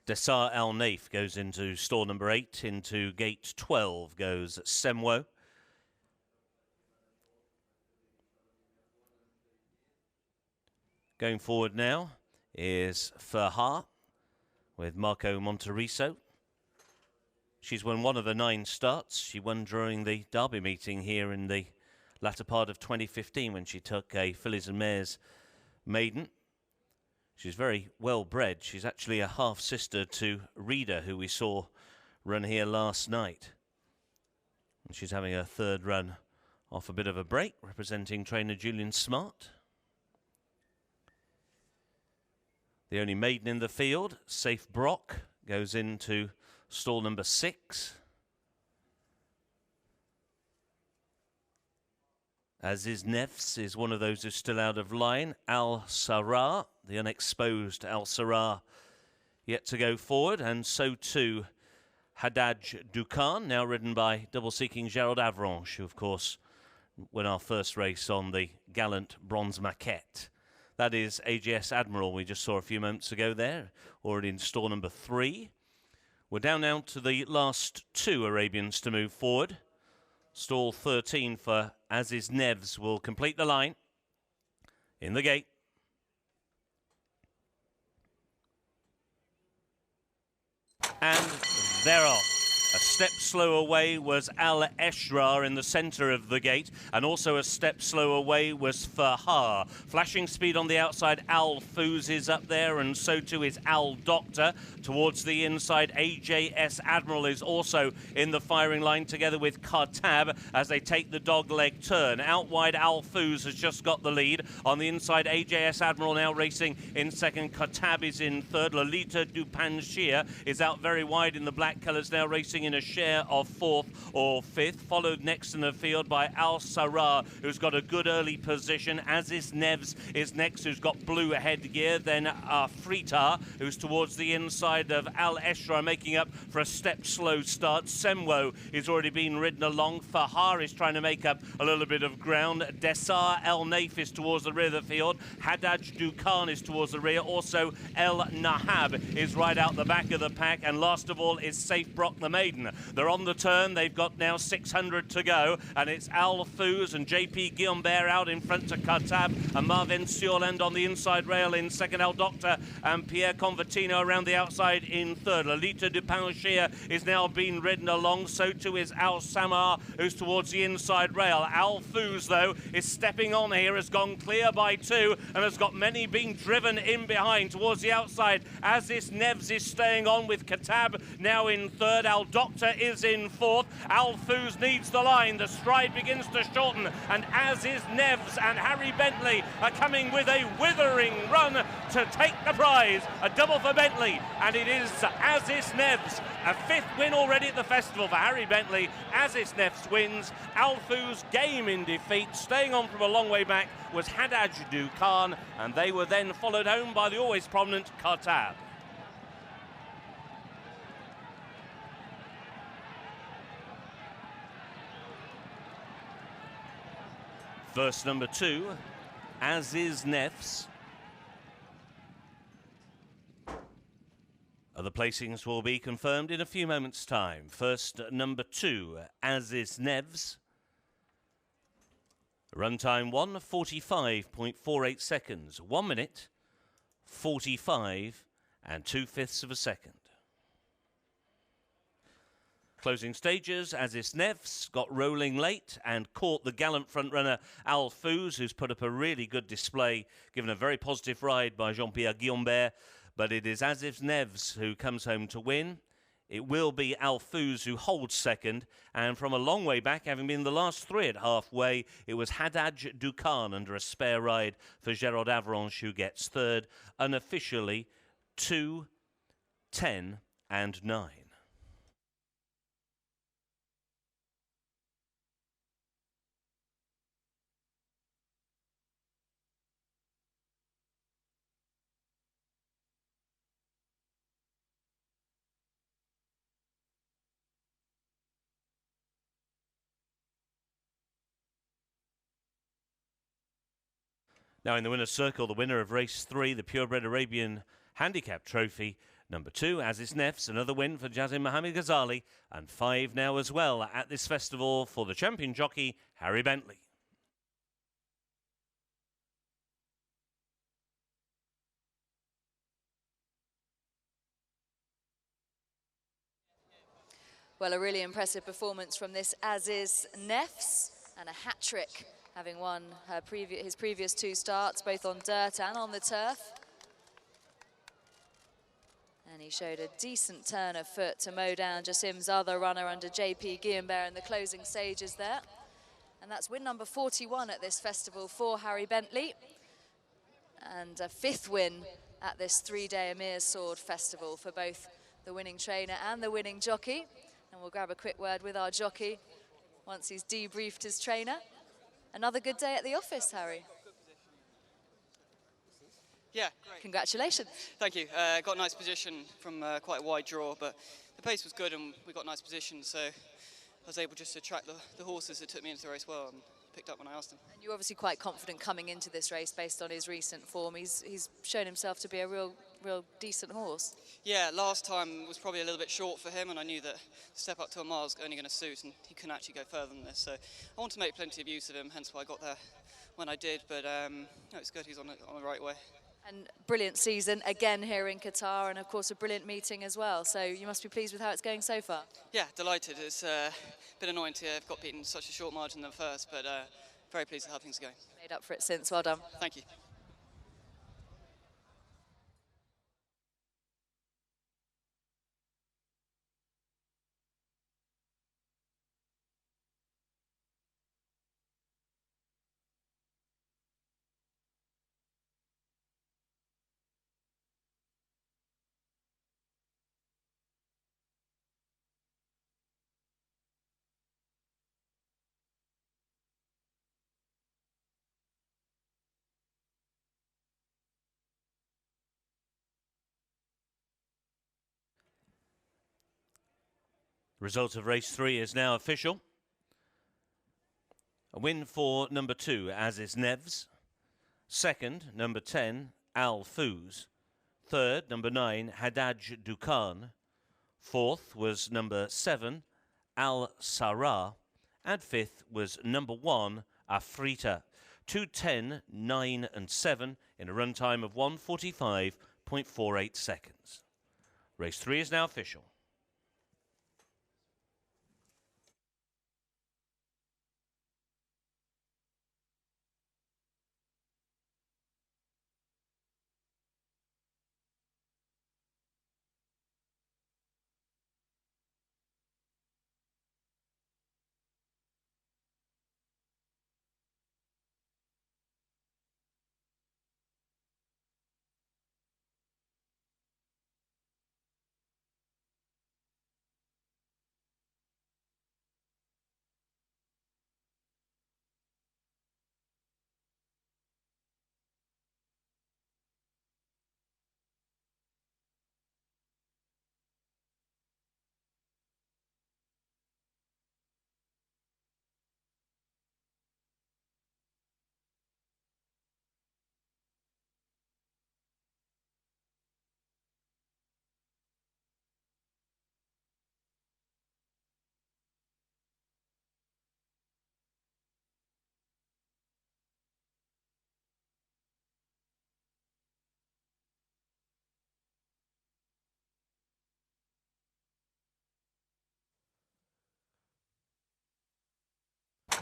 Desar Al Naif goes into stall number 8. Into gate 12 goes Semwo. Going forward now is Ferha with Marco Monteriso. She's won one of the 9 starts. She won during the Derby meeting here in the latter part of 2015 when she took a Fillies and Mares maiden. She's very well bred. She's actually a half-sister to Rita, who we saw run here last night. And she's having her 3rd run off a bit of a break, representing trainer Julian Smart. The only maiden in the field, Safe Brock, goes into stall number 6. Aziz Nefs is one of those who's still out of line. Al Sarah, the unexposed Al Sarah, yet to go forward, and so too Haddad Dukan, now ridden by double-seeking Gerald Avranches, who of course won our first race on the gallant bronze maquette. That is AJS Admiral we just saw a few moments ago there, already in stall number 3. We're down now to the last 2 Arabians to move forward. Stall 13 for Aziz Nefs will complete the line. In the gate. And they're off. A step slow away was Al Eshrar in the centre of the gate, and also a step slow away was Fahar. Flashing speed on the outside, Al Fouz is up there, and so too is Al Doctor. Towards the inside, AJS Admiral is also in the firing line together with Qatar as they take the dog-leg turn. Out wide, Al Fouz has just got the lead. On the inside, AJS Admiral now racing in second. Qatar is in third. Lolita Dupanshir is out very wide in the black colours, now racing in a share of 4th or 5th, followed next in the field by Al Sarah, who's got a good early position. Aziz Nefs is next, who's got blue headgear. Then Fritar, who's towards the inside of Al Eshra, making up for a step slow start. Semwo is already been ridden along. Fahar is trying to make up a little bit of ground. Dessar El Naif is towards the rear of the field. Haddad Dukan is towards the rear. Also El Nahab is right out the back of the pack. And last of all is Safe Brock the Maiden. They're on the turn. They've got now 600 to go, and it's Al Fouz and JP Guillaumbert out in front to Qatar, and Marvin Sioland on the inside rail in second. Al Doctor and Pierre Convertino around the outside in third. Lolita Dupanshir is now being ridden along. So too is Al Samar, who's towards the inside rail. Al Fouz, though, is stepping on here, has gone clear by 2, and has got many being driven in behind towards the outside. Aziz Nefs is staying on with Qatar now in third. Al Doctor is in 4th. Al Fouz needs the line. The stride begins to shorten, and Aziz Nefs and Harry Bentley are coming with a withering run to take the prize. A double for Bentley, and it is Aziz Nefs. A 5th win already at the festival for Harry Bentley. Aziz Nefs wins. Al Fouz game in defeat. Staying on from a long way back was Haddad Dukan, and they were then followed home by the always prominent Qatar. Verse number 2, Aziz Nefs. Other placings will be confirmed in a few moments' time. First, number 2, Aziz Nefs. Runtime 1:45.48 seconds. 1 minute, 45 and 2/5 of a second. Closing stages, Aziz Nefs got rolling late and caught the gallant frontrunner Al Fouz, who's put up a really good display, given a very positive ride by Jean-Pierre Guillaumbert. But it is Aziz Nefs who comes home to win. It will be Al Fouz who holds second. And from a long way back, having been the last 3 at halfway, it was Haddad Dukan under a spare ride for Gerald Avranches who gets third. Unofficially, 2, 10 and 9. Now in the winner's circle, the winner of race 3, the Purebred Arabian Handicap Trophy. Number 2, Aziz Nefs, another win for Jazim Mohammed Ghazali. And 5 now as well at this festival for the champion jockey, Harry Bentley. Well, a really impressive performance from this Aziz Nefs, and a hat-trick, having won his previous 2 starts, both on dirt and on the turf. And he showed a decent turn of foot to mow down Jasim's other runner under JP Guillaumbert in the closing stages there. And that's win number 41 at this festival for Harry Bentley. And a 5th win at this 3-day Amir's Sword Festival for both the winning trainer and the winning jockey. And we'll grab a quick word with our jockey once he's debriefed his trainer. Another good day at the office, Harry. Yeah, great. Congratulations. Thank you. Got a nice position from quite a wide draw, but the pace was good and we got nice position, so I was able just to track the horses that took me into the race well and picked up when I asked them. And you're obviously quite confident coming into this race based on his recent form. He's shown himself to be a real decent horse. Yeah, last time was probably a little bit short for him, and I knew that the step up to a mile was only going to suit, and he couldn't actually go further than this. So I want to make plenty of use of him, hence why I got there when I did. But no, it's good. He's on the right way. And brilliant season again here in Qatar, and of course a brilliant meeting as well. So you must be pleased with how it's going so far. Yeah, delighted. It's been annoying to have got beaten such a short margin than first, but very pleased with how things are going. Made up for it since. Well done. Thank you. Result of race 3 is now official. A win for number 2, Aziz Nevs. Second, number 10, Al Fouz. Third, number 9, Hadaj Dukan. Fourth was number 7, Al Sarah. And fifth was number 1, Afrita. 2:10, 9 and 7 in a run time of 1:45.48 seconds. Race 3 is now official.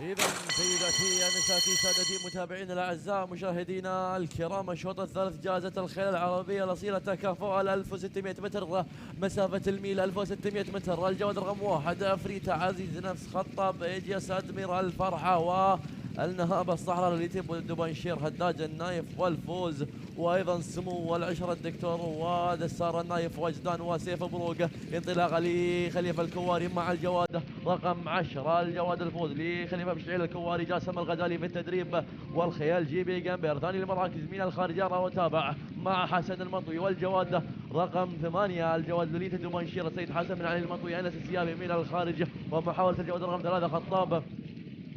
إذا سيداتي أنساتي سادتي متابعينا الأعزاء مشاهدينا الكرام، الشوط الثالث جائزة الخيل العربية الأصيلة تكافؤ على 1600 متر مسافة الميل 1600 متر. الجواد رقم 1 أفريتا عزيز نفس خطاب إجياس أدميرال الفرحة والنهابة الصحراء اللي تيب دبنشير هداج النايف والفوز، وايضا سمو والعشرة الدكتور ودسار النايف وجدان وسيف بروقه. انطلاقه لخليفه الكواري مع الجواد رقم 10 الجواد الفوز لخليفه بشعيل الكواري. جاسم الغزالي في التدريب والخيال جيبي جامبير. ثاني المراكز من الخارج وتابع مع حسن المطوي والجواد رقم 8 الجواد لوليت دبنشير السيد حسن بن علي المطوي انس السيابي من الخارج. ومحاوله الجواد رقم 3 خطاب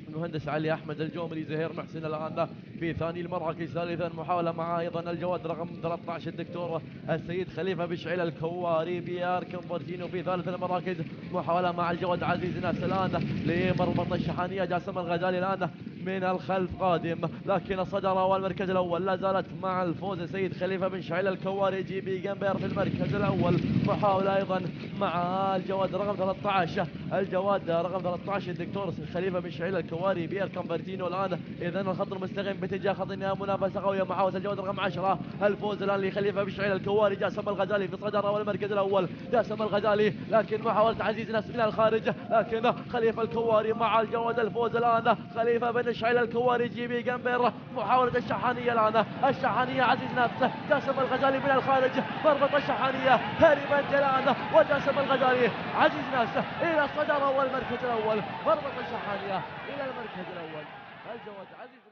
المهندس علي احمد الجومري زهير محسن الان في ثاني المراكز. ثالثا محاوله مع ايضا الجواد رقم 13 الدكتور السيد خليفه بشعيل الكواري بيار كمبرتينو في ثالث المراكز. محاوله مع الجواد عزيز ناس الان لمربط الشحانيه. جاسم الغزالي الان من الخلف قادم، لكن الصداره والمركز الاول لا زالت مع الفوز السيد خليفه بن شعيل الكواري جيبي جنبير في المركز الاول. محاوله ايضا مع الجواد رقم 13 الجواد رقم 13 الدكتور خليفه بن شعيل الكواري بير كمبرتينو الان. اذا الخط المستقيم باتجاه خط النهايه، منافسه قويه مع حوزه الجواد رقم 10 الفوز الان لخليفه بن شعيل الكواري. جاسم الغزالي في الصداره والمركز الاول. جاسم الغزالي لكن محاوله عزيز ناس من الخارج، لكن خليفه الكواري مع الجواد الفوز الان. خليفه بن شعيل الكواري جيبي جنبير. محاوله الشحانيه الان، الشحانيه عزيز نفسه. جاسم الغزالي من الخارج مربط الشحانيه هاربا جلان وجاسم الغزالي عزيز نفسه الى الصداره والمركز الاول. مربط الشحانيه الى المركز الاول. الجواد عزيز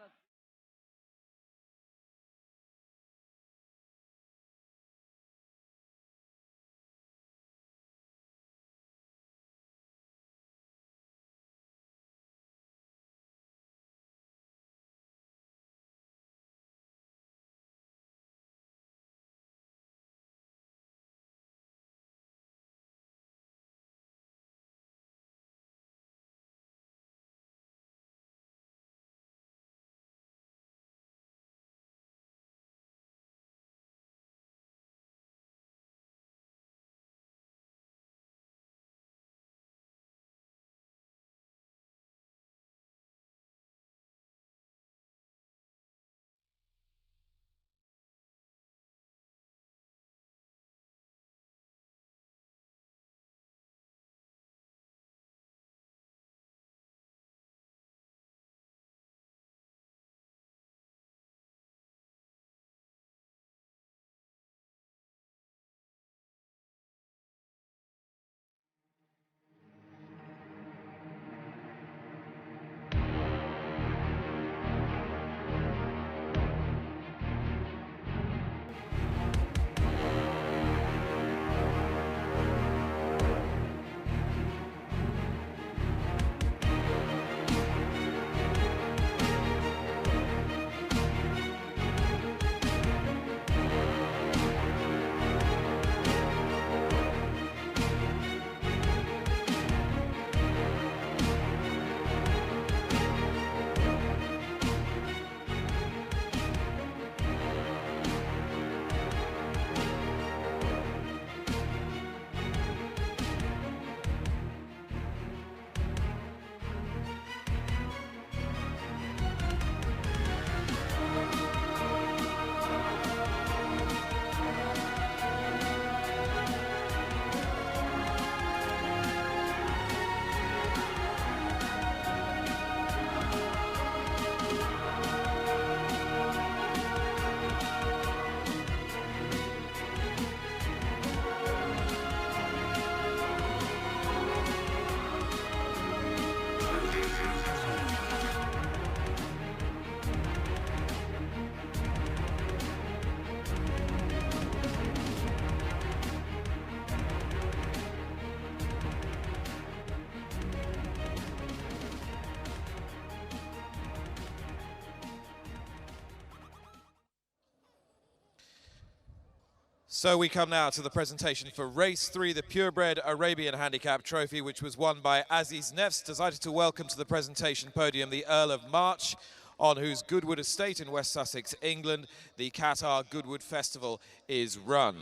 So we come now to the presentation for race 3, the Purebred Arabian Handicap Trophy, which was won by Aziz Nefs. Delighted to welcome to the presentation podium the Earl of March, on whose Goodwood estate in West Sussex, England, the Qatar Goodwood Festival is run.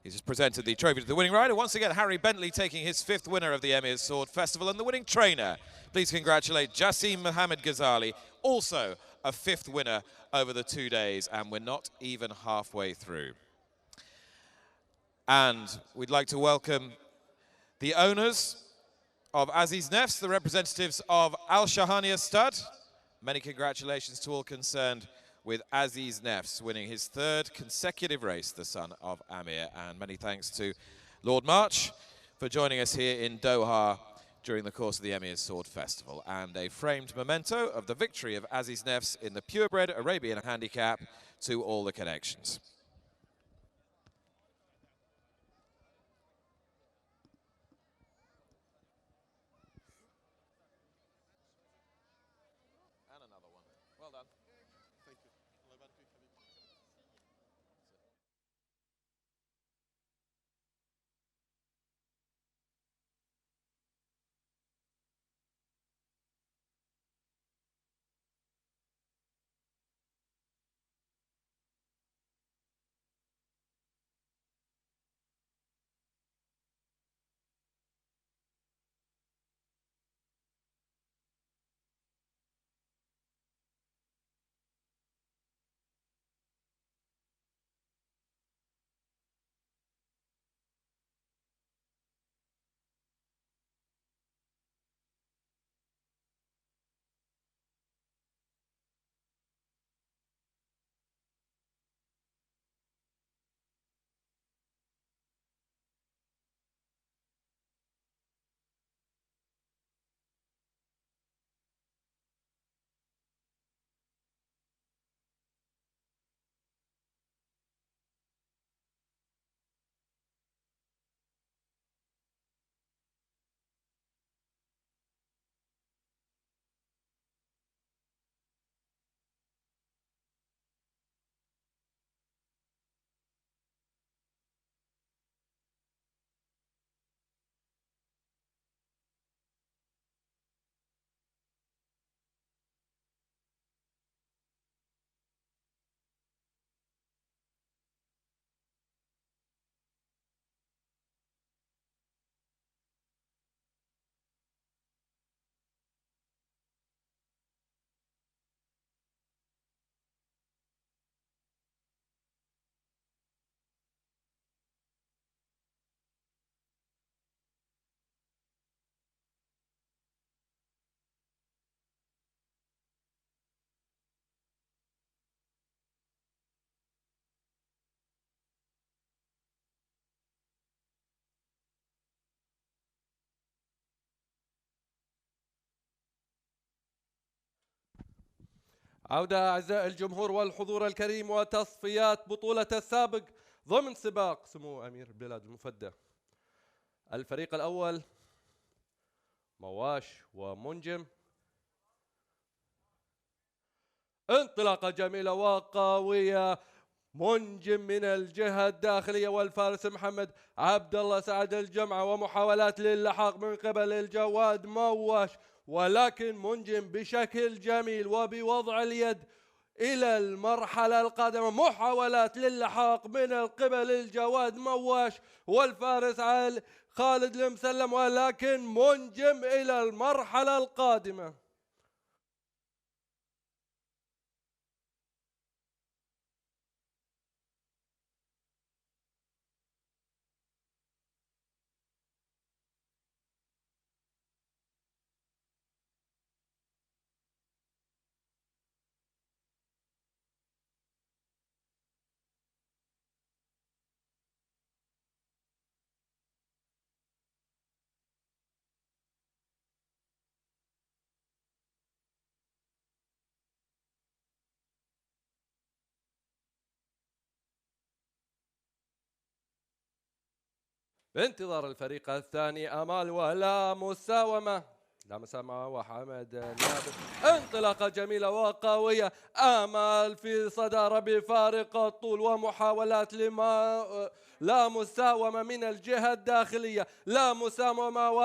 He's just presented the trophy to the winning rider. Once again, Harry Bentley taking his 5th winner of the Emir's Sword Festival, and the winning trainer. Please congratulate Jassim Mohammed Ghazali, also a 5th winner over the 2 days, and we're not even halfway through. And we'd like to welcome the owners of Aziz Nefs, the representatives of Al Shahania Stud. Many congratulations to all concerned with Aziz Nefs winning his 3rd consecutive race, the son of Amir. And many thanks to Lord March for joining us here in Doha during the course of the Emir's Sword Festival. And a framed memento of the victory of Aziz Nefs in the Purebred Arabian Handicap to all the connections. عودة أعزائي الجمهور والحضور الكريم وتصفيات بطولة السابق ضمن سباق سمو أمير البلاد المفدى. الفريق الأول مواش ومنجم. انطلاقة جميلة وقوية، منجم من الجهة الداخلية والفارس محمد عبد الله سعد الجمعة، ومحاولات للحاق من قبل الجواد مواش، ولكن منجم بشكل جميل وبوضع اليد إلى المرحلة القادمة. محاولات للحاق من قبل الجواد مواش والفارس خالد المسلم، ولكن منجم إلى المرحلة القادمة. بانتظار الفريق الثاني أمال ولا مساومة، لا مساومة وحمد نابل. انطلاقة جميلة وقوية، آمال في صدارة بفارق الطول، ومحاولات لا مساومة من الجهة الداخلية، لا مساومة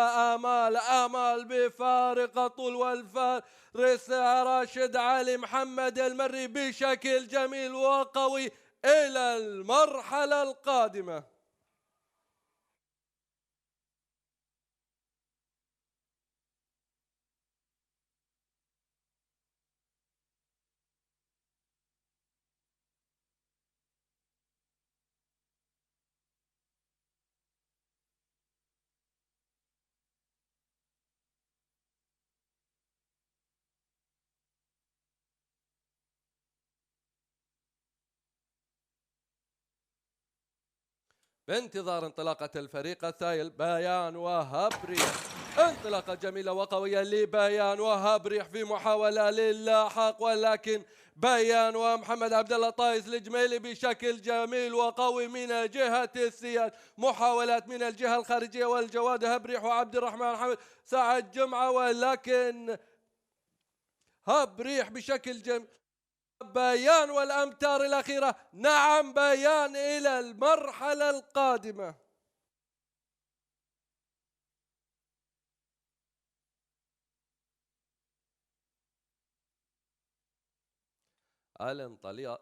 آمال بفارق الطول، والفارس راشد علي محمد المري بشكل جميل وقوي إلى المرحلة القادمة. بانتظار انطلاقة الفريق الثاني بيان وهب ريح. انطلاقة جميلة وقوية لبيان وهب ريح في محاولة للاحق، ولكن بيان ومحمد عبد الله طايس الجميلي بشكل جميل وقوي من جهة السياد. محاولات من الجهة الخارجية والجواد هبريح وعبد الرحمن حمد سعد جمعة، ولكن هبريح بشكل جميل. بيان والأمتار الأخيرة، نعم بيان إلى المرحلة القادمة.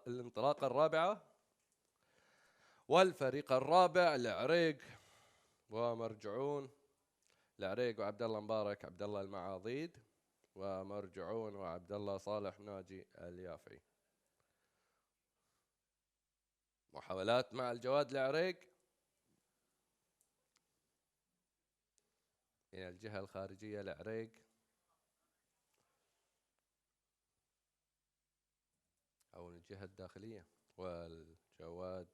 الانطلاقة الرابعة والفريق الرابع العريق ومرجعون. العريق وعبد الله مبارك عبد الله المعاضيد، ومرجعون وعبد الله صالح ناجي اليافعي. محاولات مع الجواد العريق من الجهة الخارجية، العريق أو الجهة الداخلية، والجواد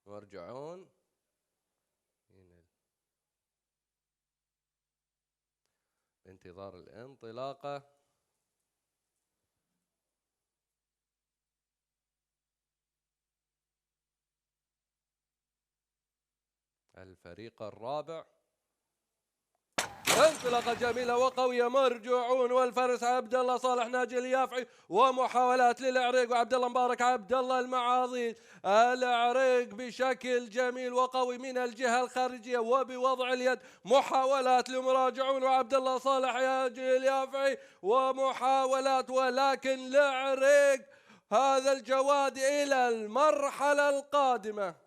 مرجعون بانتظار الانطلاقة. الفريق الرابع انطلاقة جميلة وقوية، مرجعون والفارس عبد الله صالح ناجي اليافعي، ومحاولات للعريق وعبد الله مبارك عبد الله المعاضيد. العريق بشكل جميل وقوي من الجهة الخارجية وبوضع اليد. محاولات لمراجعون وعبد الله صالح ناجي اليافعي، ومحاولات، ولكن العريق هذا الجواد إلى المرحلة القادمة.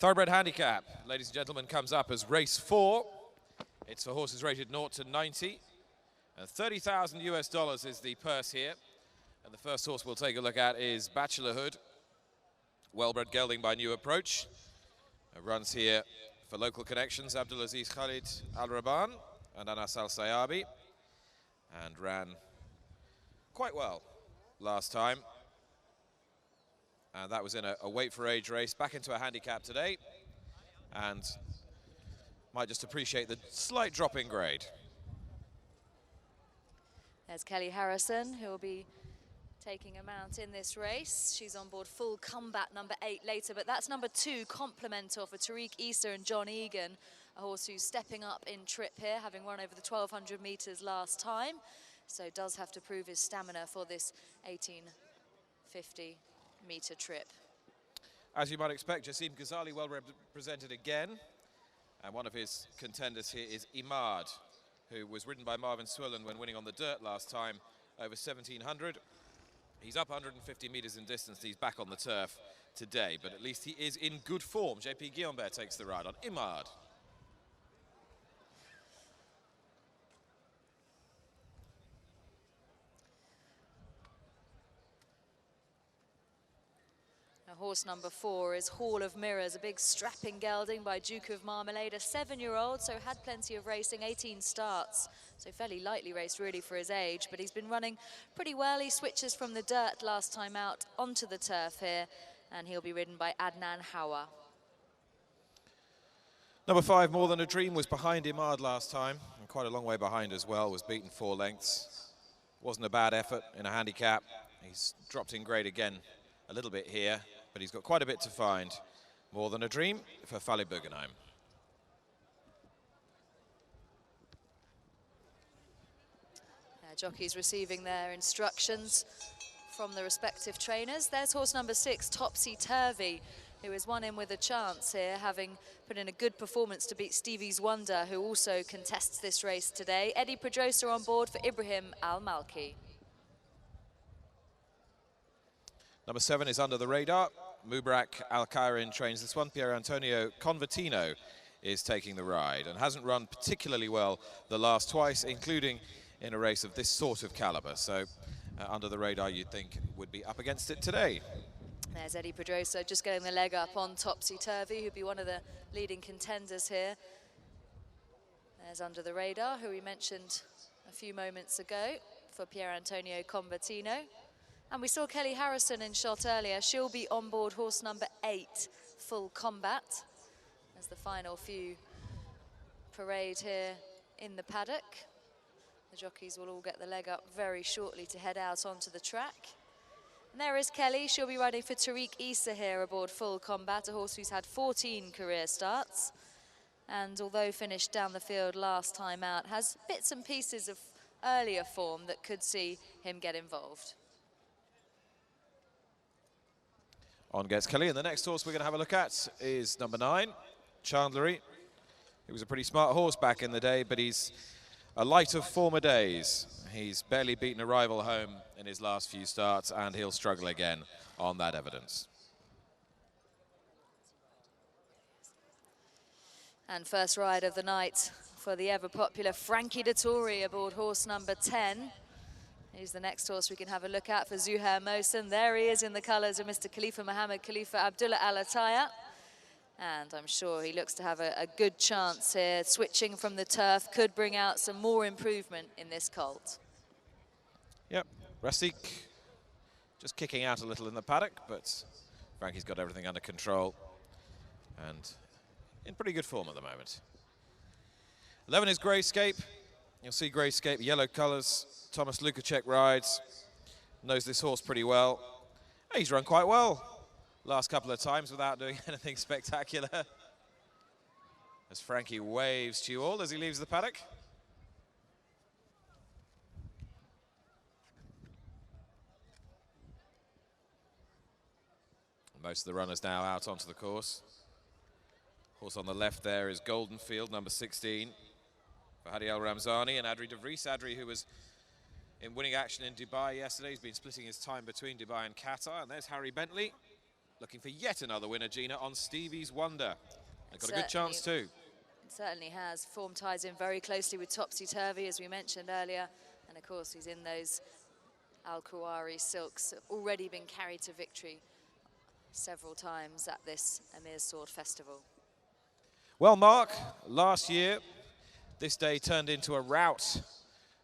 Thoroughbred handicap, ladies and gentlemen, comes up as race 4. It's for horses rated 0 to 90. And $30,000 is the purse here. And the first horse we'll take a look at is Bachelorhood. Well-bred gelding by New Approach. Runs here for local connections, Abdulaziz Khalid Al-Raban and Anas Al-Sayabi. And ran quite well last time. And that was in a weight for age race, back into a handicap today. And might just appreciate the slight drop in grade. There's Kelly Harrison, who will be taking a mount in this race. She's on board Full Combat, number 8 later, but that's number 2, Complementor for Tariq Issa and John Egan, a horse who's stepping up in trip here, having run over the 1,200 metres last time. So does have to prove his stamina for this 1850 metre trip. As you might expect, Jassim Ghazali well represented again. And one of his contenders here is Imad, who was ridden by Marvin Swillen when winning on the dirt last time over 1,700. He's up 150 metres in distance. He's back on the turf today, but at least he is in good form. JP Guillaumbert takes the ride on Imad. Horse number 4 is Hall of Mirrors, a big strapping gelding by Duke of Marmalade, a 7-year-old, so had plenty of racing, 18 starts, so fairly lightly raced really for his age, but he's been running pretty well. He switches from the dirt last time out onto the turf here, and he'll be ridden by Adnan Hawa. Number 5, More Than a Dream, was behind Imad last time, and quite a long way behind as well, was beaten 4 lengths. Wasn't a bad effort in a handicap. He's dropped in grade again a little bit here, but he's got quite a bit to find. More Than a Dream for Fally Bugenheim. Jockeys receiving their instructions from the respective trainers. There's horse number 6, Topsy Turvy, who is one in with a chance here, having put in a good performance to beat Stevie's Wonder, who also contests this race today. Eddie Pedrosa on board for Ibrahim Al-Malki. Number 7 is Under the Radar. Mubarak Al-Khairin trains this one. Pier Antonio Convertino is taking the ride and hasn't run particularly well the last twice, including in a race of this sort of caliber. So Under the Radar, you'd think, would be up against it today. There's Eddie Pedrosa just getting the leg up on Topsy Turvy, who'd be one of the leading contenders here. There's Under the Radar, who we mentioned a few moments ago for Pier Antonio Convertino. And we saw Kelly Harrison in shot earlier. She'll be on board horse number 8, Full Combat, as the final few parade here in the paddock. The jockeys will all get the leg up very shortly to head out onto the track. And there is Kelly. She'll be riding for Tariq Issa here aboard Full Combat, a horse who's had 14 career starts. And although finished down the field last time out, has bits and pieces of earlier form that could see him get involved. On gets Kelly, and the next horse we're going to have a look at is number 9, Chandlery. He was a pretty smart horse back in the day, but he's a light of former days. He's barely beaten a rival home in his last few starts, and he'll struggle again on that evidence. And first ride of the night for the ever-popular Frankie Dettori aboard horse number 10. Here's the next horse we can have a look at for Zuhair Mohsen. There he is in the colours of Mr. Khalifa Mohammed Khalifa Abdullah Al Attaya. And I'm sure he looks to have a good chance here. Switching from the turf could bring out some more improvement in this colt. Yep, Rasik just kicking out a little in the paddock, but Frankie's got everything under control and in pretty good form at the moment. 11 is Grayscape. You'll see Grayscape, yellow colours. Thomas Lukacek rides, knows this horse pretty well. He's run quite well last couple of times without doing anything spectacular. As Frankie waves to you all as he leaves the paddock. Most of the runners now out onto the course. Horse on the left there is Goldenfield, number 16, for Hadi Al Ramzani and Adri de Vries. Adri, who was in winning action in Dubai yesterday. He's been splitting his time between Dubai and Qatar. And there's Harry Bentley. looking for yet another winner, Gina, on Stevie's Wonder. They've got a good chance too. It certainly has. Form ties in very closely with Topsy Turvy, as we mentioned earlier. And of course, he's in those Al-Qawari silks, already been carried to victory several times at this Emir Sword Festival. Well, Mark, last year, this day turned into a rout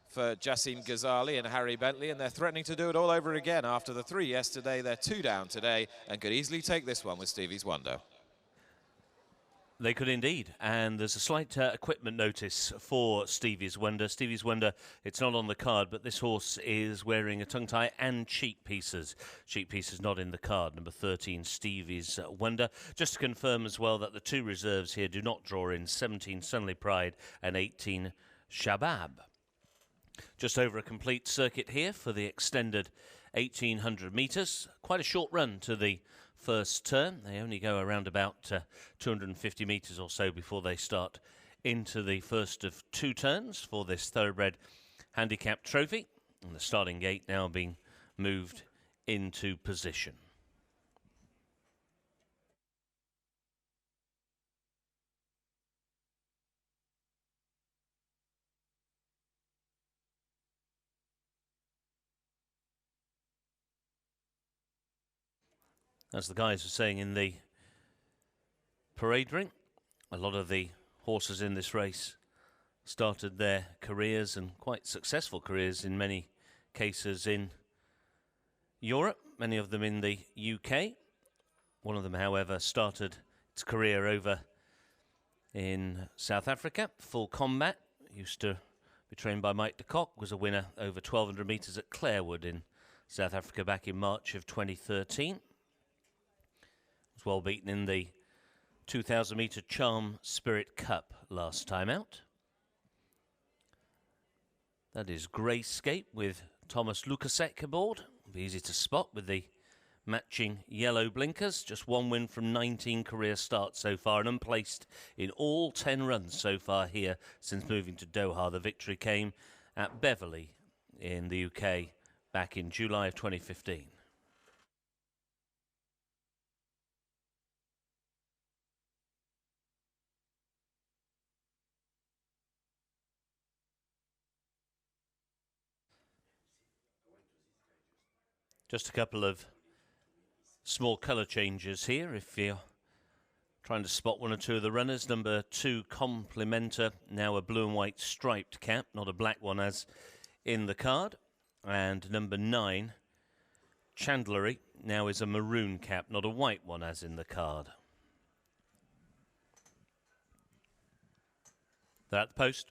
for Jassim Ghazali and Harry Bentley, and they're threatening to do it all over again. After the 3 yesterday, they're 2 down today and could easily take this one with Stevie's Wonder. They could indeed, and there's a slight equipment notice for Stevie's Wonder. Stevie's Wonder, it's not on the card, but this horse is wearing a tongue tie and cheek pieces. Cheek pieces not in the card. Number 13, Stevie's Wonder. Just to confirm as well that the 2 reserves here do not draw in, 17, Sunny Pride, and 18, Shabab. Just over a complete circuit here for the extended 1,800 metres. Quite a short run to the first turn. They only go around about 250 metres or so before they start into the first of 2 turns for this Thoroughbred handicap trophy. And the starting gate now being moved into position. As the guys are saying in the parade ring, a lot of the horses in this race started their careers, and quite successful careers in many cases, in Europe, many of them in the UK. One of them, however, started its career over in South Africa. Full Combat, used to be trained by Mike de Kock, was a winner over 1,200 metres at Clarewood in South Africa back in March of 2013. Was well beaten in the 2,000 metre Charm Spirit Cup last time out. That is Greyscape with Thomas Lukasek aboard. Be easy to spot with the matching yellow blinkers. Just 1 win from 19 career starts so far, and unplaced in all 10 runs so far here since moving to Doha. The victory came at Beverley in the UK back in July of 2015. Just a couple of small colour changes here if you're trying to spot 1 or 2 of the runners. Number 2, Complimenta, now a blue and white striped cap, not a black one as in the card. And number 9, Chandlery, now is a maroon cap, not a white one as in the card. They're at the post.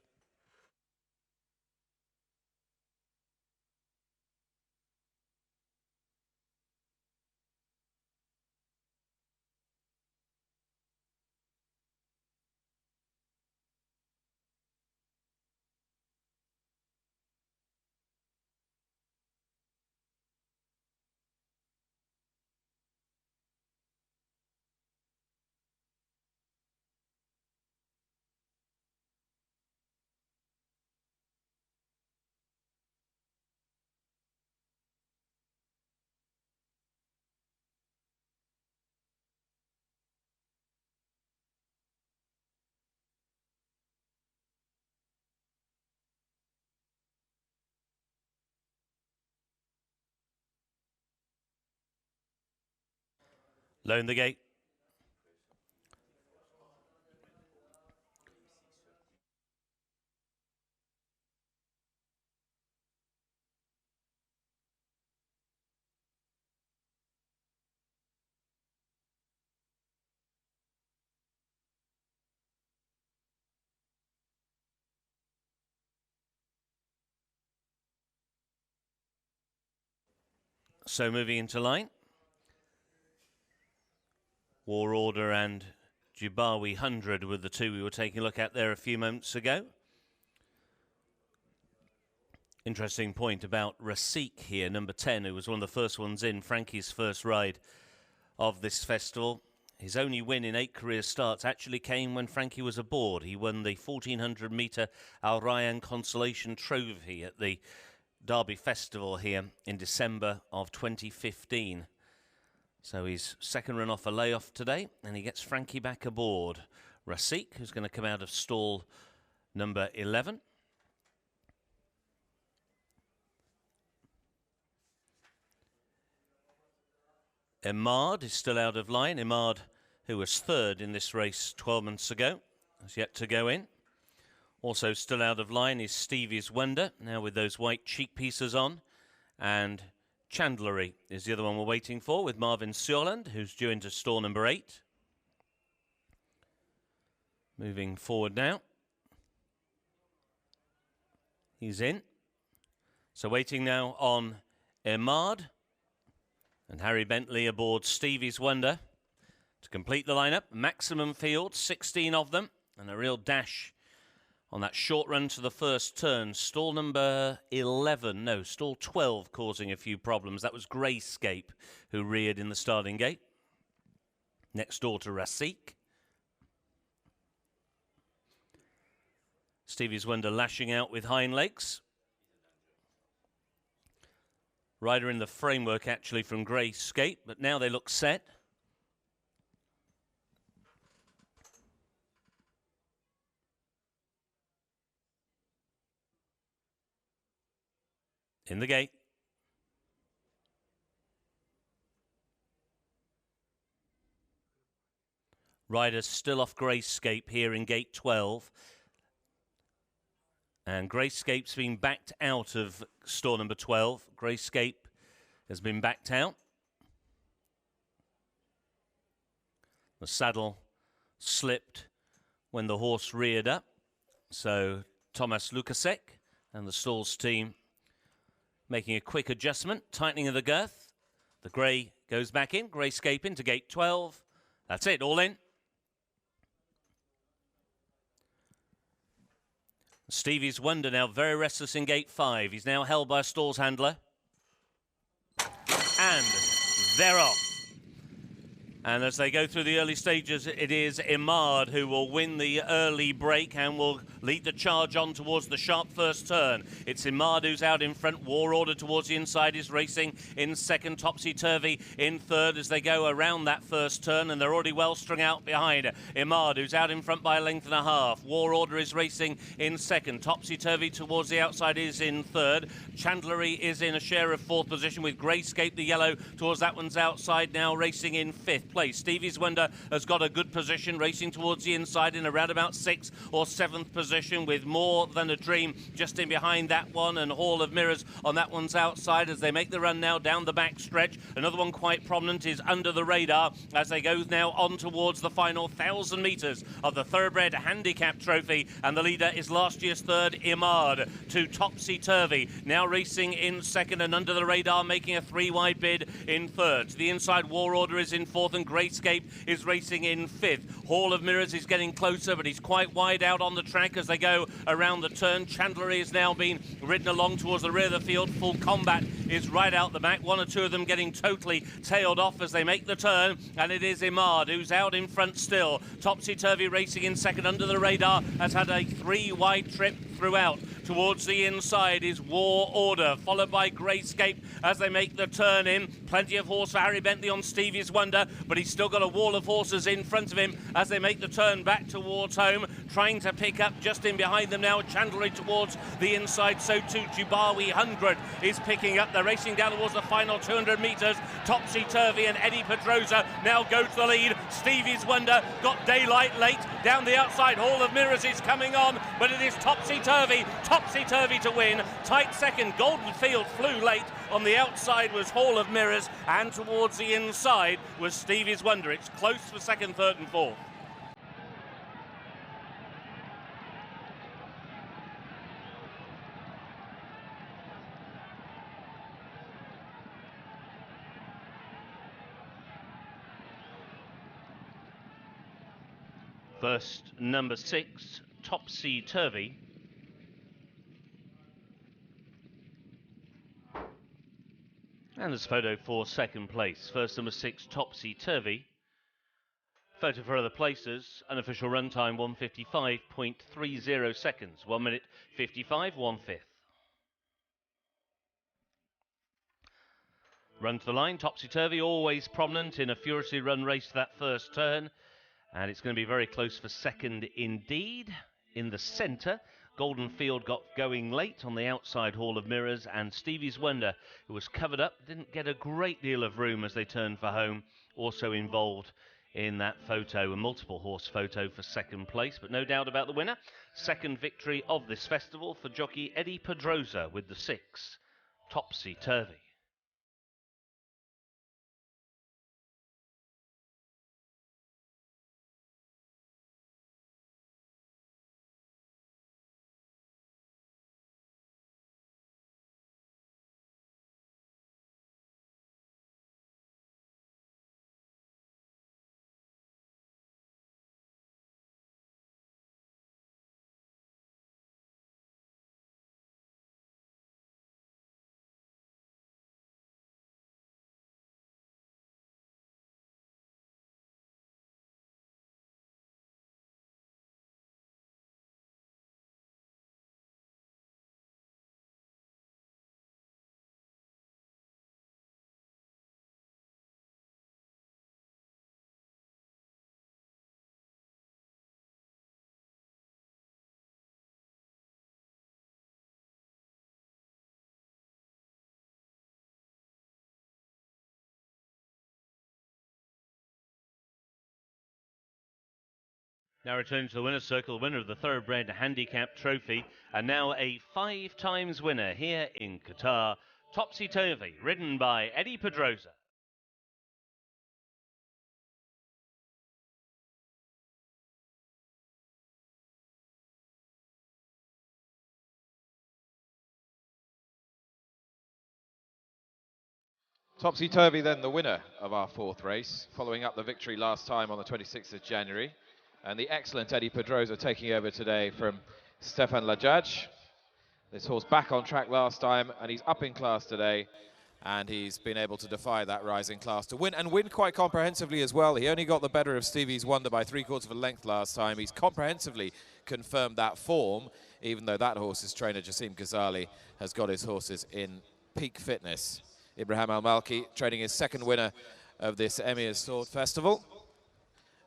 Low in the gate. So moving into line. War Order and Jibawi 100 were the 2 we were taking a look at there a few moments ago. Interesting point about Rasik here, number 10, who was one of the first ones in, Frankie's first ride of this festival. His only win in 8 career starts actually came when Frankie was aboard. He won the 1,400 metre Al Rayyan Consolation Trophy at the Derby Festival here in December of 2015. So his second run off a layoff today, and he gets Frankie back aboard. Rasik, who's going to come out of stall number 11. Imad is still out of line. Imad, who was third in this race 12 months ago, has yet to go in. Also still out of line is Stevie's Wonder, now with those white cheek pieces on. And Chandlery is the other one we're waiting for, with Marvin Surland, who's due into stall number 8. Moving forward now. He's in. So waiting now on Imad. And Harry Bentley aboard Stevie's Wonder to complete the lineup. Maximum field, 16 of them, and a real dash on that short run to the first turn. Stall number 11, no, stall 12 causing a few problems. That was Grayscape who reared in the starting gate. Next door to Rasik. Stevie's Wonder lashing out with hind legs. Rider in the framework actually from Grayscape, but now they look set. In the gate. Riders still off Grayscape here in gate 12. And Grayscape's been backed out of store number 12. Grayscape has been backed out. The saddle slipped when the horse reared up. So Thomas Lukasek and the stalls team making a quick adjustment, tightening of the girth. The grey goes back in, Grayscape into gate 12. That's it, all in. Stevie's Wonder now very restless in gate 5. He's now held by a stalls handler. And they're off. And as they go through the early stages, it is Imad who will win the early break and will lead the charge on towards the sharp first turn. It's Imad who's out in front. War Order towards the inside is racing in second. Topsy Turvy in third as they go around that first turn, and they're already well strung out behind. Imad who's out in front by a length and a half. War Order is racing in second. Topsy Turvy towards the outside is in third. Chandlery is in a share of fourth position with Grayscape, the yellow, towards that one's outside now, racing in fifth place. Stevie's Wonder has got a good position, racing towards the inside in around about 6th or 7th position, with More Than a Dream just in behind that one, and Hall of Mirrors on that one's outside as they make the run now down the back stretch. Another one quite prominent is Under the Radar as they go now on towards the final 1,000 metres of the Thoroughbred Handicap Trophy, and the leader is last year's third, Imad, to Topsy Turvy, now racing in second, and Under the Radar making a 3-wide bid in third. To the inside, War Order is in fourth, and Grayscape is racing in fifth. Hall of Mirrors is getting closer, but he's quite wide out on the track as they go around the turn. Chandlery is now being ridden along towards the rear of the field. Full Combat is right out the back. One or two of them getting totally tailed off as they make the turn, and it is Imad who's out in front still. Topsy Turvy racing in second. Under the Radar has had a 3-wide trip throughout. Towards the inside is War Order, followed by Grayscape as they make the turn in. Plenty of horse for Harry Bentley on Stevie's Wonder, but he's still got a wall of horses in front of him as they make the turn back towards home. Trying to pick up just in behind them now, Chandlery towards the inside, so too Jubawi 100 is picking up. They're racing down towards the final 200 metres. Topsy Turvy and Eddie Pedrosa now go to the lead. Stevie's Wonder got daylight late down the outside. Hall of Mirrors is coming on, but it is Topsy Turvy to win. Tight second, Golden Field flew late. On the outside was Hall of Mirrors, and towards the inside was Stevie's Wonder. It's close for second, third and fourth. First, number 6, Topsy Turvy. And there's photo for second place. First, number 6, Topsy Turvy. Photo for other places. Unofficial run time 1:55.30 seconds. 1 minute 55, 1/5. Run to the line, topsy-turvy, always prominent in a furiously run race that first turn. And it's going to be very close for second indeed. In the centre, Golden Field got going late on the outside Hall of Mirrors, and Stevie's Wonder, who was covered up, didn't get a great deal of room as they turned for home, also involved in that photo, a multiple horse photo for second place, but no doubt about the winner. Second victory of this festival for jockey Eddie Pedrosa with the 6, Topsy Turvy. Now returning to the winner's circle, winner of the Thoroughbred Handicap Trophy, and now a 5 times winner here in Qatar, Topsy Turvy, ridden by Eddie Pedrosa. Topsy Turvy then the winner of our 4th race, following up the victory last time on the 26th of January. And the excellent Eddie Pedrosa taking over today from Stefan Lajaj. This horse back on track last time, and he's up in class today. And he's been able to defy that rising class to win, and win quite comprehensively as well. He only got the better of Stevie's Wonder by 3/4 of a length last time. He's comprehensively confirmed that form, even though that horse's trainer, Jassim Ghazali, has got his horses in peak fitness. Ibrahim Al-Malki training his 2nd winner of this Emir's Sword Festival.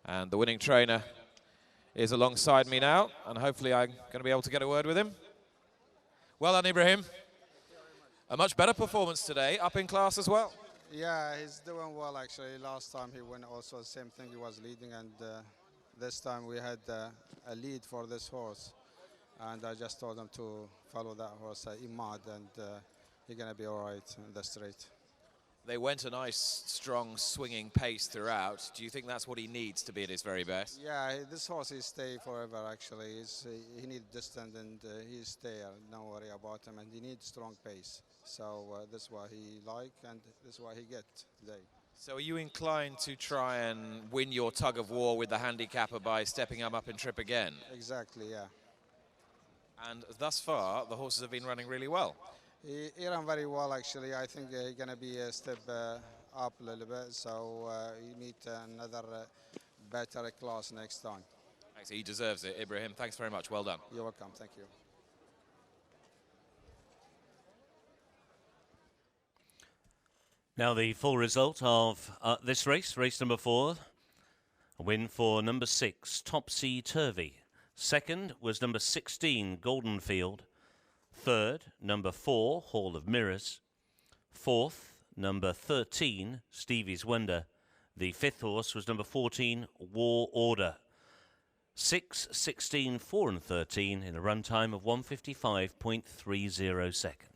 And the winning trainer is alongside me now, and hopefully I'm going to be able to get a word with him. Well done, Ibrahim. A much better performance today, up in class as well. Yeah, he's doing well actually. Last time he won also the same thing, he was leading, and this time we had a lead for this horse. And I just told him to follow that horse, Imad, and he's going to be all right in the straight. They went a nice, strong, swinging pace throughout. Do you think that's what he needs to be at his very best? Yeah, this horse is stay forever actually. He needs distance, and he's there. Don't worry about him, and he needs strong pace. So that's what he like, and that's what he get today. So are you inclined to try and win your tug of war with the handicapper by stepping him up in trip again? Exactly, yeah. And thus far, the horses have been running really well. He ran very well, actually. I think he's going to be a step up a little bit, so he need another better class next time. Thanks, he deserves it. Ibrahim, thanks very much. Well done. You're welcome. Thank you. Now the full result of this race, race number 4, a win for number 6, Topsy Turvy. Second was number 16, Golden Field. Third, number 4, Hall of Mirrors. Fourth, number 13, Stevie's Wonder. The 5th horse was number 14, War Order. 6, 16, 4 and 13 in a run time of 1:55.30 seconds.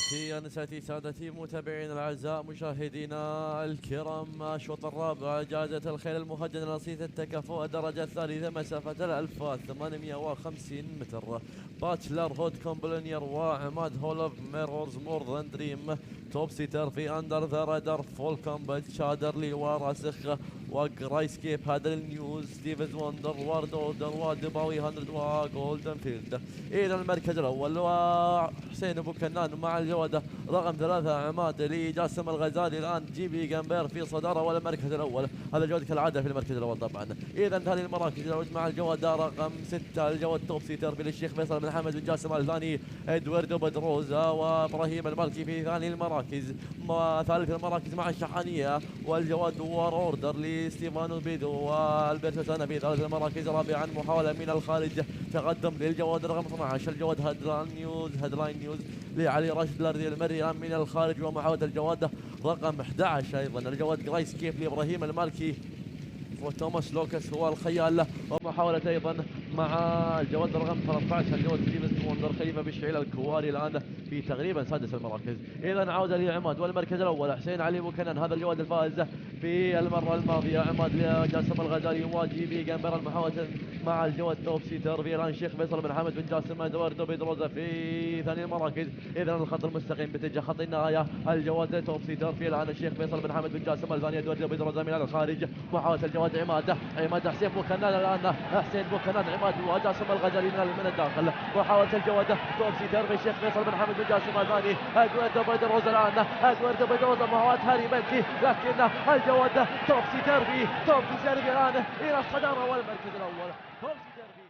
تحياتي أنساتي سادتي متابعين الأعزاء مشاهدينا الكرام. الشوط الرابع جائزة الخيل المهجنة نصية التكافؤ الدرجة الثالثة مسافة 1850 متر. باتشلر هوت كومبلونير وعماد هولف ميرورز مور ذان دريم توب سيتر في أندر ذا رادر فول كومبات شادرلي وراسخ وجرايسكيب هذا النيوز ستيفز وندر وارد اوردر ودباوي 100 وجولدن فيلد. إلى المركز الأول وحسين أبو كنان مع الجودة رقم 3 عماد لجاسم الغزالي. الآن جيبي جامبير في صدارة والمركز الأول. هذا الجودة كالعادة في المركز الأول طبعا. إذا هذه المراكز العود مع الجودة رقم 6 الجود توب سيتر بالشيخ فيصل بن حمد بن جاسم الثاني ادواردو بدروزا وابراهيم المالكي في ثاني المراكز. ثالث المراكز مع الشحانية والجواد وار اوردر لستيفانو بيدو والبرتو سانا في ثالث المراكز. رابعا محاولة من الخارج تقدم للجواد رقم 12 الجواد هيدلاين نيوز لعلي راشد الأرضي المري من الخارج. ومحاولة الجواد رقم 11 أيضا الجواد جرايس كيف لإبراهيم المالكي وتوماس لوكاس هو الخيال. ومحاولة أيضا مع الجواد رقم 13 الجواد ستيفن وندر خليفة بالشعيل الكواري الآن في تقريبا سادس المراكز. إذا عودة لعماد والمركز الأول حسين علي بوكنان هذا الجواد الفائز في المرة الماضية. عماد لجاسم الغزالي يواجه بجامبر المحاولة مع الجواد توب سيتر في الآن الشيخ فيصل بن حمد بن جاسم ادواردو بيدروزا في ثاني المراكز. إذا الخط المستقيم باتجاه خط النهاية الجواد توب سيتر في الآن الشيخ فيصل بن حمد بن جاسم الثاني ادواردو بيدروزا من الخارج. محاولة الجواد عماد حسين بوكنان الآن حسين بوكنان عماد وجاسم الغزالي من الداخل. محاولة الجواد توب سيتر في الشيخ فيصل بن حمد بن جاسم الثاني ادواردو بيدروزا الآن ادواردو بيدروزا محاولة هاري بنتي لكن الجواد توب سيتر الآن إلى الصدارة والمركز الأول توب سيتر في.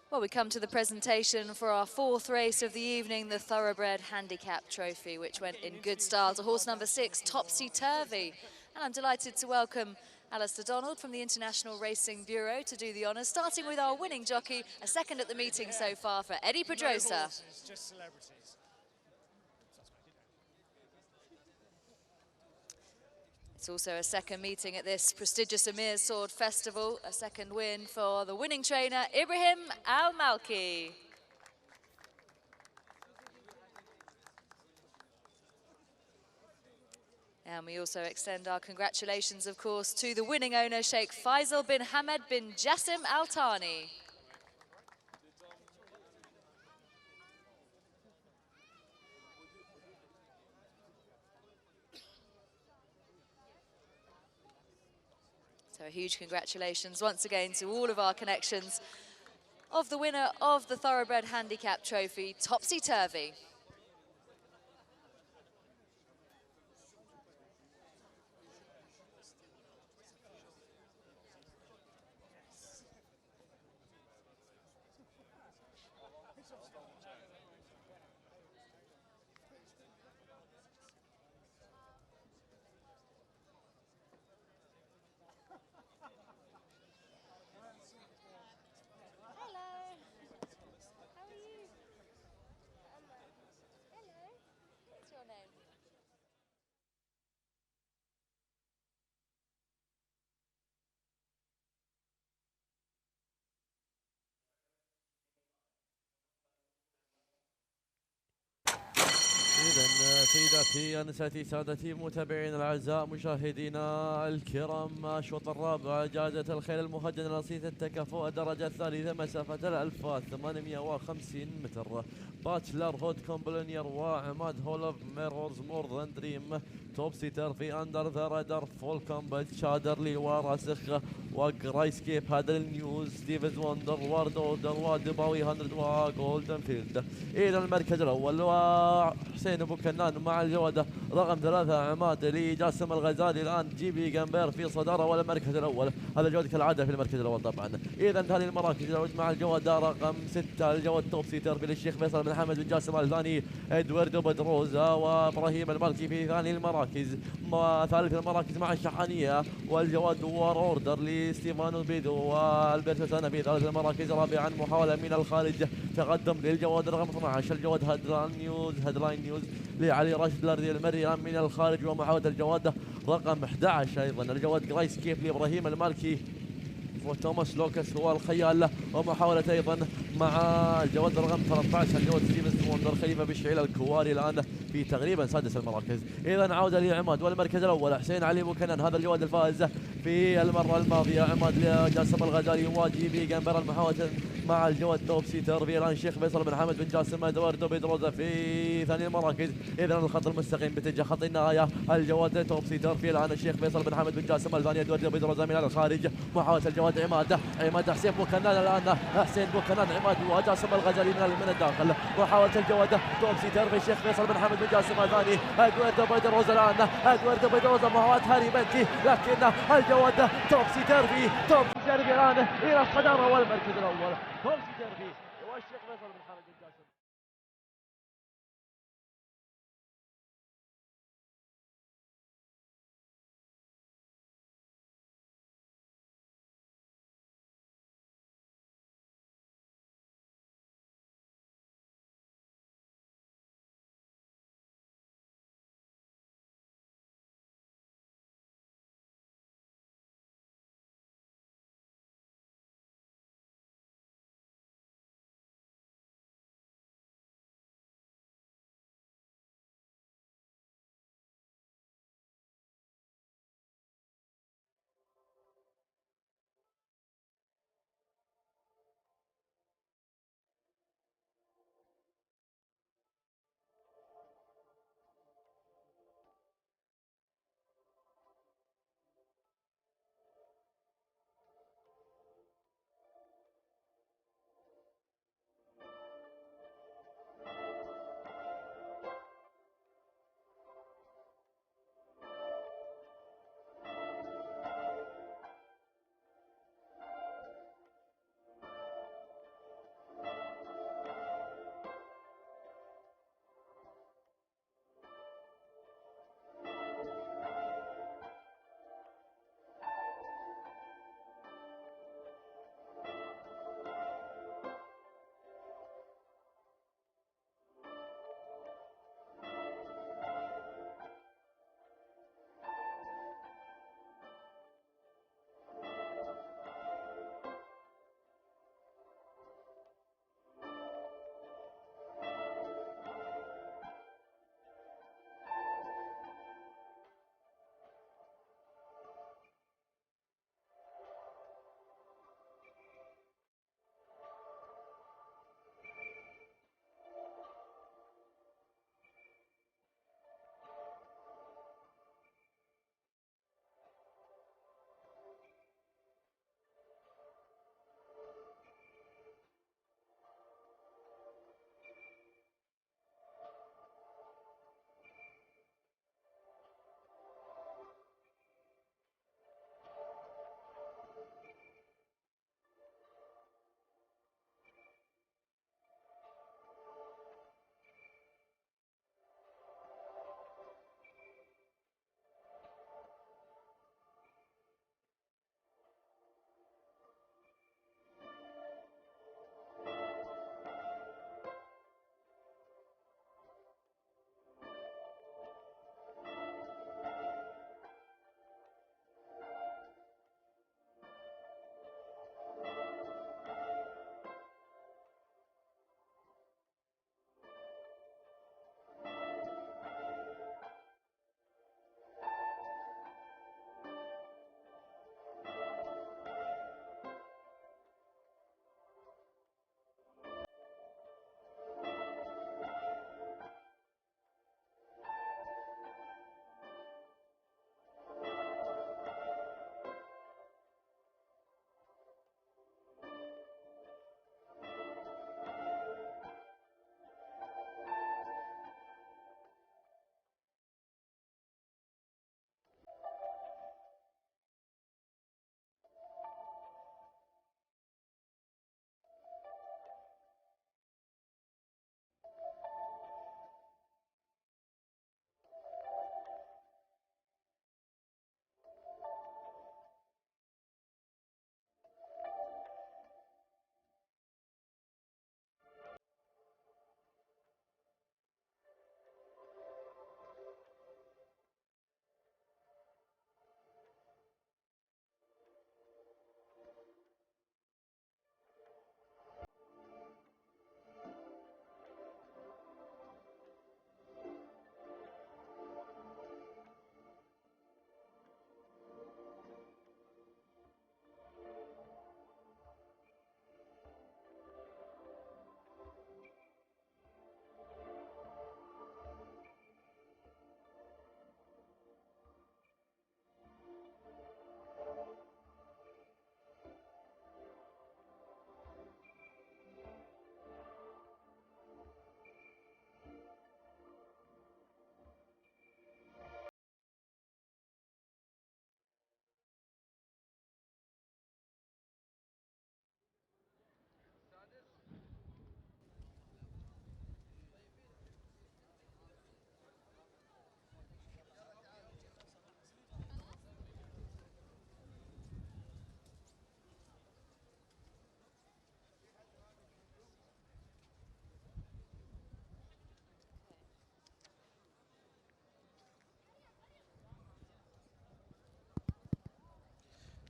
Well, we come to the presentation for our fourth race of the evening, the Thoroughbred Handicap Trophy, which went in good style to horse number 6, Topsy Turvy. And I'm delighted to welcome Alistair Donald from the International Racing Bureau to do the honours, starting with our winning jockey, a second at the meeting so far for Eddie Pedrosa. Just celebrities. It's also a second meeting at this prestigious Emir Sword Festival, a second win for the winning trainer, Ibrahim Al-Malki. And we also extend our congratulations, of course, to the winning owner, Sheikh Faisal bin Hamad bin Jassim Al Thani. So a huge congratulations once again to all of our connections of the winner of the Thoroughbred Handicap Trophy, Topsy Turvy. إذا سيداتي أنساتي سادتي متابعينا الأعزاء مشاهدينا الكرام، الشوط الرابع جائزة الخيل المهجنة نصيص التكافؤ الدرجة الثالثة مسافة 1850 متر. باتشلر هود كومبلونير وعماد هولف ميرورز مور ذان دريم توب سيتر في أندر ذا رادر فول كومبات شادرلي وراسخ وجرايسكيب هذا النيوز ستيفز وندر وارد اوردر ودباوي 100 وجولدن فيلد. إلى المركز الأول وحسين أبو كنان مع الجودة رقم 3 عماد لجاسم الغزالي. الآن جيبي جامبير في صدارة والمركز الأول. هذا الجودة كالعادة في المركز الأول طبعا. إذا ثاني المراكز مع الجودة رقم 6 الجود توب سيتر للشيخ فيصل بن حمد بن جاسم الثاني ادواردو بدروزا وابراهيم المالكي في ثاني المراكز. ثالث المراكز مع الشحانية والجواد وار اوردر لستيفانو بيدو والبرتو سانا في ثالث المراكز. رابعا محاولة من الخارج تقدم للجواد رقم 12 الجواد هيدلاين نيوز لعلي راشد الأرضي المري من الخارج. ومحاولة الجواد رقم 11 ايضا الجواد جرايس كيف لابراهيم المالكي وتوماس لوكاس هو الخيال. ومحاولة ايضا مع الجواد رقم 13 الجواد ستيفنز وندر خليفه بشعيل الكواري الان في تقريبا سادس المراكز. اذا عوده لعماد والمركز الاول حسين علي بوكنان هذا الجواد الفائز في المره الماضيه. عماد لجاسم الغزالي وجيبي جنبر المحاولة مع الجواد توب سيتر في الان شيخ فيصل بن حمد بن جاسم ادواردو بيدروزا في ثاني المراكز. اذا الخط المستقيم باتجاه خط النهايه الجواد توب سيتر في الان الشيخ فيصل بن حمد بن جاسم الثاني ادواردو بيدروزا من الخارج. محاولة الجواد عماد حسين بوكنان الان حسين بوكنان عماد وجاسم الغزالي من الداخل. محاولة الجواد توب سيتر في الشيخ فيصل بن حمد بن جاسم الثاني ادواردو بيدروزا الان ادواردو بيدروزا محاولة هاري بنتي لكن الجواد توب سيتر في الان الى الصدارة والمركز الاول توب سيتر في والشيخ فيصل بن حمد بن جاسم.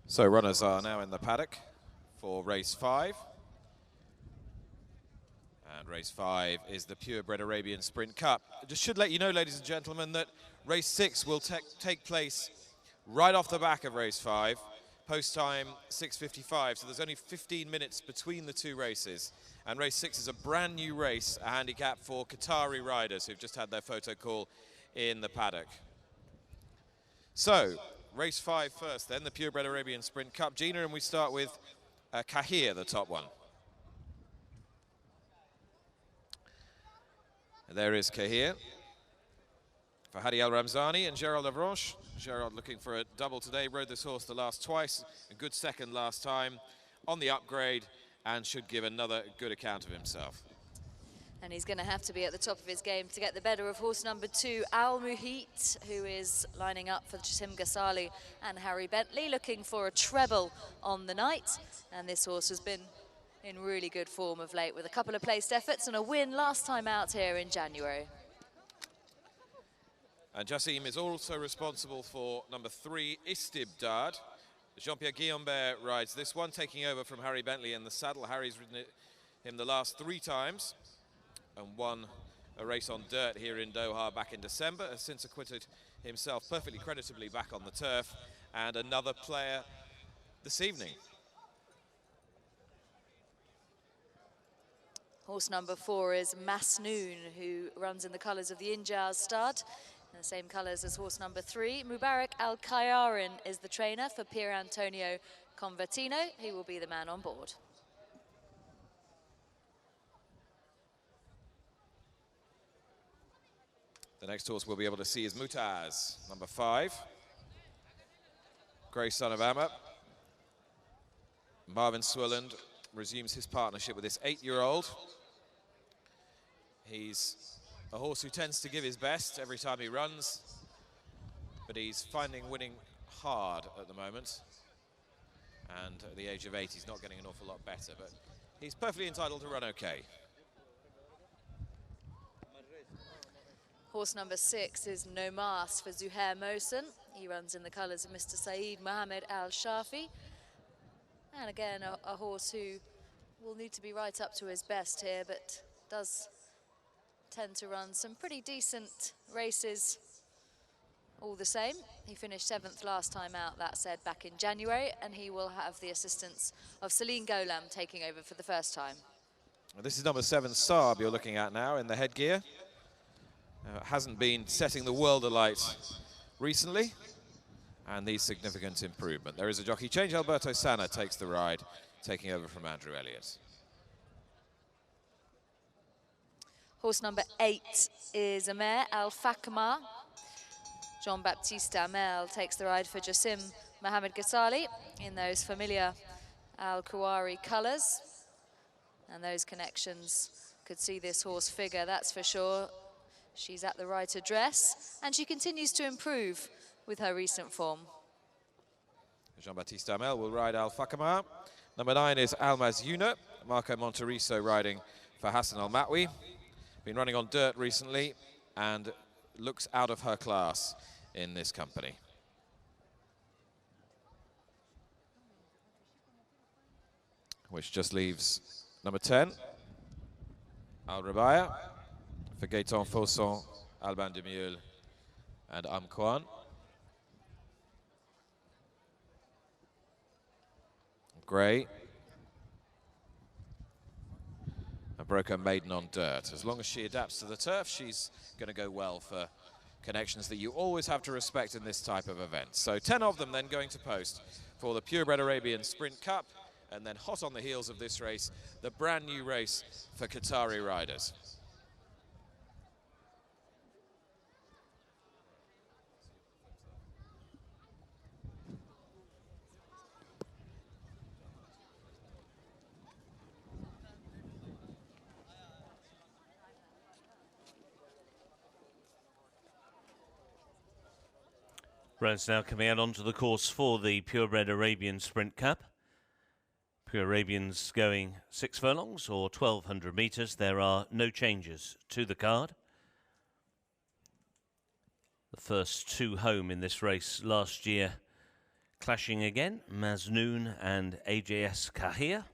So runners are now in the paddock for race 5. And race 5 is the Purebred Arabian Sprint Cup. I just should let you know, ladies and gentlemen, that race 6 will take place right off the back of race 5, post time 6:55. So there's only 15 minutes between the two races. And race 6 is a brand new race, a handicap for Qatari riders who've just had their photo call in the paddock. So, race 5 first then, the Purebred Arabian Sprint Cup. Gina, and we start with Kahir, the top one. And there is Kahir for Hadi Al Ramzani and Gerald Avranches. Gerald looking for a double today, rode this horse the last twice, a good second last time, on the upgrade, and should give another good account of himself. And he's going to have to be at the top of his game to get the better of horse number 2, Al Muhit, who is lining up for Jasim Ghazali and Harry Bentley, looking for a treble on the night. And this horse has been in really good form of late, with a couple of placed efforts and a win last time out here in January. And Jasim is also responsible for number 3, Istibdad. Jean-Pierre Guillaumbert rides this one, taking over from Harry Bentley in the saddle. Harry's ridden him the last 3 times and won a race on dirt here in Doha back in December, has since acquitted himself perfectly creditably back on the turf. And another player this evening. Horse number 4 is Masnoon, who runs in the colours of the Injaz stud, in the same colours as horse number 3. Mubarak Al-Khayarin is the trainer for Pier Antonio Convertino. He will be the man on board. The next horse we'll be able to see is Mutaz, number 5. Grey son of Amma. Marvin Swilland resumes his partnership with this 8-year-old. He's a horse who tends to give his best every time he runs, but he's finding winning hard at the moment. And at the age of 8, he's not getting an awful lot better, but he's perfectly entitled to run okay. Horse number 6 is Nomas for Zuhair Mohsen. He runs in the colours of Mr. Saeed Mohammed Al-Shafi. And again, a horse who will need to be right up to his best here, but does tend to run some pretty decent races all the same. He finished 7th last time out, that said, back in January, and he will have the assistance of Celine Golam taking over for the first time. Well, this is number 7, Saab, you're looking at now in the headgear. Hasn't been setting the world alight recently, and needs significant improvement. There is a jockey change. Alberto Sanna takes the ride, taking over from Andrew Elliott. Horse number 8 is Amer Al-Fakma. Jean-Baptiste Amel takes the ride for Jasim Mohammed Ghazali in those familiar Al-Kuwari colours. And those connections could see this horse figure, that's for sure. She's at the right address, and she continues to improve with her recent form. Jean-Baptiste Amel will ride Al-Fakma. Number 9 is Almaz Yuna. Marco Monteriso riding for Hassan Al-Matwi. Been running on dirt recently and looks out of her class in this company. Which just leaves number 10, Al-Rabaya, for Gaëtan Fausson, Alban de Mule, and Amkwan. Gray. A broker maiden on dirt. As long as she adapts to the turf, she's going to go well for connections that you always have to respect in this type of event. So 10 of them then going to post for the Purebred Arabian Sprint Cup, and then hot on the heels of this race, the brand new race for Qatari riders. Runners now coming out onto the course for the Purebred Arabian Sprint Cup. Pure Arabians going 6 furlongs or 1,200 metres. There are no changes to the card. The first 2 home in this race last year Clashing again, Maznoon and AJS Kahir.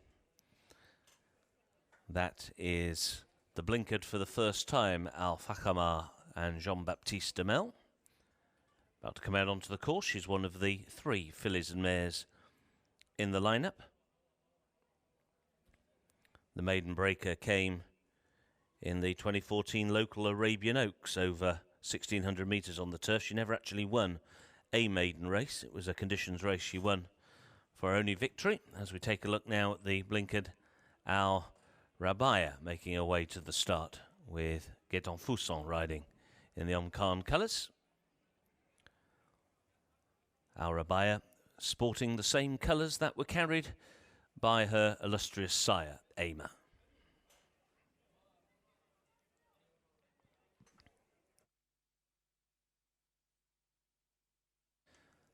That is the blinkered for the first time, Al Fakhamar and Jean-Baptiste Demel. About to come out onto the course. She's one of the 3 fillies and mares in the lineup. The maiden breaker came in the 2014 local Arabian Oaks over 1,600 metres on the turf. She never actually won a maiden race. It was a conditions race she won for her only victory. As we take a look now at the blinkered Al Rabia making her way to the start with Gaetan Fousson riding in the Omkhan colours. Al Rabia sporting the same colours that were carried by her illustrious sire, Ayma.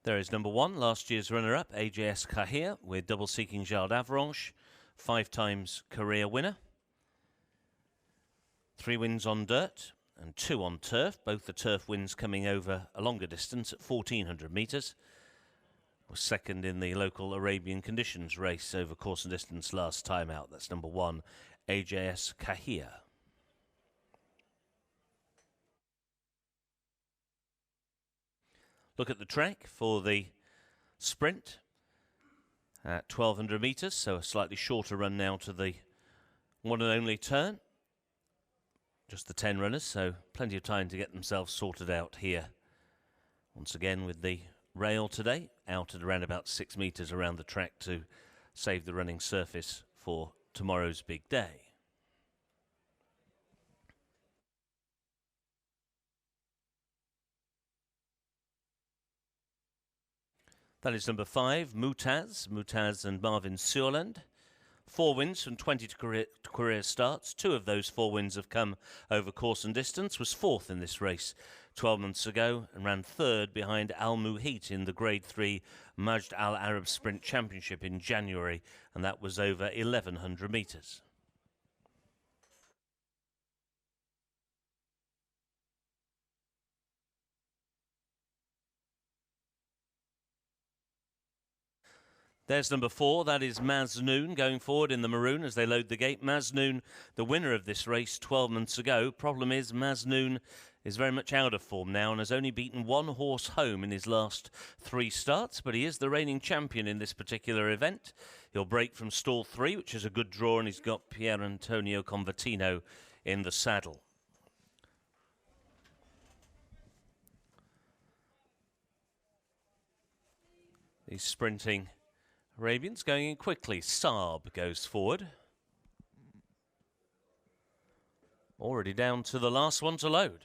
There is number 1, last year's runner-up, AJS Kahir, with double seeking Jarre d'Avranches, 5 times career winner. 3 wins on dirt and 2 on turf, both the turf wins coming over a longer distance at 1,400 metres. Was second in the local Arabian conditions race over course and distance last time out. That's number 1, AJS Kahir. Look at the track for the sprint at 1,200 metres, so a slightly shorter run now to the one and only turn. Just the 10 runners, so plenty of time to get themselves sorted out here. Once again with the rail today, out at around about 6 metres around the track to save the running surface for tomorrow's big day. That is number 5, Mutaz and Marvin Surland. 4 wins from 20 career starts. 2 of those 4 wins have come over course and distance. Was 4th in this race 12 months ago and ran 3rd behind Al Muhit in the Grade 3 Majd Al Arab Sprint Championship in January, and that was over 1,100 metres. There's number 4, that is Maznoon going forward in the maroon as they load the gate. Maznoon, the winner of this race 12 months ago. Problem is Maznoon is very much out of form now and has only beaten 1 horse home in his last 3 starts, but he is the reigning champion in this particular event. He'll break from stall 3, which is a good draw, and he's got Pier Antonio Convertino in the saddle. He's sprinting Arabians going in quickly. Saab goes forward. Already down to the last one to load.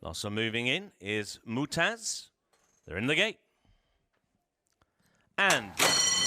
Last one moving in is Mutaz. They're in the gate. And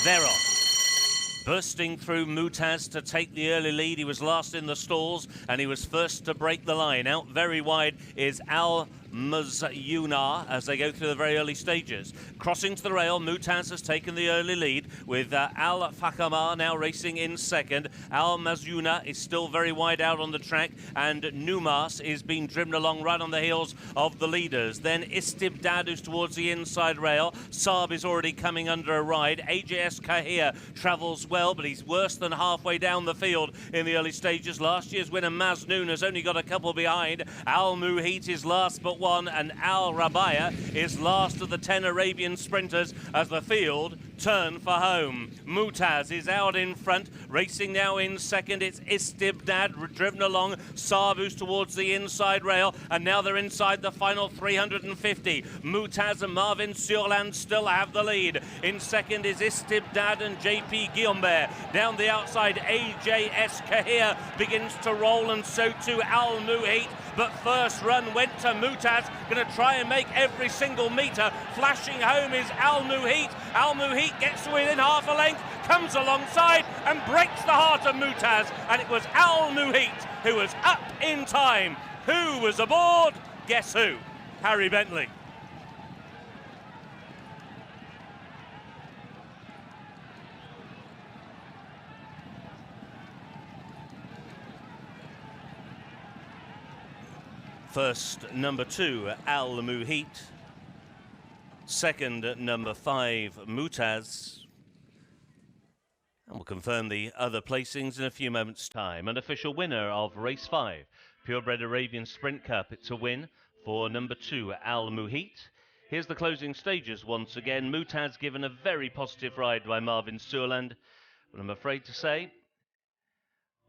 they're off. Bursting through Mutaz to take the early lead. He was last in the stalls and he was first to break the line. Out very wide is Al Mazyouna as they go through the very early stages. Crossing to the rail, Mutaz has taken the early lead with Al Fakhamar now racing in second. Al Mazyouna is still very wide out on the track, and Numas is being driven along right on the heels of the leaders. Then Istibdad, who's towards the inside rail. Saab is already coming under a ride. AJS Kahir travels well, but he's worse than halfway down the field in the early stages. Last year's winner Maznoon has only got a couple behind. Al Muhit is last but one, and Al Rabia is last of the 10 Arabian sprinters as the field turn for home. Mutaz is out in front, racing now in second. It's Istibdad driven along. Sabu's towards the inside rail, and now they're inside the final 350. Mutaz and Marvin Surland still have the lead. In second is Istibdad and JP Guillaumbert. Down the outside, AJS Kahir begins to roll, and so too Al Muhit. But first run went to Mutaz, going to try and make every single metre. Flashing home is Al Muhit. Al Muhit gets to within half a length, comes alongside and breaks the heart of Mutaz. And it was Al Muhit who was up in time. Who was aboard? Guess who? Harry Bentley. First, number 2, Al Muhit. Second, number 5, Mutaz. And we'll confirm the other placings in a few moments' time. An official winner of race 5, Purebred Arabian Sprint Cup. It's a win for number 2, Al Muhit. Here's the closing stages once again. Mutaz given a very positive ride by Marvin Surland. But I'm afraid to say,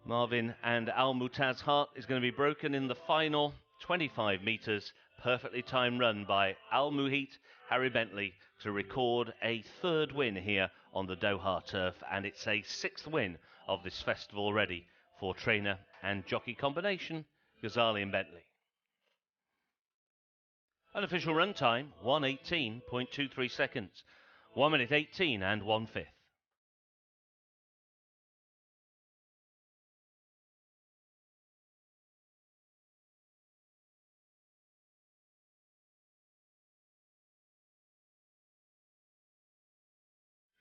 Marvin and Al Mutaz's heart is going to be broken in the final 25 metres. Perfectly timed run by Al Muhit, Harry Bentley, to record a 3rd win here on the Doha turf, and it's a 6th win of this festival already for trainer and jockey combination Ghazali and Bentley. Unofficial run time 1:18.23 seconds, 1 minute 18 and 1/5.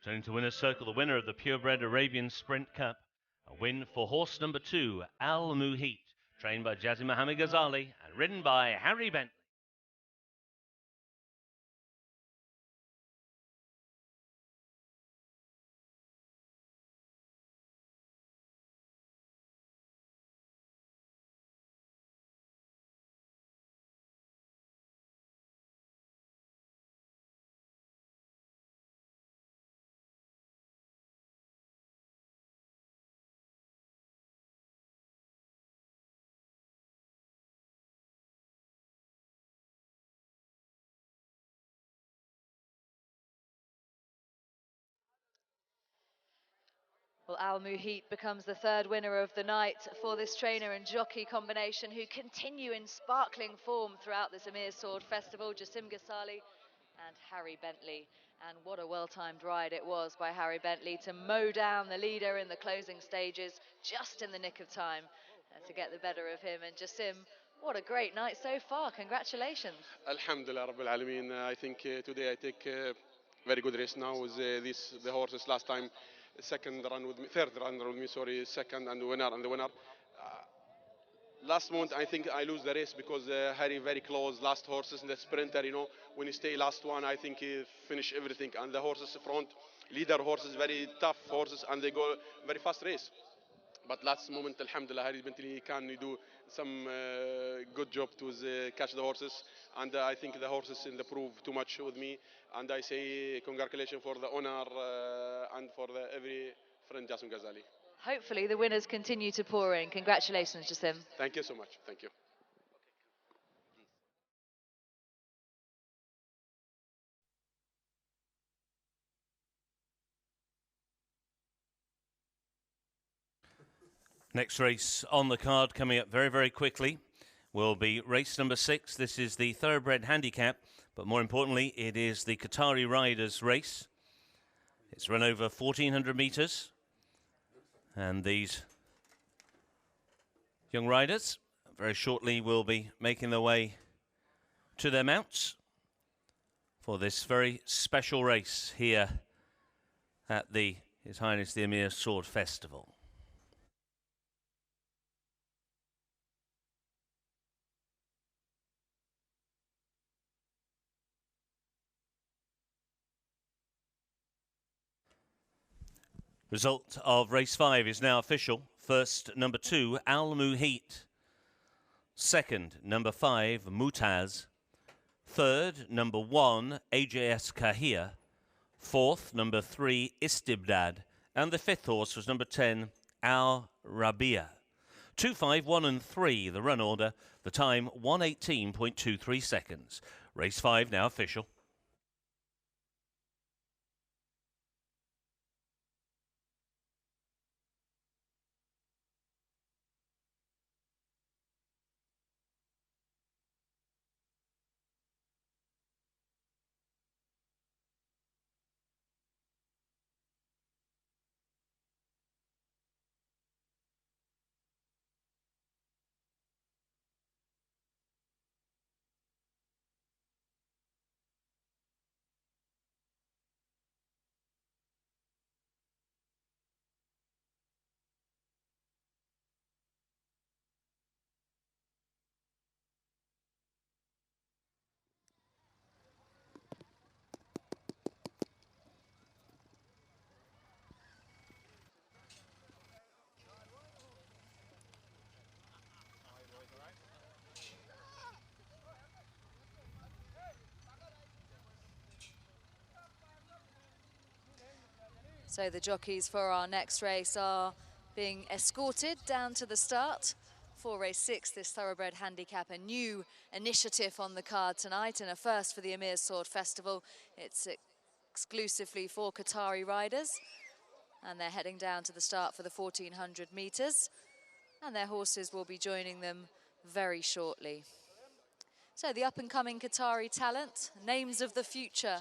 Turning to winner's circle, the winner of the Purebred Arabian Sprint Cup. A win for horse number 2, Al Muhit, trained by Jazzy Mohammed Ghazali and ridden by Harry Bentley. Well, Al Muhit becomes the 3rd winner of the night for this trainer and jockey combination, who continue in sparkling form throughout this Emir Sword Festival. Jassim Ghazali and Harry Bentley. And what a well-timed ride it was by Harry Bentley to mow down the leader in the closing stages just in the nick of time to get the better of him. And Jassim, what a great night so far. Congratulations. Alhamdulillah Rabbil Alameen. I think today I take very good race now with the horses. Last time, third run with me, sorry, second and the winner and the winner. Last month I think I lose the race because Harry very close, last horses in the sprinter, you know, when you stay last one, I think he finish everything. And the horses front, leader horses, very tough horses, and they go very fast race. But last moment, alhamdulillah, Harry Bentley can do some good job to catch the horses. And I think the horses in the prove too much with me. And I say congratulations for the owner and for every friend, Jassim Ghazali. Hopefully the winners continue to pour in. Congratulations, Jassim. Thank you so much. Thank you. Next race on the card coming up very, very quickly will be race number 6. This is the Thoroughbred handicap, but more importantly, it is the Qatari Riders race. It's run over 1,400 metres, and these young riders very shortly will be making their way to their mounts for this very special race here at the His Highness the Emir Sword Festival. Result of race 5 is now official. First, number 2, Al Muhit. Second, number 5, Mutaz. Third, number 1, AJS Kahir. Fourth, number 3, Istibdad. And the 5th horse was number 10, Al Rabia. 2, 5, 1 and 3, the run order. The time, 1:18.23 seconds. Race 5 now official. So the jockeys for our next race are being escorted down to the start for race 6, this Thoroughbred handicap, a new initiative on the card tonight and a first for the Emir Sword Festival. It's exclusively for Qatari riders, and they're heading down to the start for the 1400 meters, and their horses will be joining them very shortly. So the up-and-coming Qatari talent, names of the future,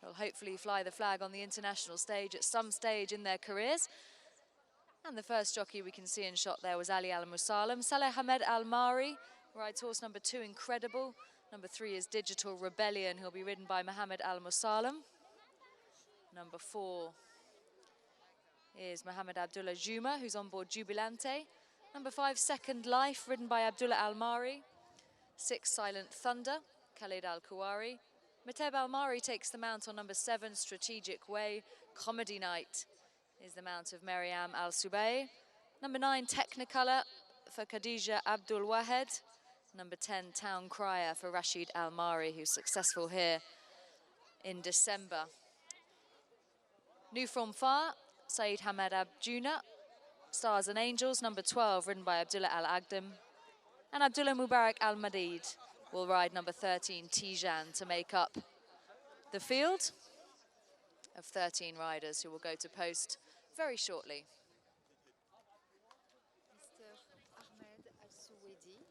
will hopefully fly the flag on the international stage at some stage in their careers. And the first jockey we can see in shot there was Ali Al-Musalem. Saleh Hamed Al-Mari rides horse number 2, Incredible. Number 3 is Digital Rebellion, who'll be ridden by Mohammed Al-Musalem. Number 4 is Mohammed Abdullah Juma, who's on board Jubilante. Number 5, Second Life, ridden by Abdullah Al-Mari. 6, Silent Thunder, Khalid Al-Kuwari. Mateb Al-Mari takes the mount on number 7, Strategic Way. Comedy Night is the mount of Maryam Al-Subay. Number 9, Technicolor for Khadija Abdul Wahed. Number 10, Town Crier for Rashid Al-Mari, who's successful here in December. New from Far, Saeed Hamad Abjuna. Stars and Angels, number 12, ridden by Abdullah Al-Agdam. And Abdullah Mubarak Al-Madid will ride number 13, Tijan, to make up the field of 13 riders who will go to post very shortly. Mr. Ahmed Al-Suwaidi.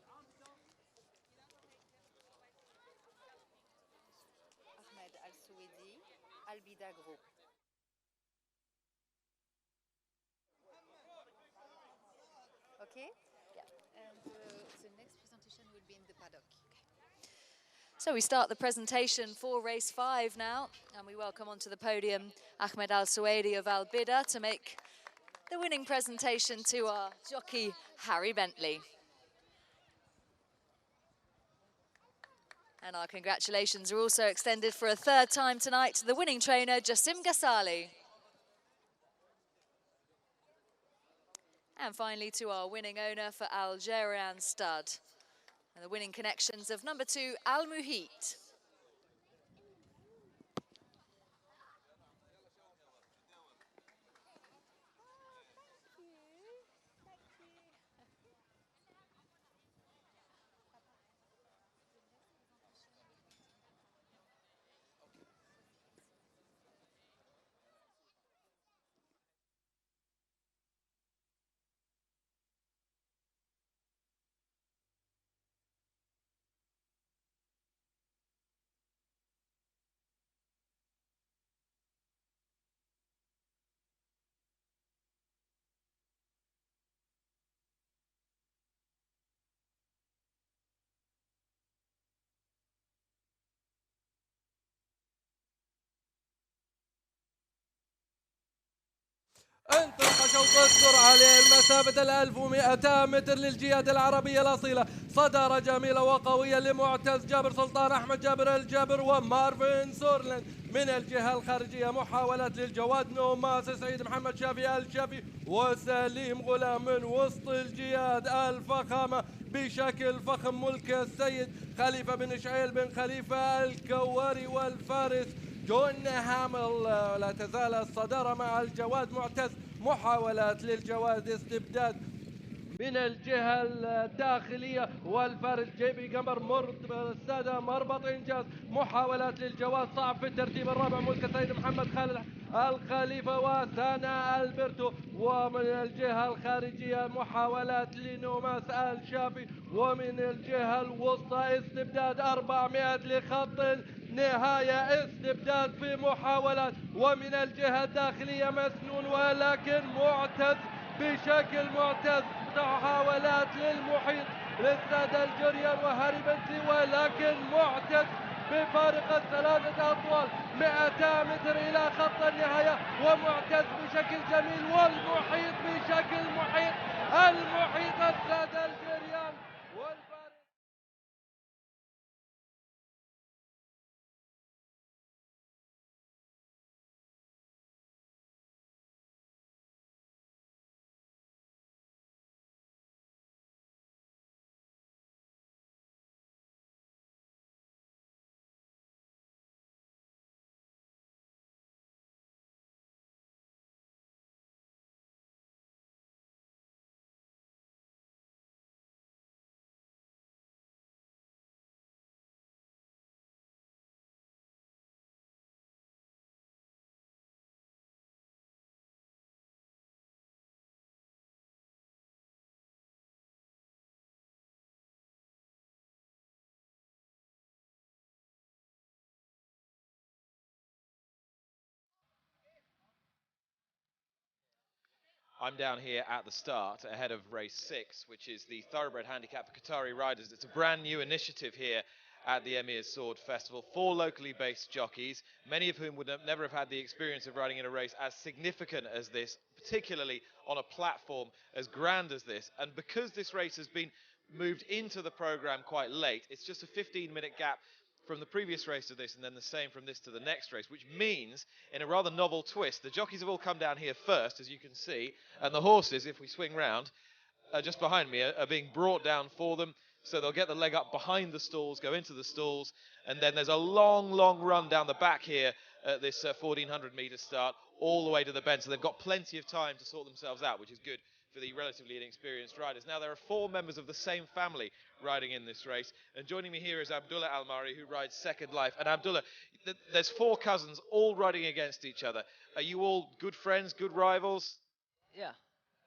Ahmed Al-Suwaidi, Albida Group. Okay? Yeah. And the next presentation will be in the paddock. So we start the presentation for race 5 now, and we welcome onto the podium Ahmed Al-Suwaidi of Albida to make the winning presentation to our jockey Harry Bentley. And our congratulations are also extended for a third time tonight to the winning trainer Jassim Ghasali. And finally to our winning owner for Algerian Stud. And the winning connections of number 2, Al Muhit. انطلق شوط السرعة لمسافة 1200 متر للجهاد العربية الأصيلة. صدارة جميلة وقوية لمعتز جابر سلطان أحمد جابر الجابر ومارفن سورلاند. من الجهة الخارجية محاولات للجواد نوماس سعيد محمد شافي الشافي وسليم غلام. من وسط الجهاد الفخامة بشكل فخم ملك السيد خليفة بن إشعيل بن خليفة الكواري والفارس جون هامل. لا تزال الصدارة مع الجواد معتز. محاولات للجواد استبداد من الجهة الداخلية والفارس جيبي قمر مرت السادة مربط إنجاز. محاولات للجواد صعب في الترتيب الرابع ملك سيد محمد خالد الخليفة وسانا البرتو. ومن الجهة الخارجية محاولات لنوماس الشافي. ومن الجهة الوسطى استبداد 400 لخط نهاية استبداد في محاولات. ومن الجهة الداخلية مسنون ولكن معتز بشكل معتز. محاولات للمحيط للسادة الجريان وهاري بنتلي ولكن معتز بفارق 3 أطوال 200 متر إلى خط النهاية ومعتز بشكل جميل والمحيط بشكل محيط. المحيط السادة الجريان I'm down here at the start ahead of race 6, which is the Thoroughbred handicap for Qatari riders. It's a brand new initiative here at the Emir's Sword Festival. 4 locally based jockeys, many of whom would never have had the experience of riding in a race as significant as this, particularly on a platform as grand as this. And because this race has been moved into the programme quite late, it's just a 15-minute gap from the previous race to this, and then the same from this to the next race, which means, in a rather novel twist, the jockeys have all come down here first, as you can see, and the horses, if we swing round, just behind me, are being brought down for them, so they'll get the leg up behind the stalls, go into the stalls, and then there's a long, long run down the back here at this 1,400-metre start, all the way to the bend, so they've got plenty of time to sort themselves out, which is good for the relatively inexperienced riders. Now, there are 4 members of the same family riding in this race, and joining me here is Abdullah Almari, who rides Second Life. And Abdullah, there's 4 cousins all riding against each other. Are you all good friends, good rivals? Yeah,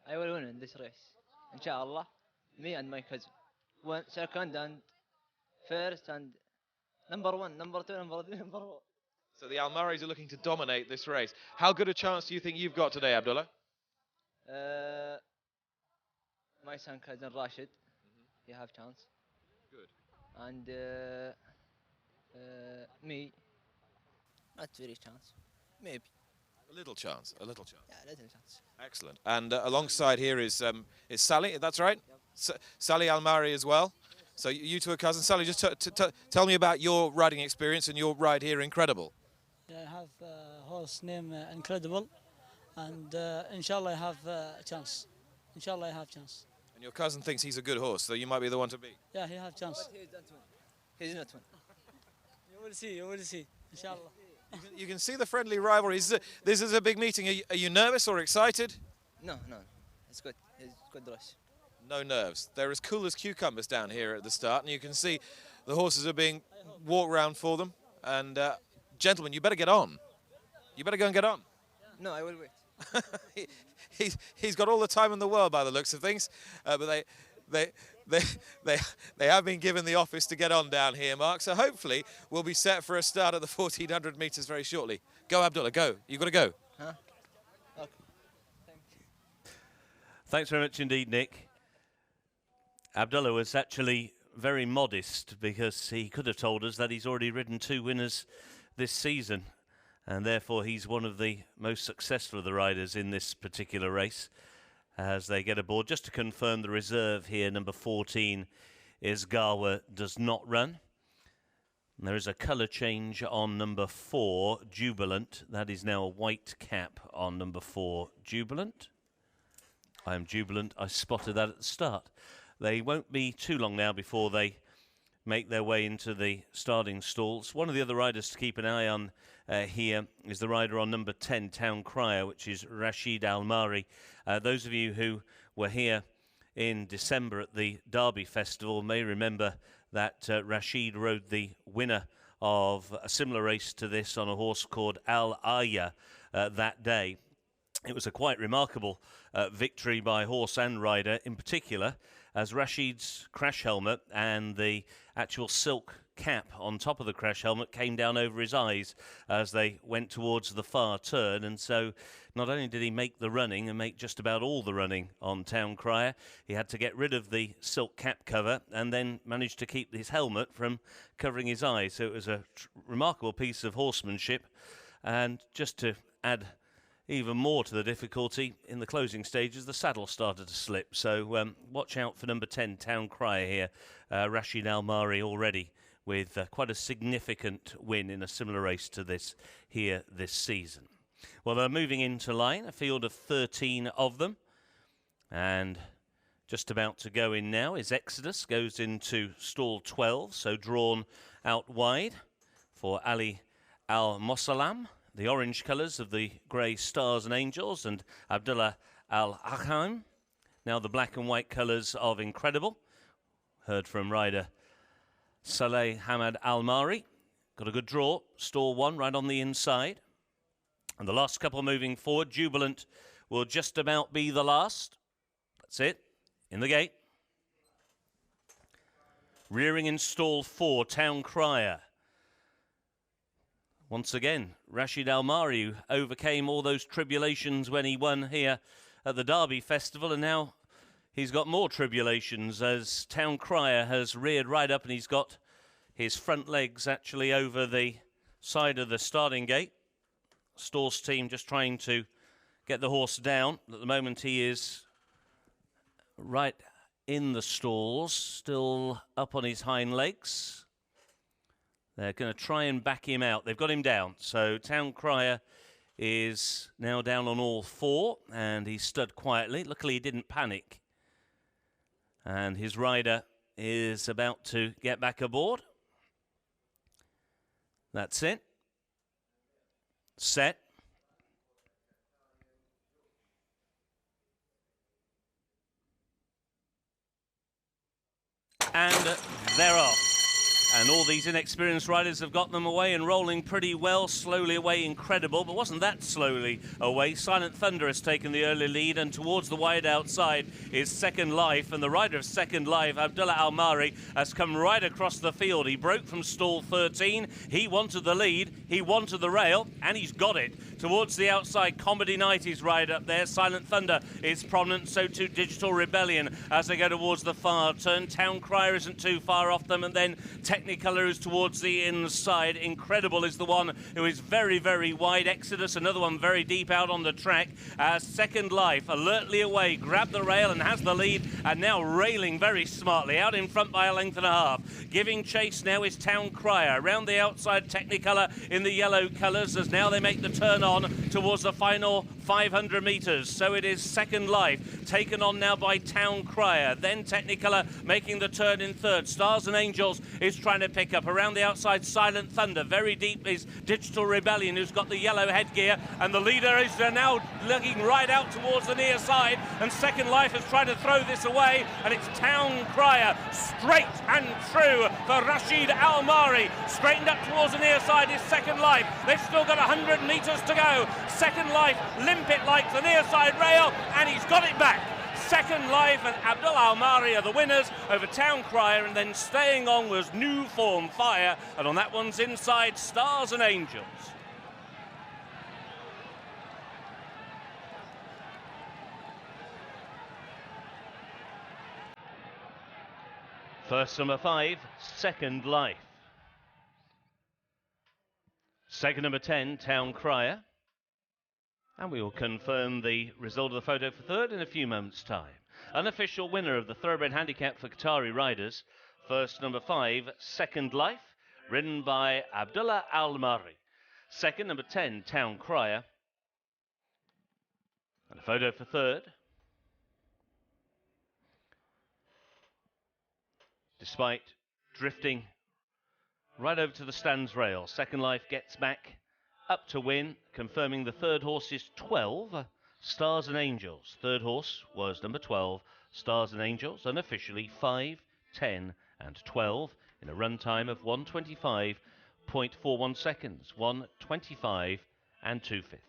I will win in this race, inshallah. Me and my cousin, second and first and number 1, number 2, number 3, number 4. So the Almaris are looking to dominate this race. How good a chance do you think you've got today, Abdullah? My son cousin Rashid, he have chance. Good. And me, not very chance, maybe. A little chance, a little chance. Yeah, a little chance. Excellent. And alongside here is Sally, that's right? Sally Almari as well. So you two are cousins. Sally, just tell me about your riding experience and your ride here, Incredible. Yeah, I have a horse named Incredible, and inshallah I have a chance. Inshallah I have chance. And your cousin thinks he's a good horse, so you might be the one to beat. Yeah, he have chance. But he's not one. You will see, inshallah. You can see the friendly rivalry. This is a big meeting. Are you nervous or excited? No, it's good. It's good race. No nerves. They're as cool as cucumbers down here at the start, and you can see the horses are being walked around for them. And gentlemen, you better get on. You better go and get on. No, I will wait. He's got all the time in the world by the looks of things, but they have been given the office to get on down here, Mark. So hopefully we'll be set for a start at the 1,400 metres very shortly. Go, Abdullah, go. You've got to go. Huh? Okay. Thanks very much indeed, Nick. Abdullah was actually very modest because he could have told us that he's already ridden 2 winners this season, and therefore he's one of the most successful of the riders in this particular race. As they get aboard, just to confirm the reserve here, number 14 is Gawa does not run. And there is a colour change on number 4, Jubilant. That is now a white cap on number 4, Jubilant. I am Jubilant. I spotted that at the start. They won't be too long now before they make their way into the starting stalls. One of the other riders to keep an eye on here is the rider on number 10, Town Crier, which is Rashid Almari. Those of you who were here in December at the Derby Festival may remember that Rashid rode the winner of a similar race to this on a horse called Al Aya that day. It was a quite remarkable victory by horse and rider, in particular as Rashid's crash helmet and the actual silk cap on top of the crash helmet came down over his eyes as they went towards the far turn. And so not only did he make the running and make just about all the running on Town Crier, he had to get rid of the silk cap cover and then managed to keep his helmet from covering his eyes. So it was a remarkable piece of horsemanship. And just to add even more to the difficulty, in the closing stages, the saddle started to slip. So watch out for number 10, Town Crier here. Rashid Almari already with quite a significant win in a similar race to this here this season. Well, they're moving into line, a field of 13 of them. And just about to go in now is Exodus, goes into stall 12, so drawn out wide for Ali Al-Mosalam. The orange colours of the grey Stars and Angels, and Abdullah Al-Hakam. Now the black and white colours of Incredible. Heard from rider Saleh Hamad Almari. Got a good draw. Stall 1 right on the inside. And the last couple moving forward. Jubilant will just about be the last. That's it. In the gate. Rearing in stall 4, Town Crier. Once again, Rashid Almari, who overcame all those tribulations when he won here at the Derby Festival, and now he's got more tribulations as Town Crier has reared right up and he's got his front legs actually over the side of the starting gate. Storr's team just trying to get the horse down. At the moment he is right in the stalls, still up on his hind legs. They're going to try and back him out. They've got him down. So Town Crier is now down on all four, and he stood quietly. Luckily, he didn't panic. And his rider is about to get back aboard. That's it. Set. And they're off. And all these inexperienced riders have got them away and rolling pretty well. Slowly away, Incredible, but wasn't that slowly away. Silent Thunder has taken the early lead, and towards the wide outside is Second Life. And the rider of Second Life, Abdullah Al-Mari, has come right across the field. He broke from stall 13. He wanted the lead. He wanted the rail, and he's got it. Towards the outside, Comedy Night is right up there. Silent Thunder is prominent, so too Digital Rebellion as they go towards the far turn. Town Crier isn't too far off them, and then Technicolor is towards the inside. Incredible is the one who is very, very wide. Exodus, another one very deep out on the track. Second Life, alertly away, grabbed the rail and has the lead, and now railing very smartly, out in front by a length and a half. Giving chase now is Town Crier. Around the outside, Technicolor in the yellow colours, as now they make the turn on towards the final 500 metres. So it is Second Life, taken on now by Town Crier. Then Technicolor making the turn in third. Stars and Angels is trying to pick up. Around the outside, Silent Thunder. Very deep is Digital Rebellion, who's got the yellow headgear. And the leader is now looking right out towards the near side. And Second Life has tried to throw this away. And it's Town Crier, straight and true for Rashid Al-Mari. Straightened up towards the near side is Second Life. They've still got 100 metres to go. Second Life, limp it like the near side rail, and he's got it back. Second Life and Abdullah Al-Mari are the winners over Town Crier, and then staying on was New Form Fire, and on that one's inside, Stars and Angels. First number 5, Second Life. Second number 10, Town Crier. And we will confirm the result of the photo for third in a few moments' time. Unofficial winner of the Thoroughbred handicap for Qatari riders. First number 5, Second Life, ridden by Abdullah Al-Mari. Second, number 10, Town Crier. And a photo for third. Despite drifting right over to the stands rail, Second Life gets back up to win, confirming the third horse is 12, Stars and Angels. Third horse was number 12, Stars and Angels, unofficially 5, 10 and 12 in a run time of 1:25.41 seconds, 1:25 and 2/5.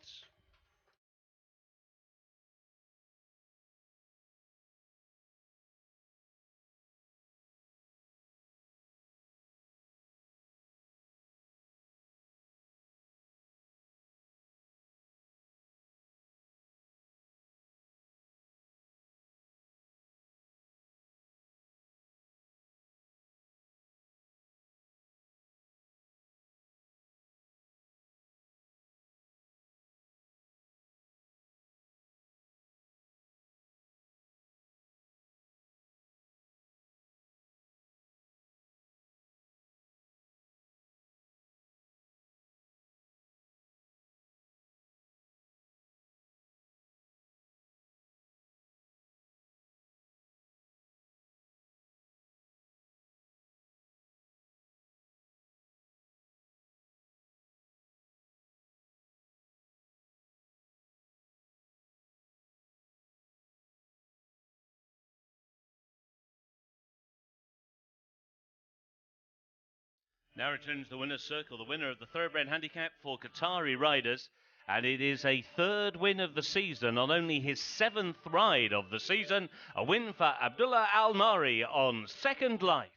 Now returns the winner's circle, the winner of the Thoroughbred handicap for Qatari riders, and it is a third win of the season on only his 7th ride of the season. A win for Abdullah Al-Mari on Second Life.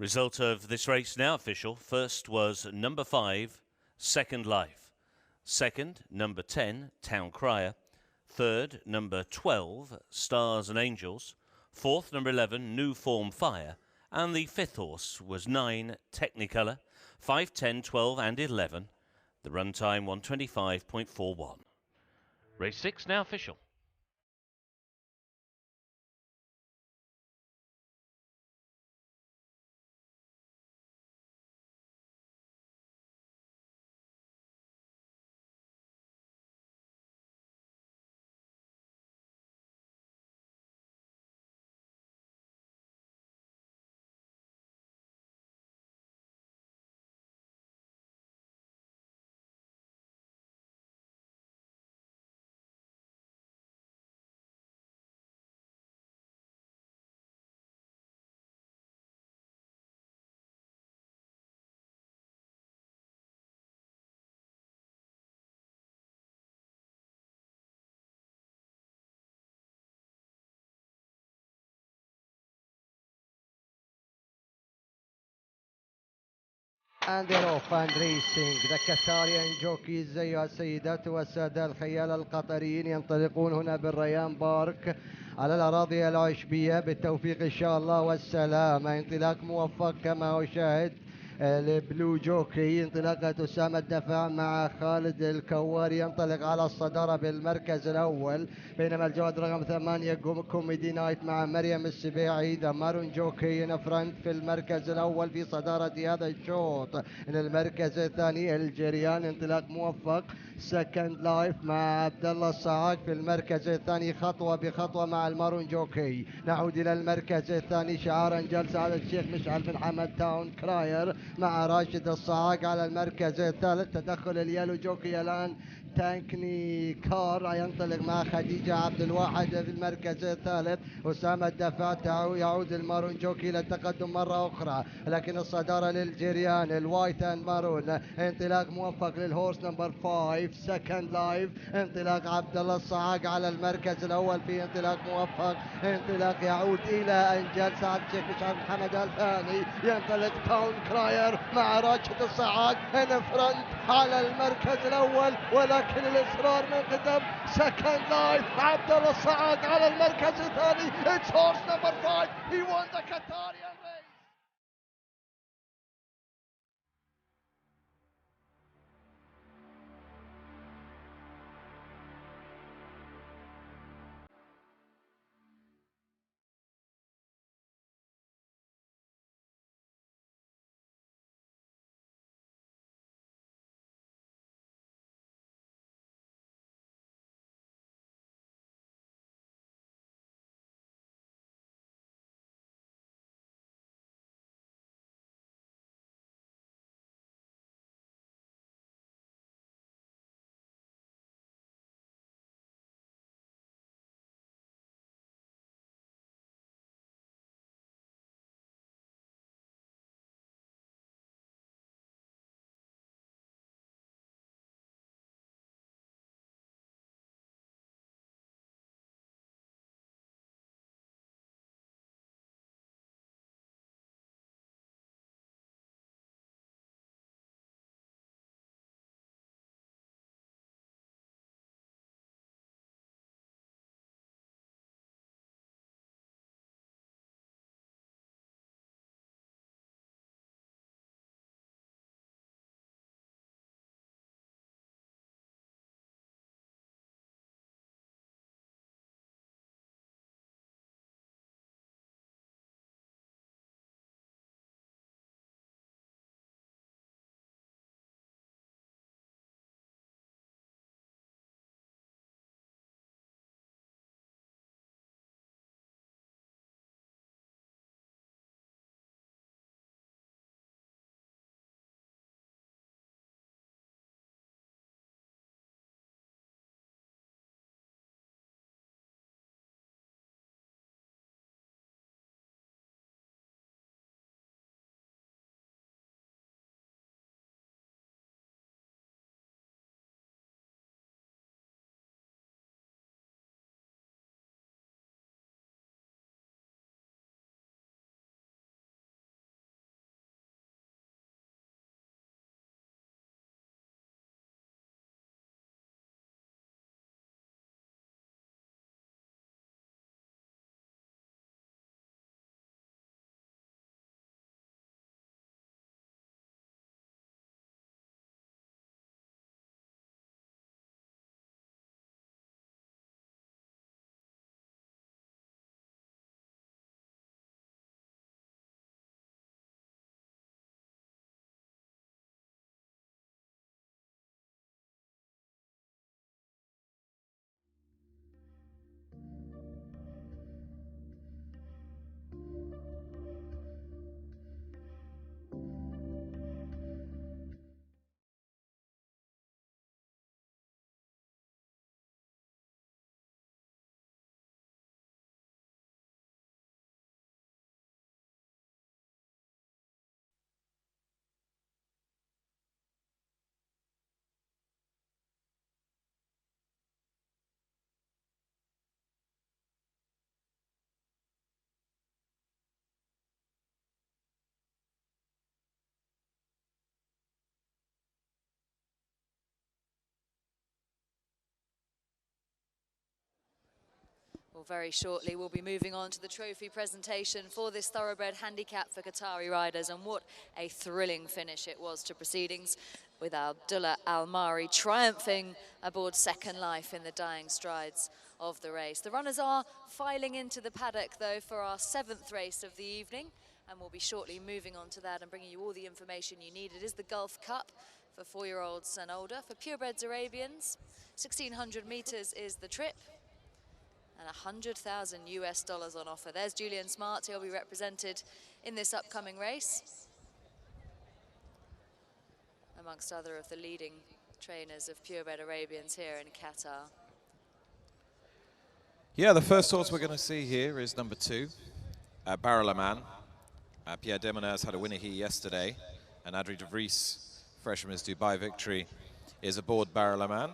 Result of this race now official. First was number 5, Second Life. Second, number 10, Town Crier. Third, number 12, Stars and Angels. Fourth, number 11, New Form Fire. And the fifth horse was 9, Technicolor. 5, 10, 12 and 11. The run time 125.41. Race 6 now official. And they're off and racing. The Qatarian jockeys أيها السيدات والسادة الخيال القطريين ينطلقون هنا بالريان بارك على الأراضي العشبية بالتوفيق إن شاء الله والسلامة. انطلاق موفق كما أشاهد البلو جوكي. انطلاقة أسامة الدفاع مع خالد الكواري ينطلق على الصدارة بالمركز الأول، بينما الجواد رقم 8 كوميدي نايت مع مريم السبيعي. ذا مارون جوكي ان فرنت في المركز الأول في صدارة هذا الشوط. من المركز الثاني الجريان انطلاق موفق. سكند لايف مع عبد الله الصعاق في المركز الثاني خطوة بخطوة مع المارون جوكي. نعود إلى المركز الثاني شعارا جلسة على الشيخ مشعل بن حمد تاون كراير مع راشد الصعاق على المركز الثالث. تدخل اليالو جوكي الآن تانكني كار ينطلق مع خديجة عبد الواحد في المركز الثالث. أسامة الدفاع يعود المارون جوكي إلى التقدم مرة أخرى، لكن الصدارة للجريان الوايت اند مارون. انطلاق موفق للهورس نمبر 5 سكند لايف. انطلاق عبد الله الصعاق على المركز الأول في انطلاق موفق. انطلاق يعود إلى أنجل سعد الشيخ مشعل محمد الثاني. ينطلق تاون كراير مع راشد الصعاق ان فرنت على المركز الأول، ولكن الإصرار من قدم سكند لايف. عبد الله الصعاق على المركز الثاني. It's horse number 5. He won the Qatari Well, very shortly we'll be moving on to the trophy presentation for this Thoroughbred handicap for Qatari riders, and what a thrilling finish it was to proceedings, with Abdullah Al-Mari triumphing aboard Second Life in the dying strides of the race. The runners are filing into the paddock though for our 7th race of the evening, and we'll be shortly moving on to that and bringing you all the information you need. It is the Gulf Cup for 4-year-olds and older. For purebreds Arabians, 1,600 meters is the trip, and $100,000 on offer. There's Julian Smart. He'll be represented in this upcoming race, amongst other of the leading trainers of purebred Arabians here in Qatar. Yeah, the first horse we're going to see here is number 2, Barrelaman. Pierre Demonaz had a winner here yesterday, and Adrie de Vries, fresh from his Dubai victory, is aboard Barrelaman,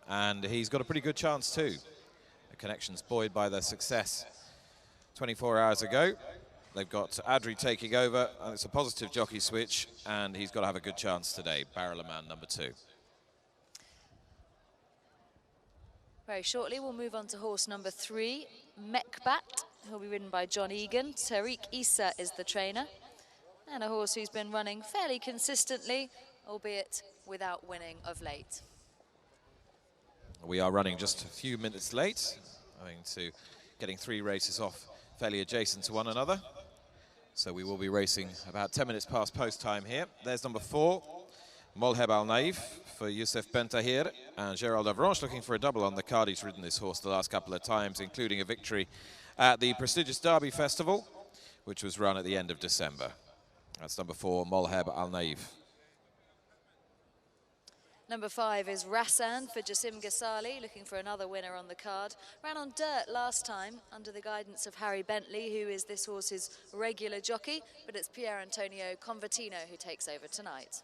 and he's got a pretty good chance too. The connection's buoyed by their success 24 hours ago. They've got Adrie taking over, and it's a positive jockey switch, and he's got to have a good chance today. Barrelaman, number 2. Very shortly we'll move on to horse number 3, Mekbat. He'll be ridden by John Egan. Tariq Issa is the trainer, and a horse who's been running fairly consistently, albeit without winning of late. We are running just a few minutes late, owing to getting 3 races off fairly adjacent to one another. So we will be racing about 10 minutes past post time here. There's number 4, Molheb Al Naif for Youssef Bentahir, and Gerald Avranches looking for a double on the card. He's ridden this horse the last couple of times, including a victory at the prestigious Derby Festival, which was run at the end of December. That's number 4, Molheb Al Naif. Number 5 is Rassan for Jassim Ghazali, looking for another winner on the card. Ran on dirt last time under the guidance of Harry Bentley, who is this horse's regular jockey, but it's Pier Antonio Convertino who takes over tonight.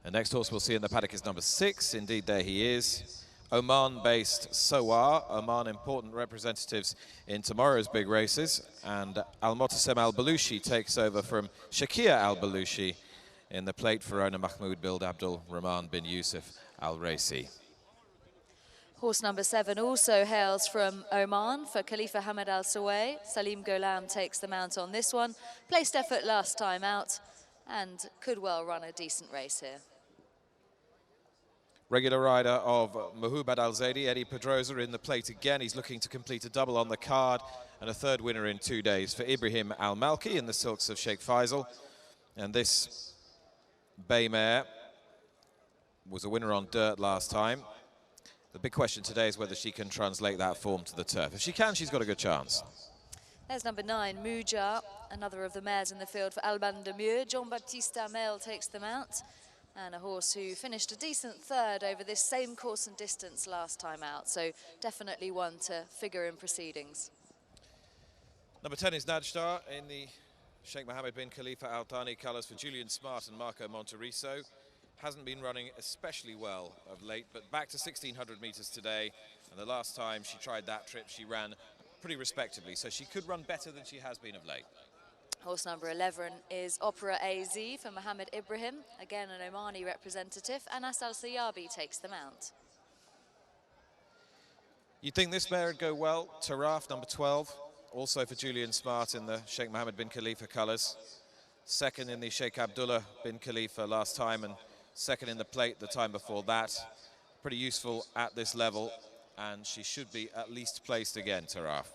The next horse we'll see in the paddock is number 6. Indeed, there he is. Oman-based Sowar. Oman important representatives in tomorrow's big races. And Al-Motasem Al-Balushi takes over from Shakir Al-Balushi in the plate for owner Mahmoud Bild Abdul Rahman bin Yusuf Al-Raisi. Horse number 7 also hails from Oman for Khalifa Hamad Al Saway. Salim Gholam takes the mount on this one. Placed effort last time out and could well run a decent race here. Regular rider of Mahubad Al-Zaidi, Eddie Pedrosa, in the plate again. He's looking to complete a double on the card, and a 3rd winner in 2 days for Ibrahim Al-Malki in the silks of Sheikh Faisal. And this bay mare was a winner on dirt last time. The big question today is whether she can translate that form to the turf. If she can, she's got a good chance. There's number 9, Mujar, another of the mares in the field for Alban de Mieux. Jean-Baptiste Amel takes them out, and a horse who finished a decent 3rd over this same course and distance last time out, so definitely one to figure in proceedings. Number 10 is Najdar in the Sheikh Mohammed bin Khalifa Al Thani colours for Julian Smart and Marco Monteriso. Hasn't been running especially well of late, but back to 1,600 metres today, and the last time she tried that trip she ran pretty respectably, so she could run better than she has been of late. Horse number 11 is Opera AZ for Mohammed Ibrahim, again an Omani representative, and Asal Sayabi takes them out. You'd think this mare would go well. Taraf, number 12, also for Julian Smart in the Sheikh Mohammed bin Khalifa colours. 2nd in the Sheikh Abdullah bin Khalifa last time, and 2nd in the plate the time before that. Pretty useful at this level, and she should be at least placed again, Taraf.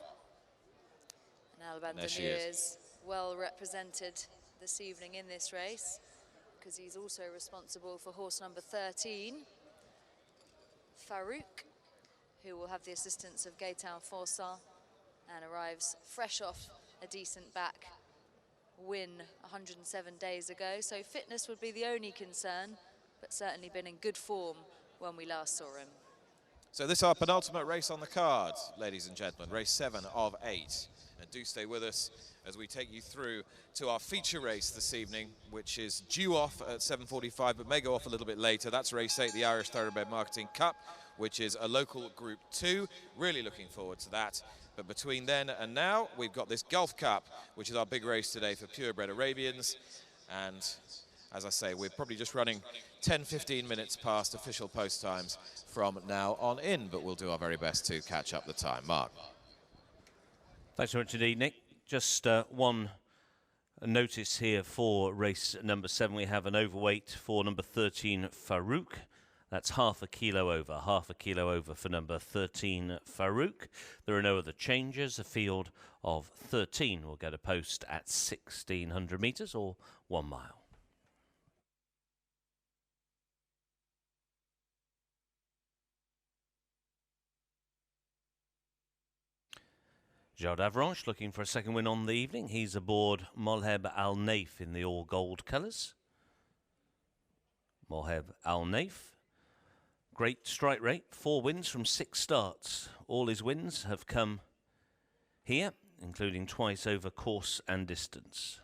And Alban de Mieux is well represented this evening in this race, because he's also responsible for horse number 13, Farouk, who will have the assistance of Gaetan Forsan, and arrives fresh off a decent back win 107 days ago. So fitness would be the only concern, but certainly been in good form when we last saw him. So this is our penultimate race on the card, ladies and gentlemen, race 7 of 8. And do stay with us as we take you through to our feature race this evening, which is due off at 7:45, but may go off a little bit later. That's race 8, the Irish Thoroughbred Marketing Cup, which is a local Group 2. Really looking forward to that. But between then and now, we've got this Gulf Cup, which is our big race today for purebred Arabians. And as I say, we're probably just running 10-15 minutes past official post times from now on in, but we'll do our very best to catch up the time. Mark. Thanks very much indeed, Nick. Just one notice here for race number 7. We have an overweight for number 13, Farouk. That's half a kilo over for number 13, Farouk. There are no other changes. A field of 13 will get a post at 1,600 metres or 1 mile. Jard Avranches looking for a second win on the evening. He's aboard Molheb Al Naif in the all-gold colours. Molheb Al Naif. Great strike rate, 4 wins from 6 starts. All his wins have come here, including twice over course and distance.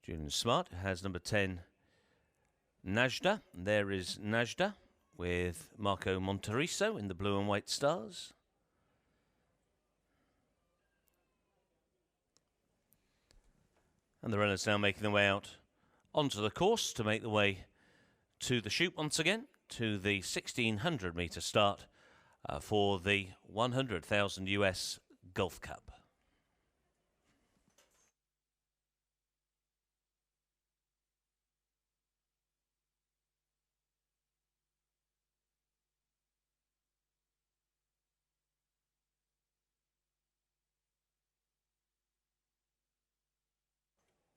Julian Smart has number 10, Najda. There is Najda with Marco Monteriso in the blue and white stars. And the runners now making their way out onto the course to make the way to the chute once again, to the 1,600 metre start for the 100,000 US Gulf Cup.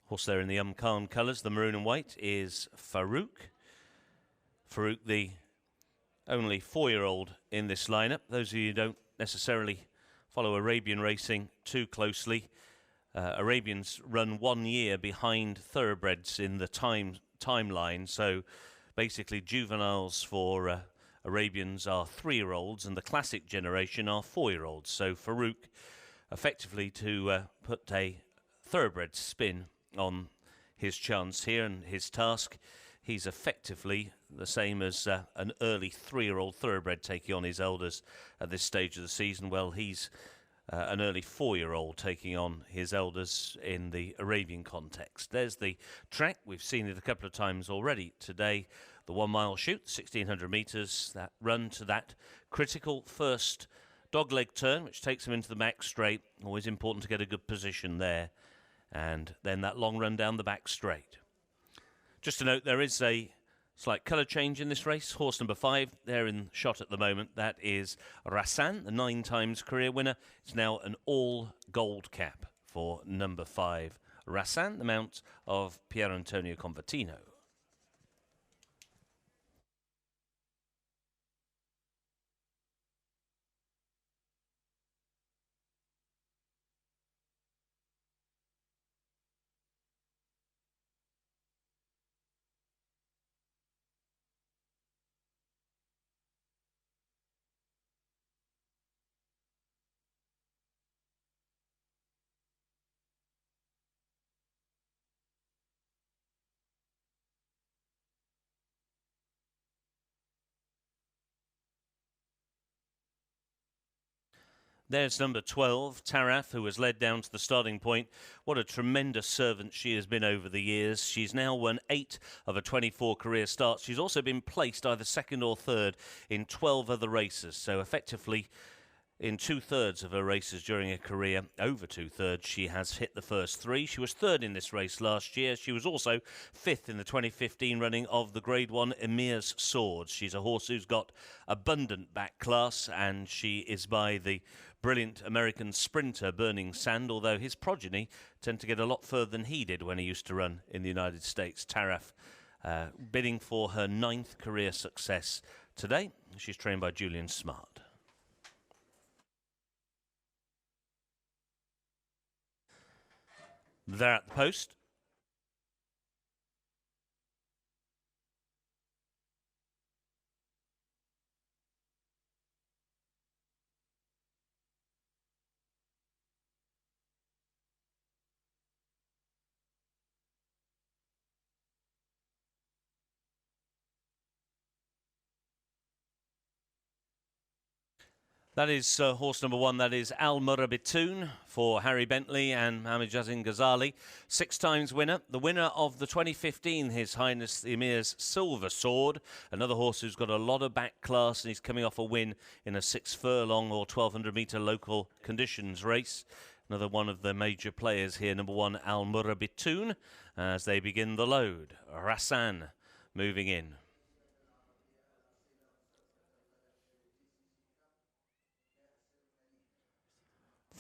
Horse there in the Khan colours, the maroon and white, is Farouk. Farouk, the only 4-year-old in this lineup. Those of you who don't necessarily follow Arabian racing too closely, Arabians run 1 year behind thoroughbreds in the timeline. So basically juveniles for Arabians are 3-year-olds and the classic generation are 4-year-olds. So Farouk, effectively to put a thoroughbred spin on his chance here and his task, he's effectively the same as an early 3-year-old thoroughbred taking on his elders at this stage of the season. Well, he's an early 4-year-old taking on his elders in the Arabian context. There's the track. We've seen it a couple of times already today. The 1 mile chute, 1,600 metres, that run to that critical first dogleg turn, which takes him into the back straight. Always important to get a good position there. And then that long run down the back straight. Just to note, there is a slight colour change in this race. Horse number 5 there in shot at the moment. That is Rassan, the 9 times career winner. It's now an all gold cap for number 5. Rassan, the mount of Pier Antonio Convertino. There's number 12, Taraf, who was led down to the starting point. What a tremendous servant she has been over the years. She's now won 8 of her 24 career starts. She's also been placed either second or third in 12 other races. So effectively, in 2/3 of her races during her career, over 2/3, she has hit the first 3. She was third in this race last year. She was also 5th in the 2015 running of the Grade 1 Emir's Swords. She's a horse who's got abundant back class, and she is by the brilliant American sprinter Burning Sand, although his progeny tend to get a lot further than he did when he used to run in the United States. Taraf bidding for her 9th career success today. She's trained by Julian Smart. There at the post. That is horse number 1, that is Al Murabitoon for Harry Bentley and Mohammed Jazin Ghazali. 6 times winner. The winner of the 2015 His Highness the Emir's Silver Sword. Another horse who's got a lot of back class, and he's coming off a win in a 6 furlong or 1200 metre local conditions race. Another one of the major players here, number 1 Al Murabitoon, as they begin the load. Rassan moving in.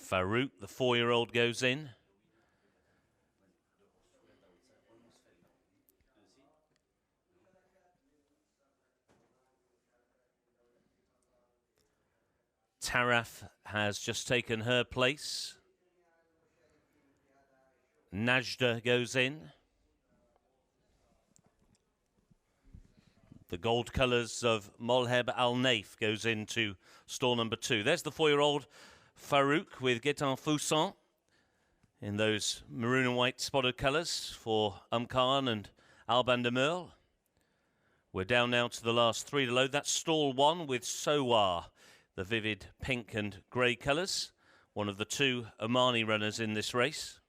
Farouk, the 4-year-old, goes in. Taraf has just taken her place. Najda goes in. The gold colours of Molheb Al Naif goes into stall number 2. There's the 4-year-old Farouk with Gaetan Foussan in those maroon and white spotted colours for Khan and Alban de Merle. We're down now to the last 3 to load. That's stall 1 with Sowar, the vivid pink and grey colours. One of the 2 Omani runners in this race.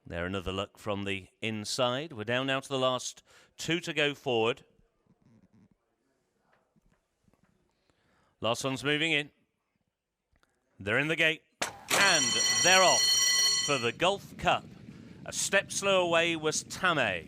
There, another look from the inside. We're down now to the last 2 to go forward. Last one's moving in. They're in the gate, and they're off for the Gulf Cup. A step slow away was Tameh.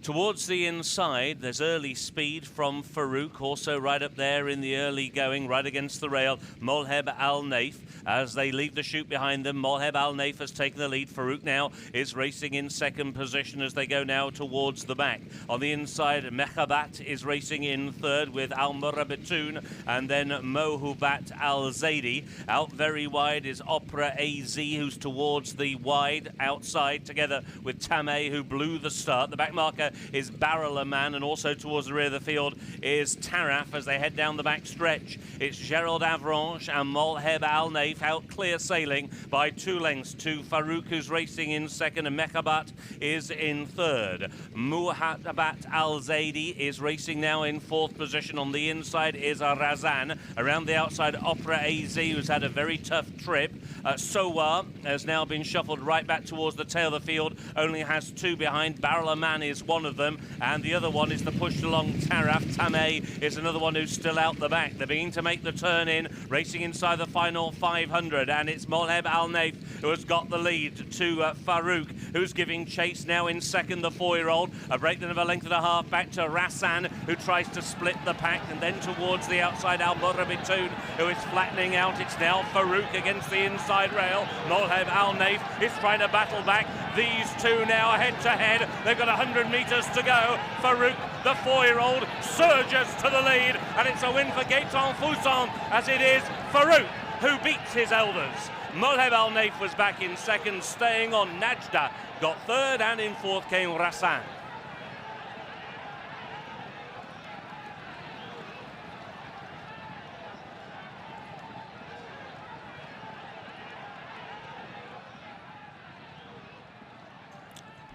Towards the inside, there's early speed from Farouk, also right up there in the early going, right against the rail. Molheb Al Naif, as they leave the chute behind them. Molheb Al Naif has taken the lead. Farouk now is racing in second position as they go now towards the back. On the inside, Mekhabat is racing in third with Al Murabitoon, and then Mohubat Al Zaidi. Out very wide is Opera AZ, who's towards the wide outside, together with Tameh, who blew the start. The back marker is Barrel a Man, and also towards the rear of the field is Taraf as they head down the back stretch. It's Gerald Avranches and Molheb Al Naif out clear sailing by 2 lengths to Farouk, who's racing in second, and Mekhabat is in third. Muhabat Al Zaidi is racing now in 4th position. On the inside is Razan. Around the outside, Opera AZ, who's had a very tough trip. Sowar has now been shuffled right back towards the tail of the field, only has 2 behind. Barrel a Man is one of them, and the other one is the pushed along Taraf. Tameh is another one who's still out the back. They're beginning to make the turn in, racing inside the final 500, and it's Molheb Al Naif who has got the lead to Farouk, who's giving chase now in second, the 4-year-old. A breakdown of a length and a half back to Rassan, who tries to split the pack, and then towards the outside, Al Murabitoon, who is flattening out. It's now Farouk against the inside rail. Molheb Al Naif is trying to battle back. These 2 now head to head. They've got 100 metres to go. Farouk, the 4-year-old, surges to the lead, and it's a win for Gaetan Foussan, as it is Farouk who beats his elders. Molheb Al Naif was back in second, staying on. Najda got third, and in fourth came Rassan.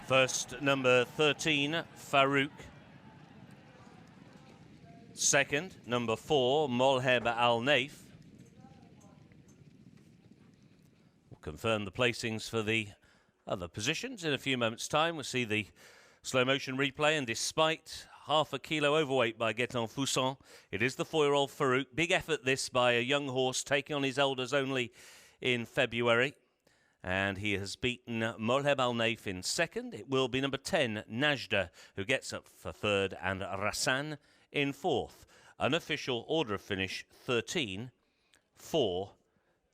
First, number 13, Farouk. Second, number 4, Molheb Al Naif. We'll confirm the placings for the other positions in a few moments' time. We'll see the slow motion replay, and despite half a kilo overweight by Gaetan Foussan, it is the 4-year-old Farouk. Big effort this by a young horse taking on his elders only in February. And he has beaten Molheb Al Naif in second. It will be number 10, Najda, who gets up for third, and Rassan in fourth. Unofficial order of finish 13, 4,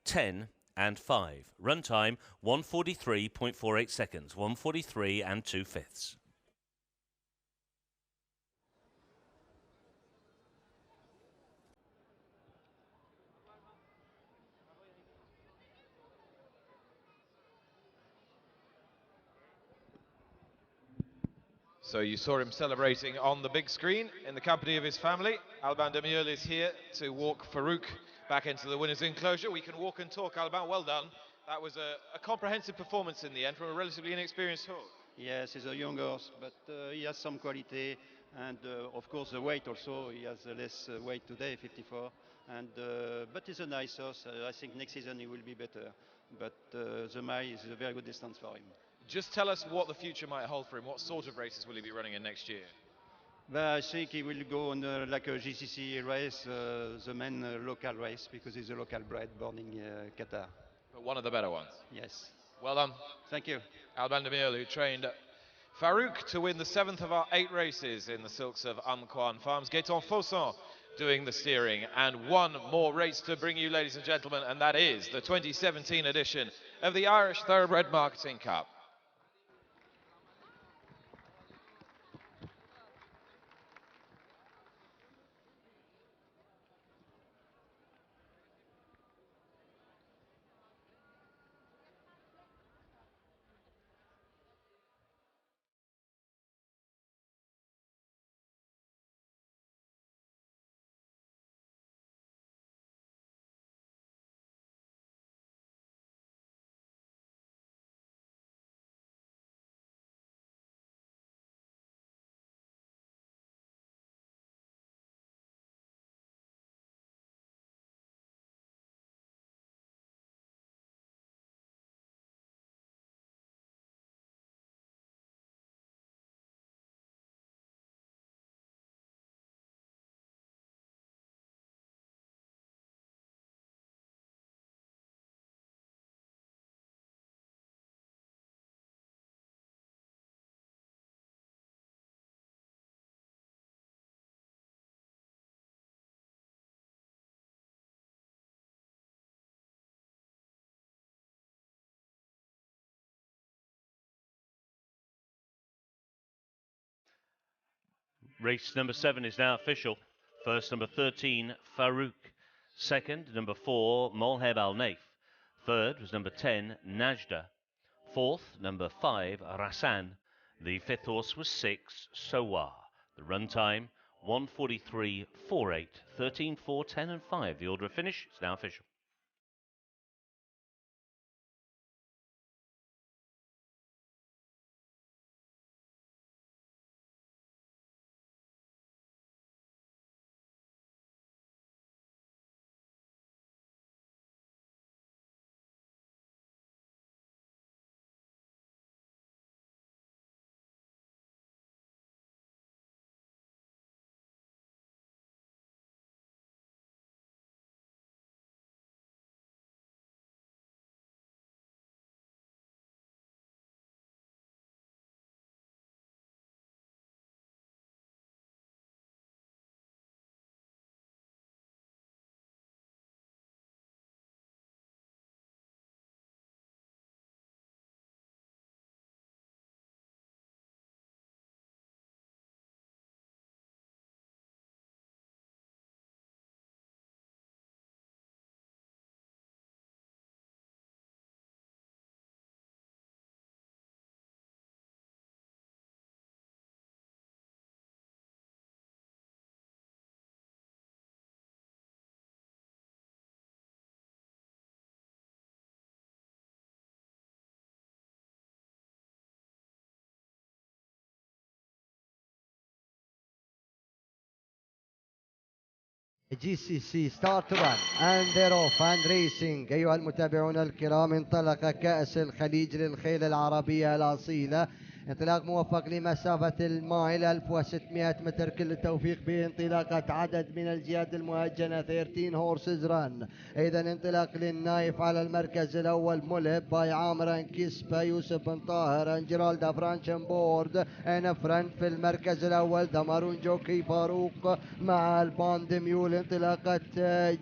10 and 5. Run time 1:43.48 seconds, 1:43 and 2/5. So you saw him celebrating on the big screen in the company of his family. Alban de Merle is here to walk Farouk back into the winner's enclosure. We can walk and talk. Alban, well done. That was a comprehensive performance in the end from a relatively inexperienced horse. Yes, he's a young horse, but he has some quality, and of course the weight also. He has less weight today, 54, And but he's a nice horse. I think next season he will be better. But the mile is a very good distance for him. Just tell us what the future might hold for him. What sort of races will he be running in next year? But I think he will go on like a GCC race, the main local race, because he's a local bred born in Qatar. But one of the better ones? Yes. Well done. Thank you. Alban Demir, who trained Farouk to win the 7th of our 8 races in the silks of Kwan Farms. Gaetan Fosson doing the steering. And one more race to bring you, ladies and gentlemen, and that is the 2017 edition of the Irish Thoroughbred Marketing Cup. Race number 7 is now official. First, number 13, Farouk. Second, number 4, Molheb Al Naif. Third was number 10, Najda. Fourth, number 5, Rassan. The fifth horse was 6, Sowar. The run time, 1:43.48, 13:4, 10 and 5. The order of finish is now official. GCC start to run and they're off and racing. أيها المتابعون الكرام، انطلق كأس الخليج للخيل العربية الأصيلة. انطلاق موفق لمسافة المايل 1600 متر. كل التوفيق بانطلاقة عدد من الجهات المهجنة 13 هورسز ران. إذا انطلاق للنايف على المركز الأول، ملهب باي عامر كيسبا، يوسف بن طاهر، جيرالدا فرانشن بورد ان فرنت في المركز الأول. دمارون جوكي فاروق مع الباند ميول. انطلاقة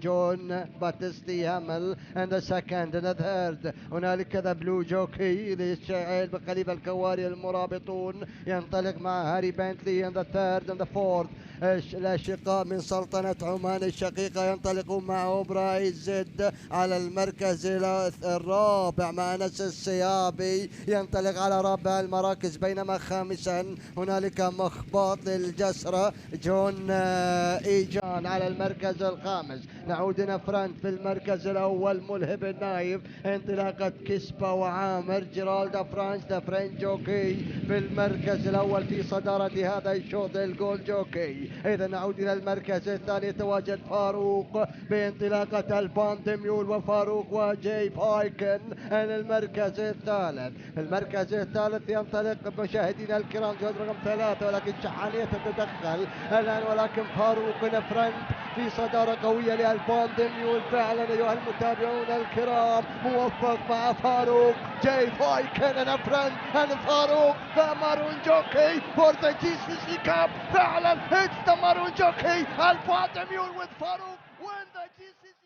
جون باتستي هامل and the second and the third. هنالك ذا بلو جوكي للشاعل بقليب الكواري المرابطون، ينطلق مع هاري بنتلي and the third and the fourth. الأشقاء من سلطنة عمان الشقيقة ينطلقون مع أوبرا الزد على المركز الرابع مع أنس السيابي، ينطلق على رابع المراكز، بينما خامسا هنالك مخباط للجسرة جون إيجان على المركز الخامس. نعود نفرنت في المركز الأول، ملهب النايف، انطلاقة كسبا وعامر، جيرالدا فرانس، ذا فرنش جوكي في المركز الأول في صدارة هذا الشوط الجول جوكي. إذا نعود إلى المركز الثاني، يتواجد فاروق بانطلاقة الباندميول، وفاروق وجاي بايكن المركز الثالث. المركز الثالث ينطلق مشاهدينا الكرام جوز رقم 3، ولكن شحانية تتدخل الآن، ولكن فاروق نفرند في صدارة قوية للباندميول. فعلا أيها المتابعون الكرام، موفق مع فاروق جاي بايكن نفرند فاروق مارون جوكي for the GCC Cup. فعلا it's the Maroon Jockey الباندميول with فاروق win the GCC.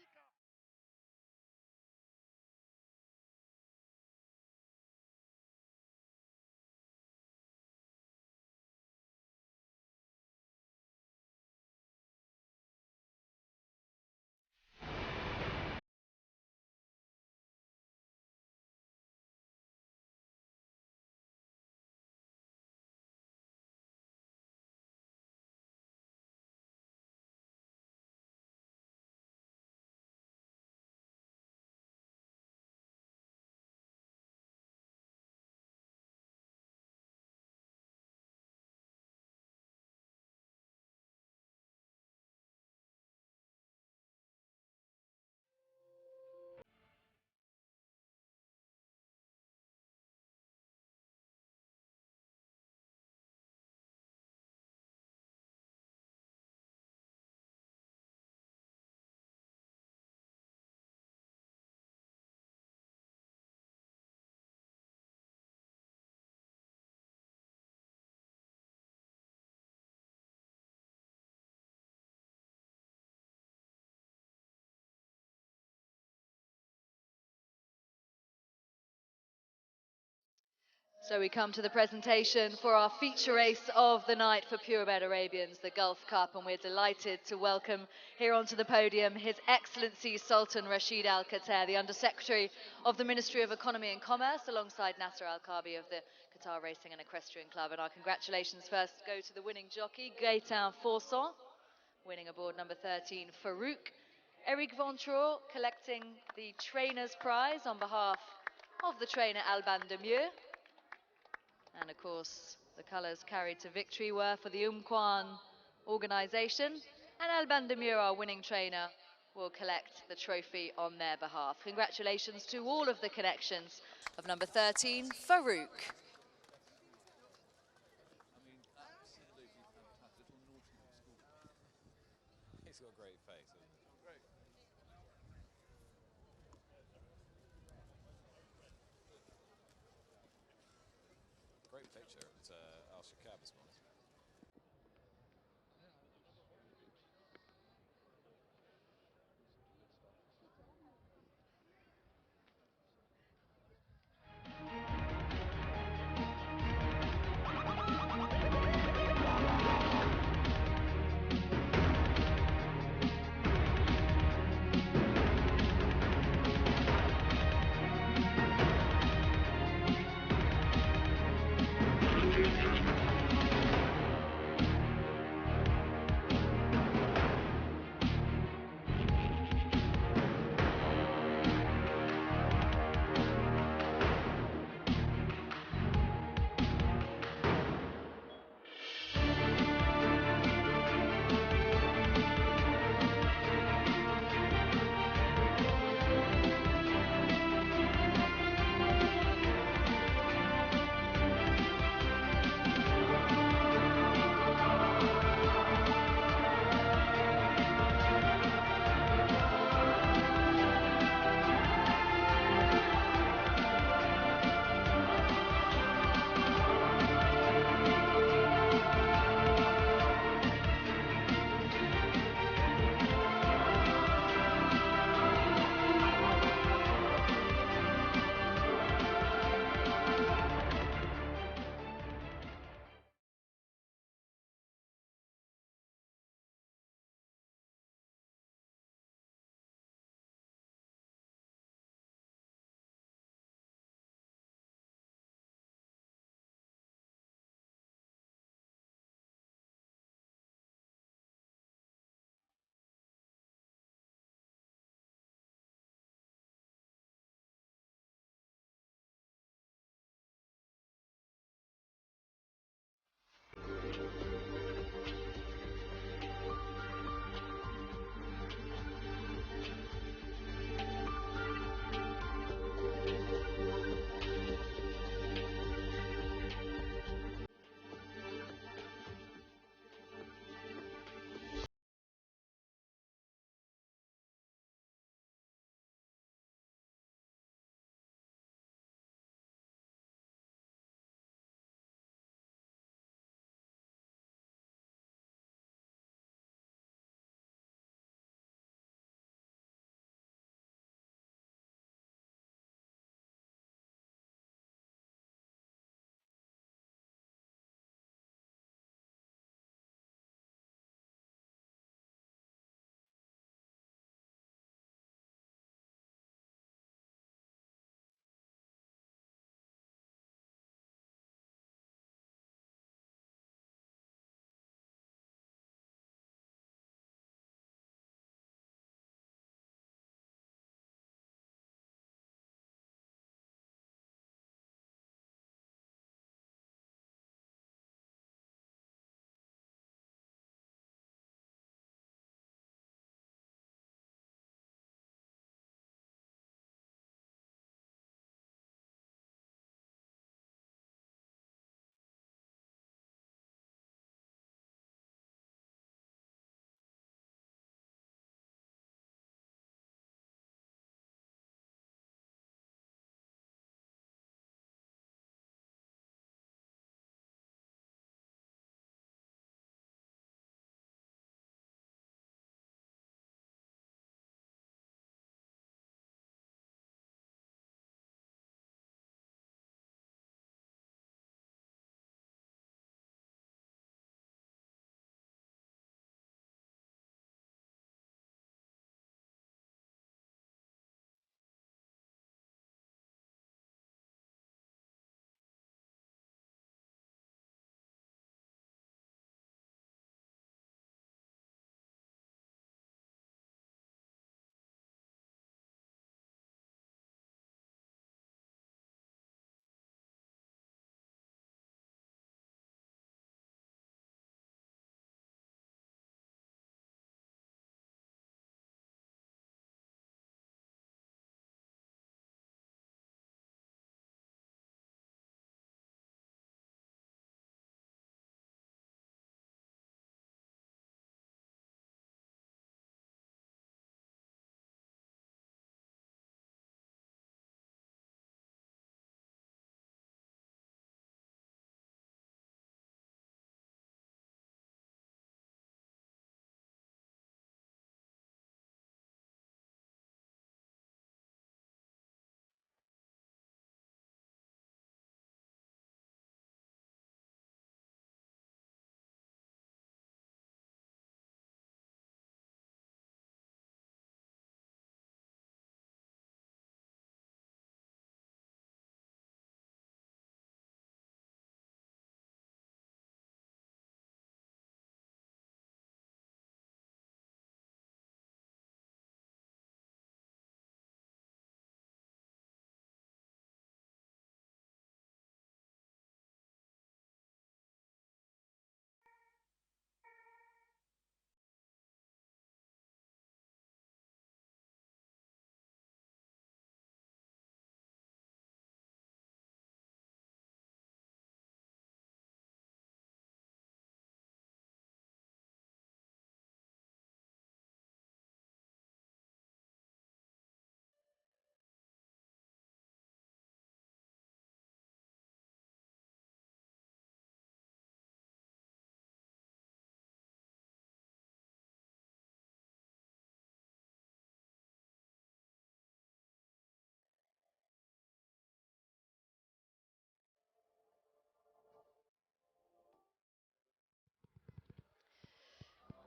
So we come to the presentation for our feature race of the night for Purebred Arabians, the Gulf Cup, and we're delighted to welcome here onto the podium His Excellency Sultan Rashid Al Qatar, the Undersecretary of the Ministry of Economy and Commerce, alongside Nasser Al Kabi of the Qatar Racing and Equestrian Club. And our congratulations first go to the winning jockey, Gaetan Forson, winning aboard number 13, Farouk. Eric Ventreux collecting the trainer's prize on behalf of the trainer Alban Demieux. And of course, the colours carried to victory were for the Umquan organisation, and Alban Demieux, our winning trainer, will collect the trophy on their behalf. Congratulations to all of the connections of number 13, Farouk. He's got a great face, hasn't he? Great picture at Al Shakab this morning.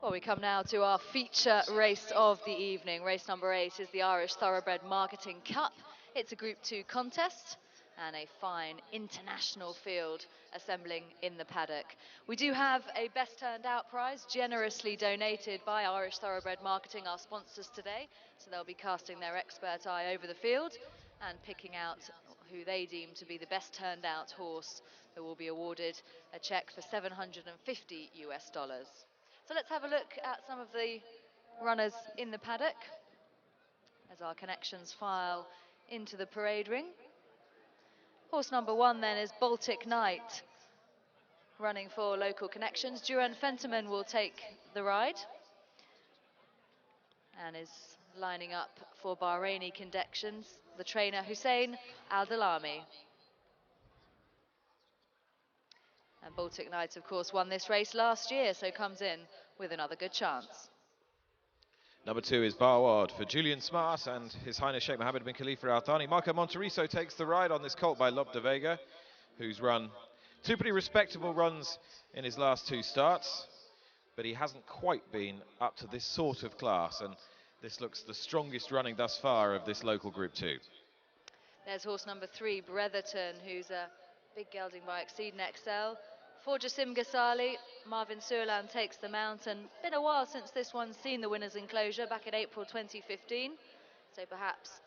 Well, we come now to our feature race of the evening. Race number 8 is the Irish Thoroughbred Marketing Cup. It's a Group 2 contest and a fine international field assembling in the paddock. We do have a best turned out prize generously donated by Irish Thoroughbred Marketing, our sponsors today. So they'll be casting their expert eye over the field and picking out who they deem to be the best turned out horse, who will be awarded a check for $750 US. So let's have a look at some of the runners in the paddock as our connections file into the parade ring. Horse number 1 then is Baltic Knight, running for local connections. Duran Fenterman will take the ride and is lining up for Bahraini connections, the trainer Hussein Al-Dalami. And Baltic Knight, of course, won this race last year, so comes in with another good chance. Number 2 is Barward for Julian Smart and His Highness Sheikh Mohammed bin Khalifa Al Thani. Marco Monteriso takes the ride on this colt by Lob de Vega, who's run 2 pretty respectable runs in his last 2 starts, but he hasn't quite been up to this sort of class, and this looks the strongest running thus far of this local Group 2. There's horse number 3, Bretherton, who's a big gelding by Exceeding XL. For Jassim Ghazali, Marvin Surland takes the mount, and been a while since this one's seen the winner's enclosure, back in April 2015. So perhaps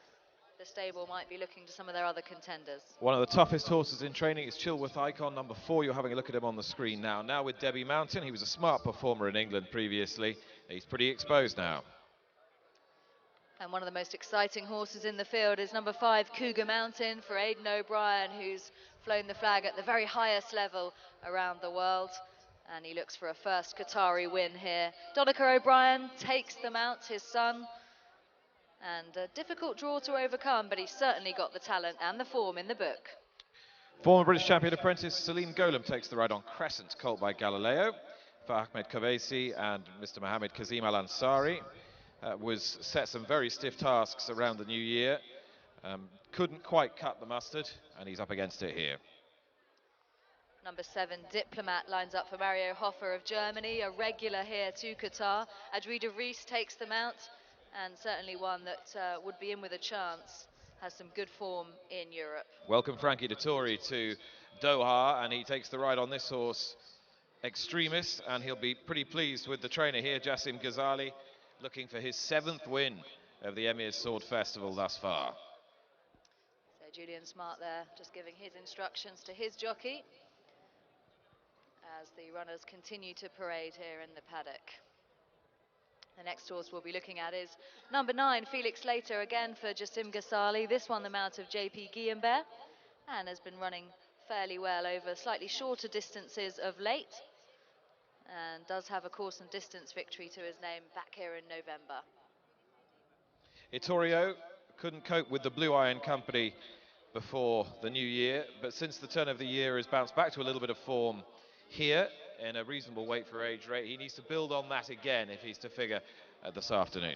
the stable might be looking to some of their other contenders. One of the toughest horses in training is Chilworth Icon, number 4. You're having a look at him on the screen now. Now with Debbie Mountain, he was a smart performer in England previously. He's pretty exposed now. And one of the most exciting horses in the field is number 5, Cougar Mountain, for Aidan O'Brien, who's flown the flag at the very highest level around the world. And he looks for a first Qatari win here. Donica O'Brien takes the mount, his son. And a difficult draw to overcome, but he's certainly got the talent and the form in the book. Former British champion apprentice Salim Golem takes the ride on Crescent, colt by Galileo. For Ahmed Kavesi and Mr. Mohammed Kazim Al Ansari. Was set some very stiff tasks around the new year. Couldn't quite cut the mustard, and he's up against it here. Number 7, Diplomat, lines up for Mario Hoffer of Germany, a regular here to Qatar. Adrida Rees takes the mount, and certainly one that would be in with a chance. Has some good form in Europe. Welcome Frankie Dettori to Doha, and he takes the ride on this horse, Extremis, and he'll be pretty pleased with the trainer here, Jassim Ghazali, looking for his 7th win of the Emir's Sword Festival thus far. So Julian Smart there, just giving his instructions to his jockey as the runners continue to parade here in the paddock. The next horse we'll be looking at is number 9, Felix Slater, again for Jassim Ghazali. This one the mount of JP Guillenbert, and has been running fairly well over slightly shorter distances of late, and does have a course and distance victory to his name back here in November. Itorio couldn't cope with the Blue Iron Company before the new year, but since the turn of the year has bounced back to a little bit of form here in a reasonable weight for age rate. He needs to build on that again if he's to figure this afternoon.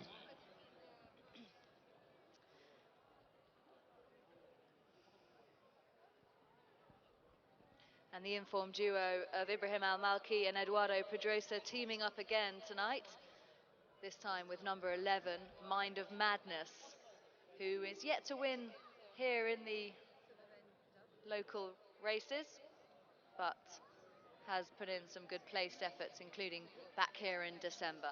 And the informed duo of Ibrahim Al-Malki and Eduardo Pedrosa teaming up again tonight, this time with number 11, Mind of Madness, who is yet to win here in the local races, but has put in some good placed efforts, including back here in December.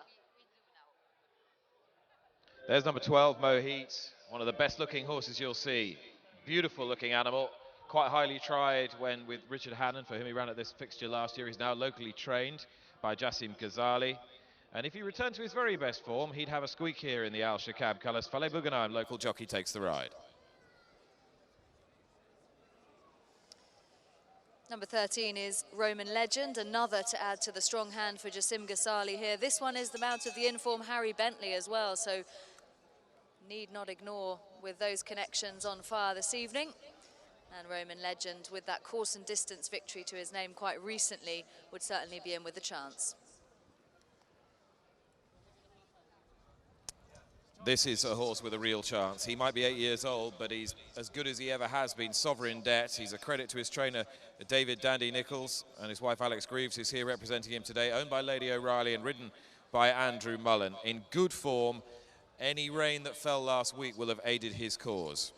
There's number 12, Mohit, one of the best looking horses you'll see. Beautiful looking animal, quite highly tried when with Richard Hannon, for whom he ran at this fixture last year. He's now locally trained by Jassim Ghazali. And if he returned to his very best form, he'd have a squeak here in the Al Shakab colours. Faleh Boughanaim, local jockey, takes the ride. Number 13 is Roman Legend, another to add to the strong hand for Jassim Ghazali here. This one is the mount of the informed Harry Bentley as well, so need not ignore with those connections on fire this evening. And Roman Legend, with that course and distance victory to his name quite recently, would certainly be in with a chance. This is a horse with a real chance. He might be 8 years old, but he's as good as he ever has been. Sovereign Debt. He's a credit to his trainer, David Dandy Nichols, and his wife, Alex Greaves, who's here representing him today. Owned by Lady O'Reilly and ridden by Andrew Mullen. In good form, any rain that fell last week will have aided his cause.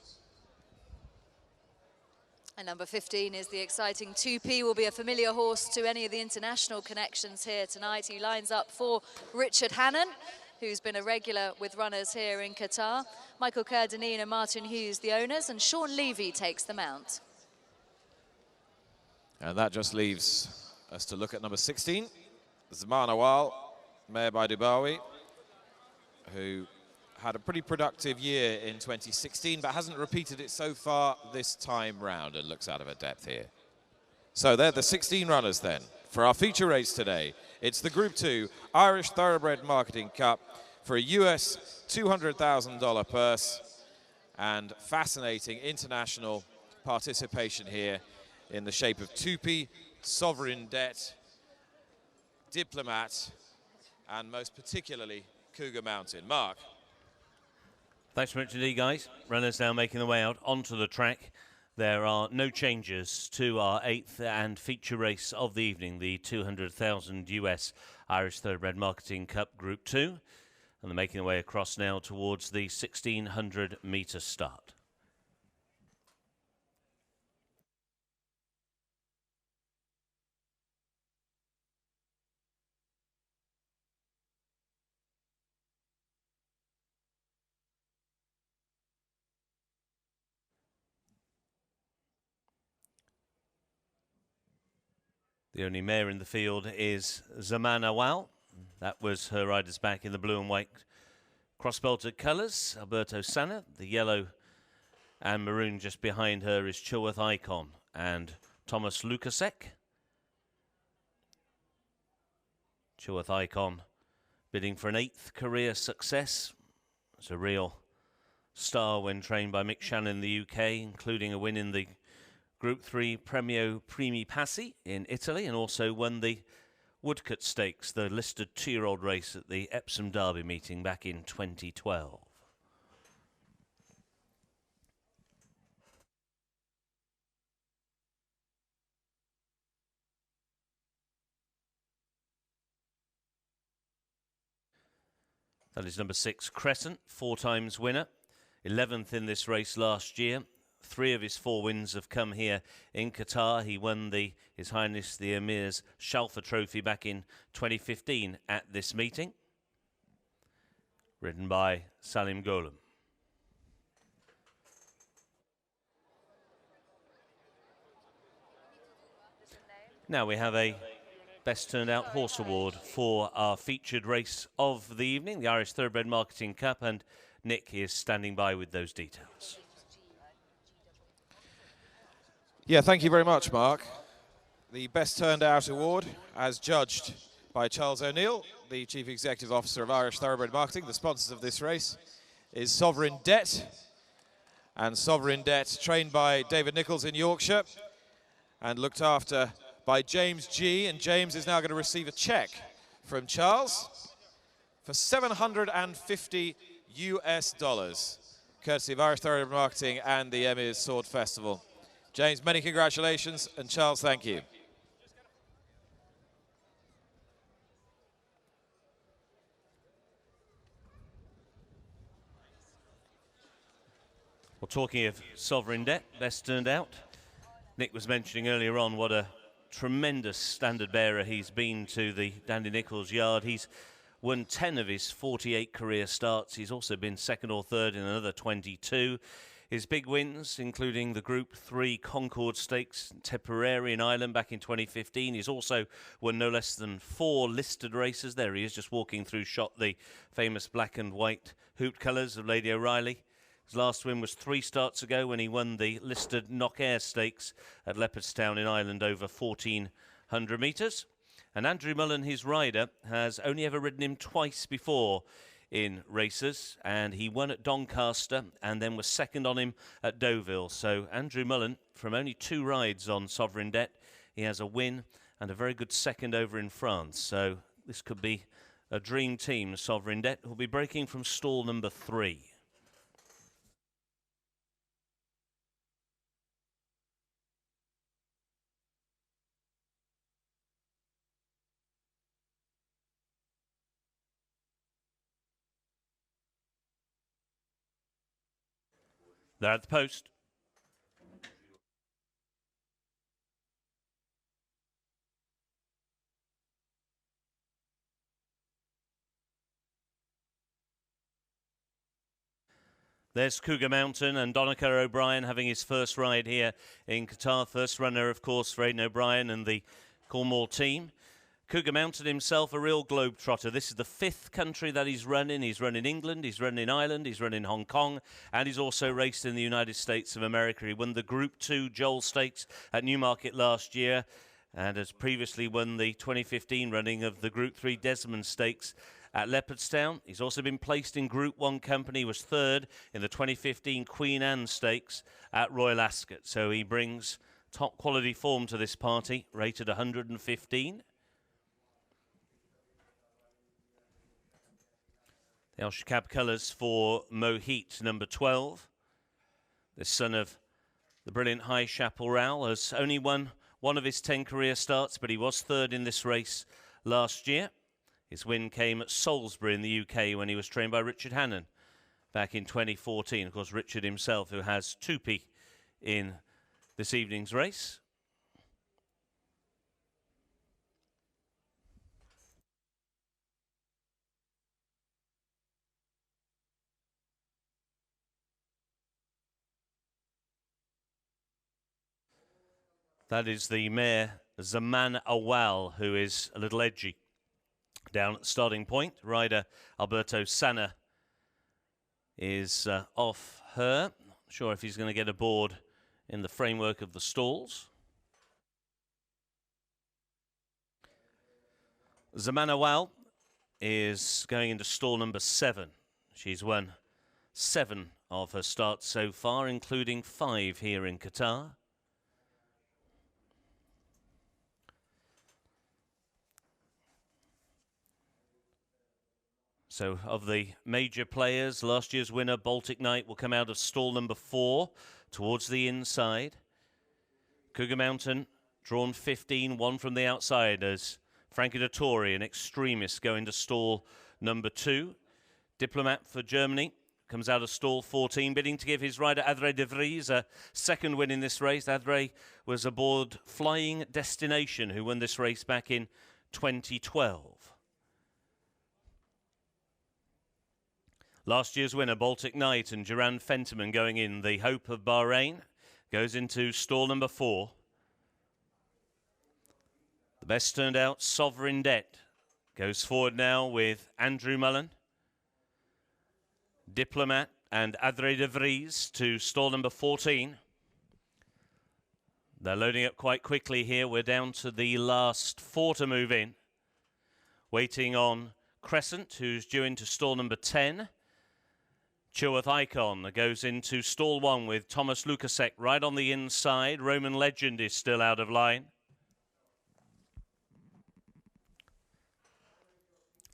And number 15 is the exciting 2P, will be a familiar horse to any of the international connections here tonight. He lines up for Richard Hannon, who's been a regular with runners here in Qatar. Michael Kerr-Dineen and Martin Hughes, the owners, and Sean Levy takes the mount. And that just leaves us to look at number 16, Zaman Awal, mare by Dubawi, who had a pretty productive year in 2016, but hasn't repeated it so far this time round and looks out of her depth here. So they're the 16 runners then for our feature race today. It's the Group 2 Irish Thoroughbred Marketing Cup for a US $200,000 purse and fascinating international participation here in the shape of 2P, Sovereign Debt, Diplomat, and most particularly Cougar Mountain. Mark. Thanks very much indeed, guys. Runners now making their way out onto the track. There are no changes to our 8th and feature race of the evening, the 200,000 US Irish Thoroughbred Marketing Cup Group 2. And they're making their way across now towards the 1,600 metre start. The only mare in the field is Zaman Awal. That was her rider's back in the blue and white cross-belted colours. Alberto Sanna, the yellow and maroon just behind her is Chilworth Icon and Thomas Lukasek. Chilworth Icon bidding for an 8th career success. It's a real star when trained by Mick Shannon in the UK, including a win in the Group 3 Premio Primi Passi in Italy, and also won the Woodcut Stakes, the listed 2-year-old race at the Epsom Derby meeting back in 2012. That is number 6, Crescent, 4 times winner, 11th in this race last year. 3 of his 4 wins have come here in Qatar. He won His Highness the Emir's Shalfa Trophy back in 2015 at this meeting. Ridden by Salim Golem. Now we have a Best Turned Out Horse Award for our featured race of the evening, the Irish Thoroughbred Marketing Cup, and Nick is standing by with those details. Yeah, thank you very much, Mark. The Best Turned Out Award, as judged by Charles O'Neill, the Chief Executive Officer of Irish Thoroughbred Marketing, the sponsors of this race, is Sovereign Debt. And Sovereign Debt, trained by David Nichols in Yorkshire and looked after by James G. And James is now going to receive a cheque from Charles for $750 US, courtesy of Irish Thoroughbred Marketing and the Emir's Sword Festival. James, many congratulations, and Charles, thank you. Well, talking of Sovereign Debt, Best Turned Out, Nick was mentioning earlier on what a tremendous standard bearer he's been to the Dandy Nichols yard. He's won 10 of his 48 career starts. He's also been 2nd or 3rd in another 22. His big wins, including the Group 3 Concord Stakes, Tipperary in Ireland back in 2015. He's also won no less than 4 listed races. There he is, just walking through shot, the famous black and white hooped colours of Lady O'Reilly. His last win was 3 starts ago when he won the listed Knockair Stakes at Leopardstown in Ireland over 1,400 metres. And Andrew Mullen, his rider, has only ever ridden him twice before in races, and he won at Doncaster and then was 2nd on him at Deauville. So Andrew Mullen, from only 2 rides on Sovereign Debt, he has a win and a very good 2nd over in France. So this could be a dream team. Sovereign Debt will be breaking from stall number 3. They're at the post. There's Cougar Mountain and Donica O'Brien having his first ride here in Qatar. First runner, of course, for Aidan O'Brien and the Cornwall team. Cougar Mountain himself, a real globetrotter. This is the 5th country that he's run in. He's run in England, he's run in Ireland, he's run in Hong Kong, and he's also raced in the United States of America. He won the Group 2 Joel Stakes at Newmarket last year and has previously won the 2015 running of the Group 3 Desmond Stakes at Leopardstown. He's also been placed in Group 1 company. He was 3rd in the 2015 Queen Anne Stakes at Royal Ascot. So he brings top quality form to this party, rated 115. The Al Shakab colours for Mohit, number 12. The son of the brilliant High Chaparral has only won one of his 10 career starts, but he was 3rd in this race last year. His win came at Salisbury in the UK when he was trained by Richard Hannon back in 2014. Of course, Richard himself, who has Tupi in this evening's race. That is the mare Zaman Awal, who is a little edgy down at the starting point. Rider Alberto Sanna is off her. Not sure if he's going to get aboard in the framework of the stalls. Zaman Awal is going into stall number 7. She's won 7 of her starts so far, including 5 here in Qatar. So of the major players, last year's winner, Baltic Knight, will come out of stall number 4 towards the inside. Cougar Mountain, drawn 15, 1 from the outside as Frankie Dettori, an extremist, go into stall number 2. Diplomat for Germany comes out of stall 14, bidding to give his rider Adre de Vries a second win in this race. Adre was aboard Flying Destination, who won this race back in 2012. Last year's winner, Baltic Knight, and Duran Fentiman going in. The Hope of Bahrain goes into stall number 4. The best turned out, Sovereign Debt, goes forward now with Andrew Mullen, Diplomat, and Adre de Vries to stall number 14. They're loading up quite quickly here. We're down to the last 4 to move in. Waiting on Crescent, who's due into stall number 10. Chilworth Icon goes into stall 1 with Thomas Lukasek right on the inside. Roman Legend is still out of line.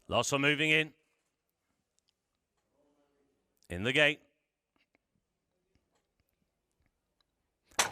Last one moving in. In the gate.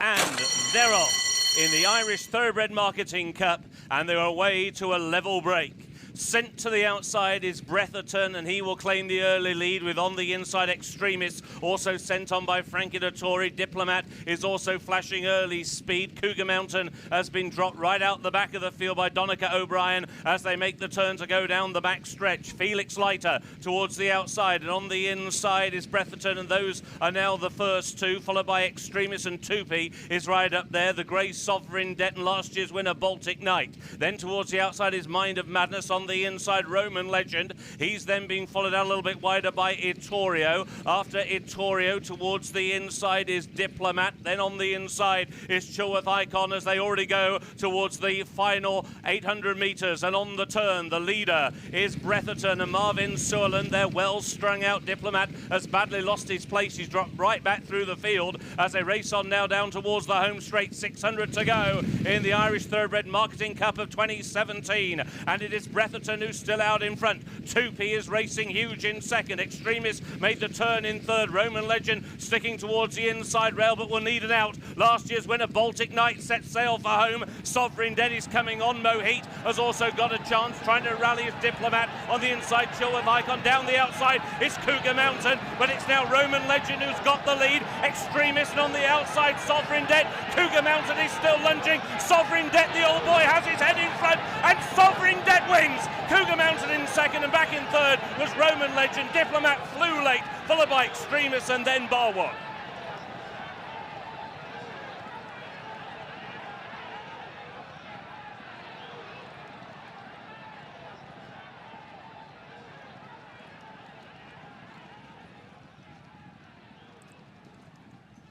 And they're off in the Irish Thoroughbred Marketing Cup, and they're away to a level break. Sent to the outside is Bretherton, and he will claim the early lead with on the inside Extremis, also sent on by Frankie Dettori. Diplomat is also flashing early speed. Cougar Mountain has been dropped right out the back of the field by Donica O'Brien as they make the turn to go down the back stretch. Felix Leiter towards the outside, and on the inside is Bretherton, and those are now the first 2, followed by Extremis and Tupi is right up there. The Grey Sovereign Debt and last year's winner Baltic Knight. Then towards the outside is Mind of Madness, on the inside Roman Legend. He's then being followed out a little bit wider by Itorio. After Itorio towards the inside is Diplomat. Then on the inside is Chilworth Icon as they already go towards the final 800 metres. And on the turn, the leader is Bretherton and Marvin Suerland. They're well strung out. Diplomat has badly lost his place. He's dropped right back through the field as they race on now down towards the home straight. 600 to go in the Irish Thoroughbred Marketing Cup of 2017. And it is Bretherton Atherton, who's still out in front. Tupi is racing huge in second. Extremis made the turn in third. Roman Legend sticking towards the inside rail, but will need an out. Last year's winner, Baltic Knight, set sail for home. Sovereign Dead is coming on. Mohit has also got a chance, trying to rally his Diplomat on the inside. Chilworth Icon down the outside. It's Cougar Mountain, but it's now Roman Legend who's got the lead. Extremist on the outside, Sovereign Dead. Cougar Mountain is still lunging. Sovereign Dead, the old boy, has his head in front, and Sovereign Dead wins. Cougar Mountain in second, and back in third was Roman Legend. Diplomat flew late, followed by Extremist and then Barwon.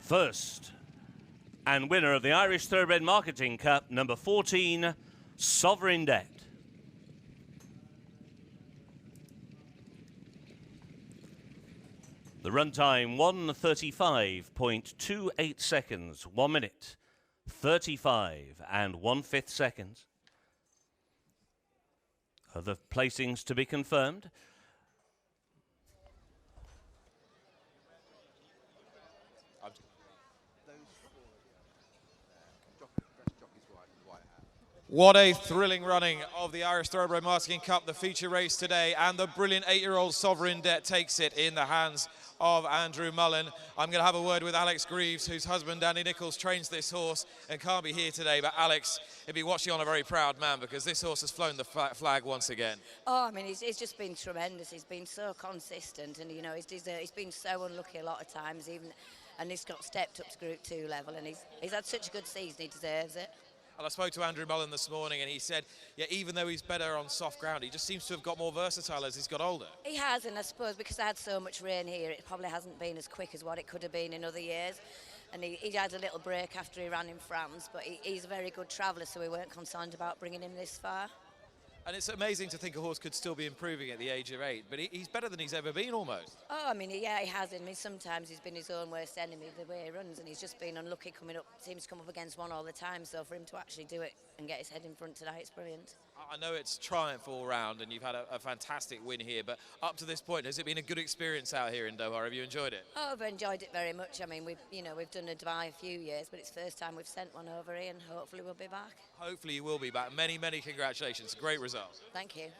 First and winner of the Irish Thoroughbred Marketing Cup, number 14, Sovereign Debt. The run time, 1:35.28 seconds, 1 minute, 35 and 1/5 seconds. Other placings to be confirmed. What a thrilling running of the Irish Thoroughbred Marketing Cup, the feature race today, and the brilliant 8-year-old Sovereign Debt takes it in the hands of Andrew Mullen. I'm going to have a word with Alex Greaves, whose husband Danny Nichols trains this horse and can't be here today. But Alex, he'll be watching on a very proud man, because this horse has flown the flag once again. Oh, I mean, he's just been tremendous. He's been so consistent, and you know, he's been so unlucky a lot of times, and he's got stepped up to Group 2 level, and he's had such a good season. He deserves it. And I spoke to Andrew Mullen this morning, and he said, yeah, even though he's better on soft ground, he just seems to have got more versatile as he's got older. He has, and I suppose because I had so much rain here, it probably hasn't been as quick as what it could have been in other years. And he had a little break after he ran in France, but he's a very good traveller, so we weren't concerned about bringing him this far. And it's amazing to think a horse could still be improving at the age of 8, but he's better than he's ever been almost. Oh, I mean, yeah, he has. I mean, sometimes he's been his own worst enemy the way he runs, and he's just been unlucky coming up. Seems to come up against one all the time, so for him to actually do it and get his head in front tonight, it's brilliant. I know it's triumph all round, and you've had a fantastic win here, but up to this point, has it been a good experience out here in Doha? Have you enjoyed it? Oh, I've enjoyed it very much. I mean, we've done a Dubai a few years, but it's the first time we've sent one over here, and hopefully we'll be back. Hopefully you will be back. Many, many congratulations. Great result. Thank you.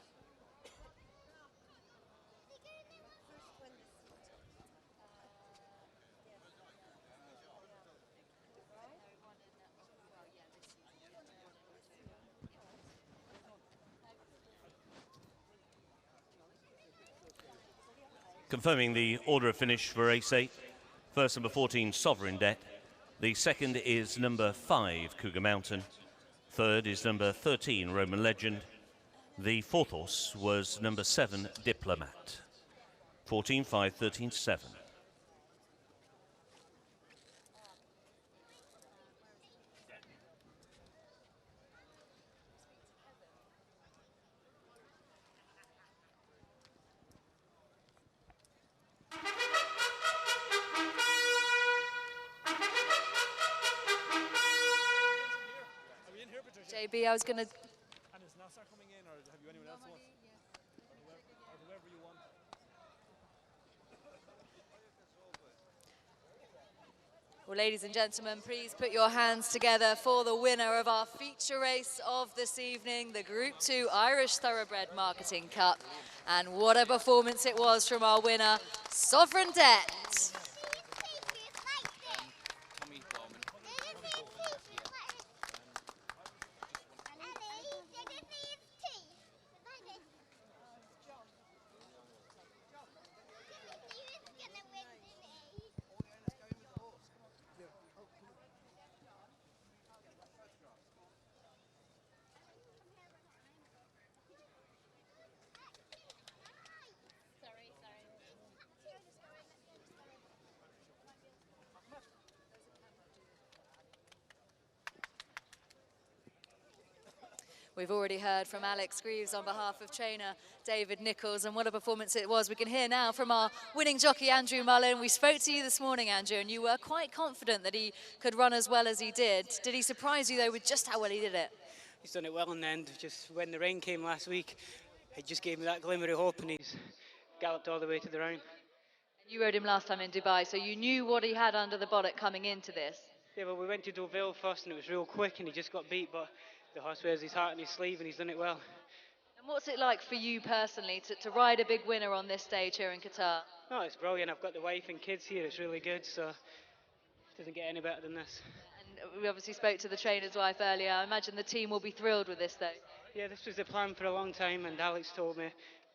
Confirming the order of finish for race 8. First, number 14, Sovereign Debt. The second is number 5, Cougar Mountain. Third is number 13, Roman Legend. The fourth horse was number 7, Diplomat. 14, 5, 13, 7. JB, I was going to... And is Nasser coming in, or have you anyone else want? Or whoever you want. Well, ladies and gentlemen, please put your hands together for the winner of our feature race of this evening, the Group 2 Irish Thoroughbred Marketing Cup. And what a performance it was from our winner, Sovereign Debt. We've already heard from Alex Greaves on behalf of trainer David Nichols, and what a performance it was. We can hear now from our winning jockey, Andrew Mullen. We spoke to you this morning, Andrew, and you were quite confident that he could run as well as he did. Did he surprise you, though, with just how well he did it? He's done it well in the end. Just when the rain came last week, it just gave me that glimmer of hope, and he's galloped all the way to the round. You rode him last time in Dubai, so you knew what he had under the bonnet coming into this. Yeah, well, we went to Deauville first, and it was real quick, and he just got beat, but the horse wears his heart on his sleeve, and he's done it well. And what's it like for you personally to ride a big winner on this stage here in Qatar? Oh, it's brilliant. I've got the wife and kids here. It's really good, so it doesn't get any better than this. And we obviously spoke to the trainer's wife earlier. I imagine the team will be thrilled with this, though. Yeah, this was the plan for a long time, and Alex told me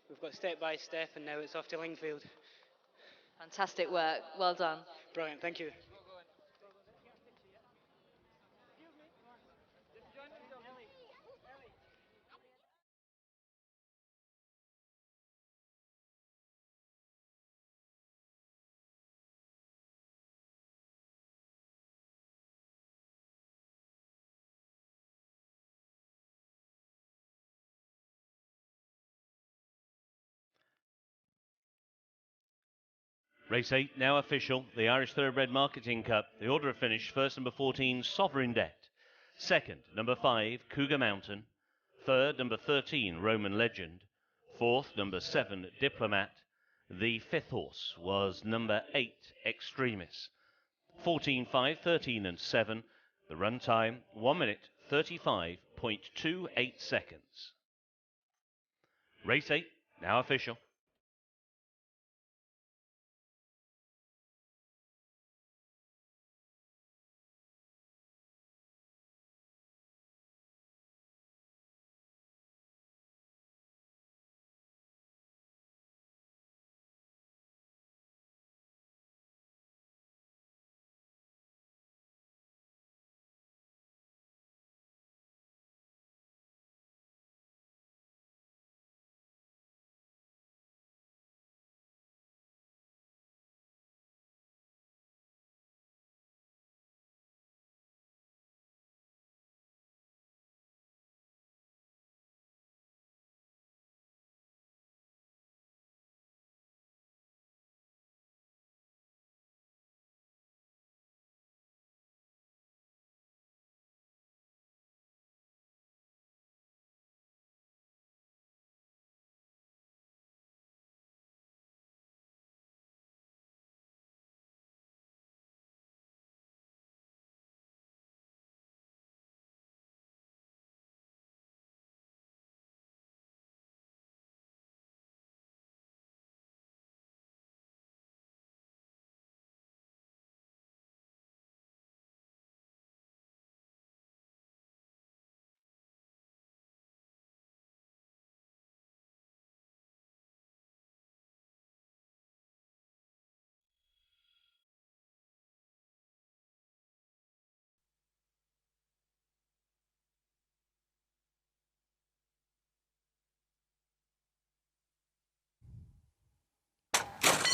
we've got step by step, and now it's off to Lingfield. Fantastic work. Well done. Brilliant. Thank you. Race 8 now official, the Irish Thoroughbred Marketing Cup. The order of finish: first, number 14, Sovereign Debt. Second, number 5, Cougar Mountain. Third, number 13, Roman Legend. Fourth, number 7, Diplomat. The fifth horse was number 8, Extremis. 14, 5, 13 and 7. The run time, 1 minute, 35.28 seconds. Race 8 now official.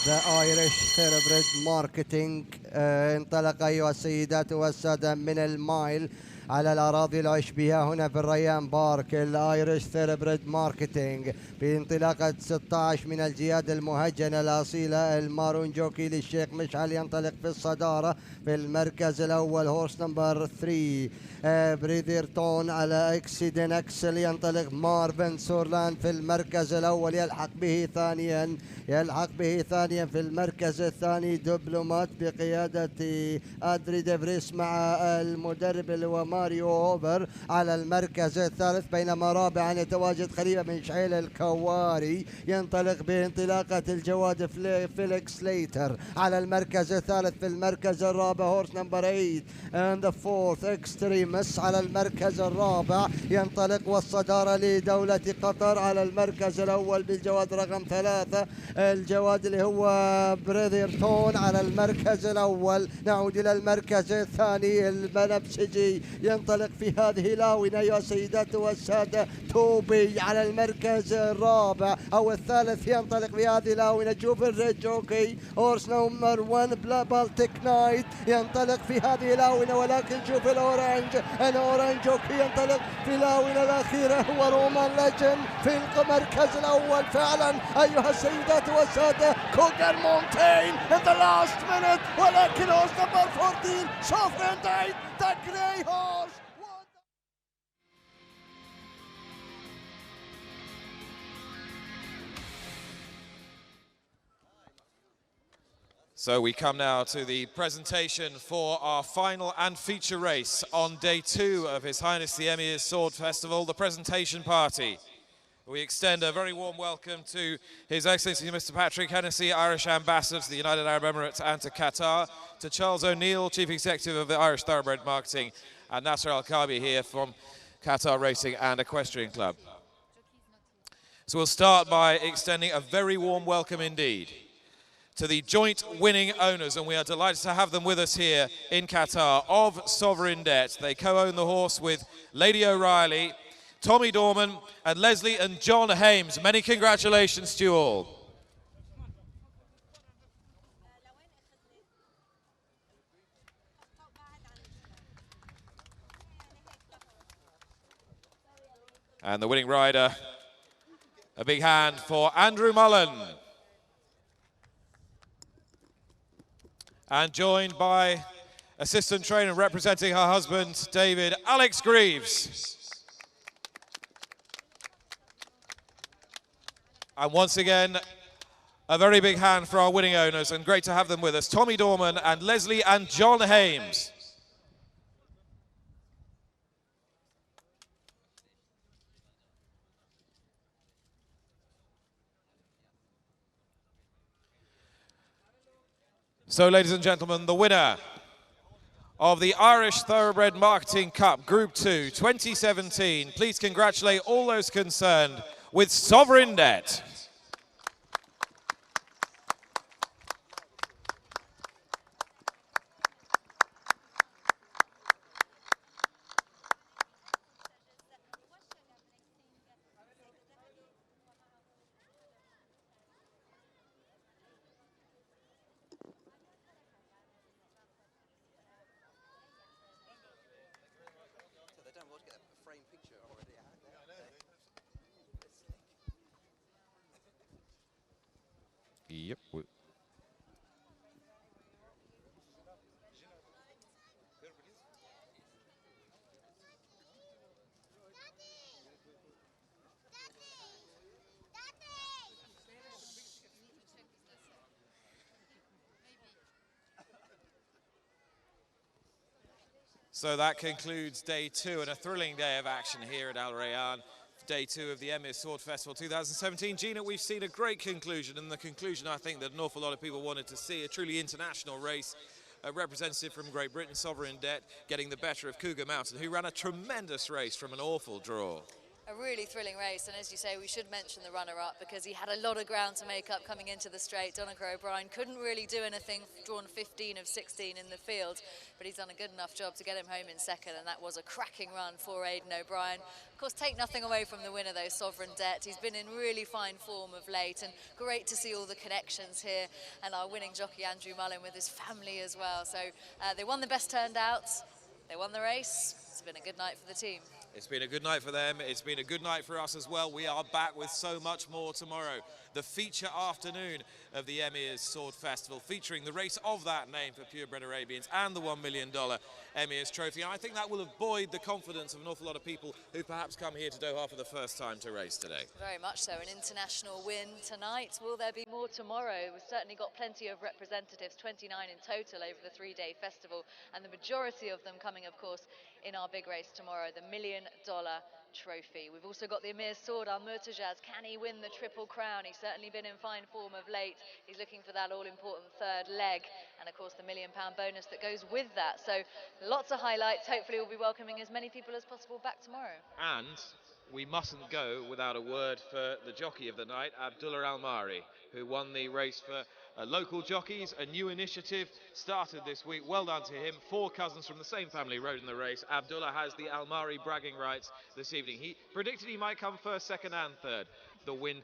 The Irish Thoroughbred Marketing انطلق أيها السيدات والسادة من المايل على الأراضي العشبية هنا في الريان بارك. الآيرش ثيربريد ماركتينج بانطلاقة 16 من الجياد المهجنة الأصيلة المارون جوكي للشيخ مشعل ينطلق في الصدارة في المركز الأول. هورس نمبر 3 بريديرتون على اكسيدن اكسل ينطلق. مارفن سورلاند في المركز الأول يلحق به ثانيا في المركز الثاني دبلومات بقيادة أدري ديفريس مع المدرب اللي هو ماريو هوبر على المركز الثالث. بينما رابعا يتواجد خليفة بن شعيل الكواري ينطلق بانطلاقة الجواد فيليكس ليتر على المركز الثالث. في المركز الرابع هورس نمبر 8 and the fourth extremis على المركز الرابع ينطلق. والصدارة لدولة قطر على المركز الأول بالجواد رقم 3 الجواد اللي هو بريديرتون على المركز الأول. نعود إلى المركز الثاني البنفسجي ينطلق في هذه الآونة يا سيدات والسادة توبي على المركز الرابع أو الثالث ينطلق في هذه الآونة. جوف الريد جوكي هورس نمبر 1 بلا بالتيك نايت ينطلق في هذه الآونة. ولكن شوف الأورانج جوكي ينطلق في الآونة الأخيرة هو رومان ليجن في المركز الأول فعلا أيها السيدات والسادة. كوغر مونتين in the last minute ولكن هورس نمبر 14 Sovereign Debt the grey horse. So we come now to the presentation for our final and feature race on day 2 of His Highness the Emir's Sword Festival, the presentation party. We extend a very warm welcome to His Excellency Mr. Patrick Hennessy, Irish Ambassador to the United Arab Emirates and to Qatar, to Charles O'Neill, Chief Executive of the Irish Thoroughbred Marketing, and Nasser Al-Kabi here from Qatar Racing and Equestrian Club. So we'll start by extending a very warm welcome indeed to the joint winning owners, and we are delighted to have them with us here in Qatar, of Sovereign Debt. They co-own the horse with Lady O'Reilly, Tommy Dorman, and Leslie and John Hames. Many congratulations to you all. And the winning rider, a big hand for Andrew Mullen. And joined by assistant trainer representing her husband, David, Alex Greaves. And once again, a very big hand for our winning owners, and great to have them with us, Tommy Dorman and Leslie and John Hames. So, ladies and gentlemen, the winner of the Irish Thoroughbred Marketing Cup Group 2 2017. Please congratulate all those concerned with Sovereign Debt. Yep. So that concludes day 2 and a thrilling day of action here at Al Rayyan. Day 2 of the Emir Sword Festival 2017. Gina, we've seen a great conclusion, and the conclusion I think that an awful lot of people wanted to see, a truly international race. A representative from Great Britain, Sovereign Debt, getting the better of Cougar Mountain, who ran a tremendous race from an awful draw. A really thrilling race, and as you say, we should mention the runner-up because he had a lot of ground to make up coming into the straight. Donnacha O'Brien couldn't really do anything, drawn 15 of 16 in the field, but he's done a good enough job to get him home in second, and that was a cracking run for Aidan O'Brien. Of course, take nothing away from the winner though, Sovereign Debt. He's been in really fine form of late, and great to see all the connections here, and our winning jockey Andrew Mullen with his family as well. So they won the best turned out, they won the race. It's been a good night for the team. It's been a good night for them. It's been a good night for us as well. We are back with so much more tomorrow. The feature afternoon of the Emir's Sword Festival, featuring the race of that name for purebred Arabians and the $1 million Emir's Trophy. And I think that will have buoyed the confidence of an awful lot of people who perhaps come here to Doha for the first time to race today. Very much so. An international win tonight. Will there be more tomorrow? We've certainly got plenty of representatives, 29 in total over the 3-day festival, and the majority of them coming, of course, in our big race tomorrow, the $1 million Trophy. We've also got the Emir's Sword, our Murtajaz. Can he win the Triple Crown? He's certainly been in fine form of late. He's looking for that all-important third leg, and of course the £1 million bonus that goes with that. So lots of highlights. Hopefully we'll be welcoming as many people as possible back tomorrow. And we mustn't go without a word for the jockey of the night, Abdullah Almari, who won the race for local jockeys. A new initiative started this week. Well done to him. 4 cousins from the same family rode in the race. Abdullah has the Almari bragging rights this evening. He predicted he might come first, second and third. The win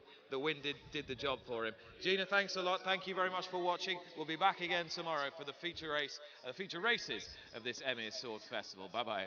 did the job for him. Gina, thanks a lot. Thank you very much for watching. We'll be back again tomorrow for the feature races of this Emir's Sword Festival. Bye-bye.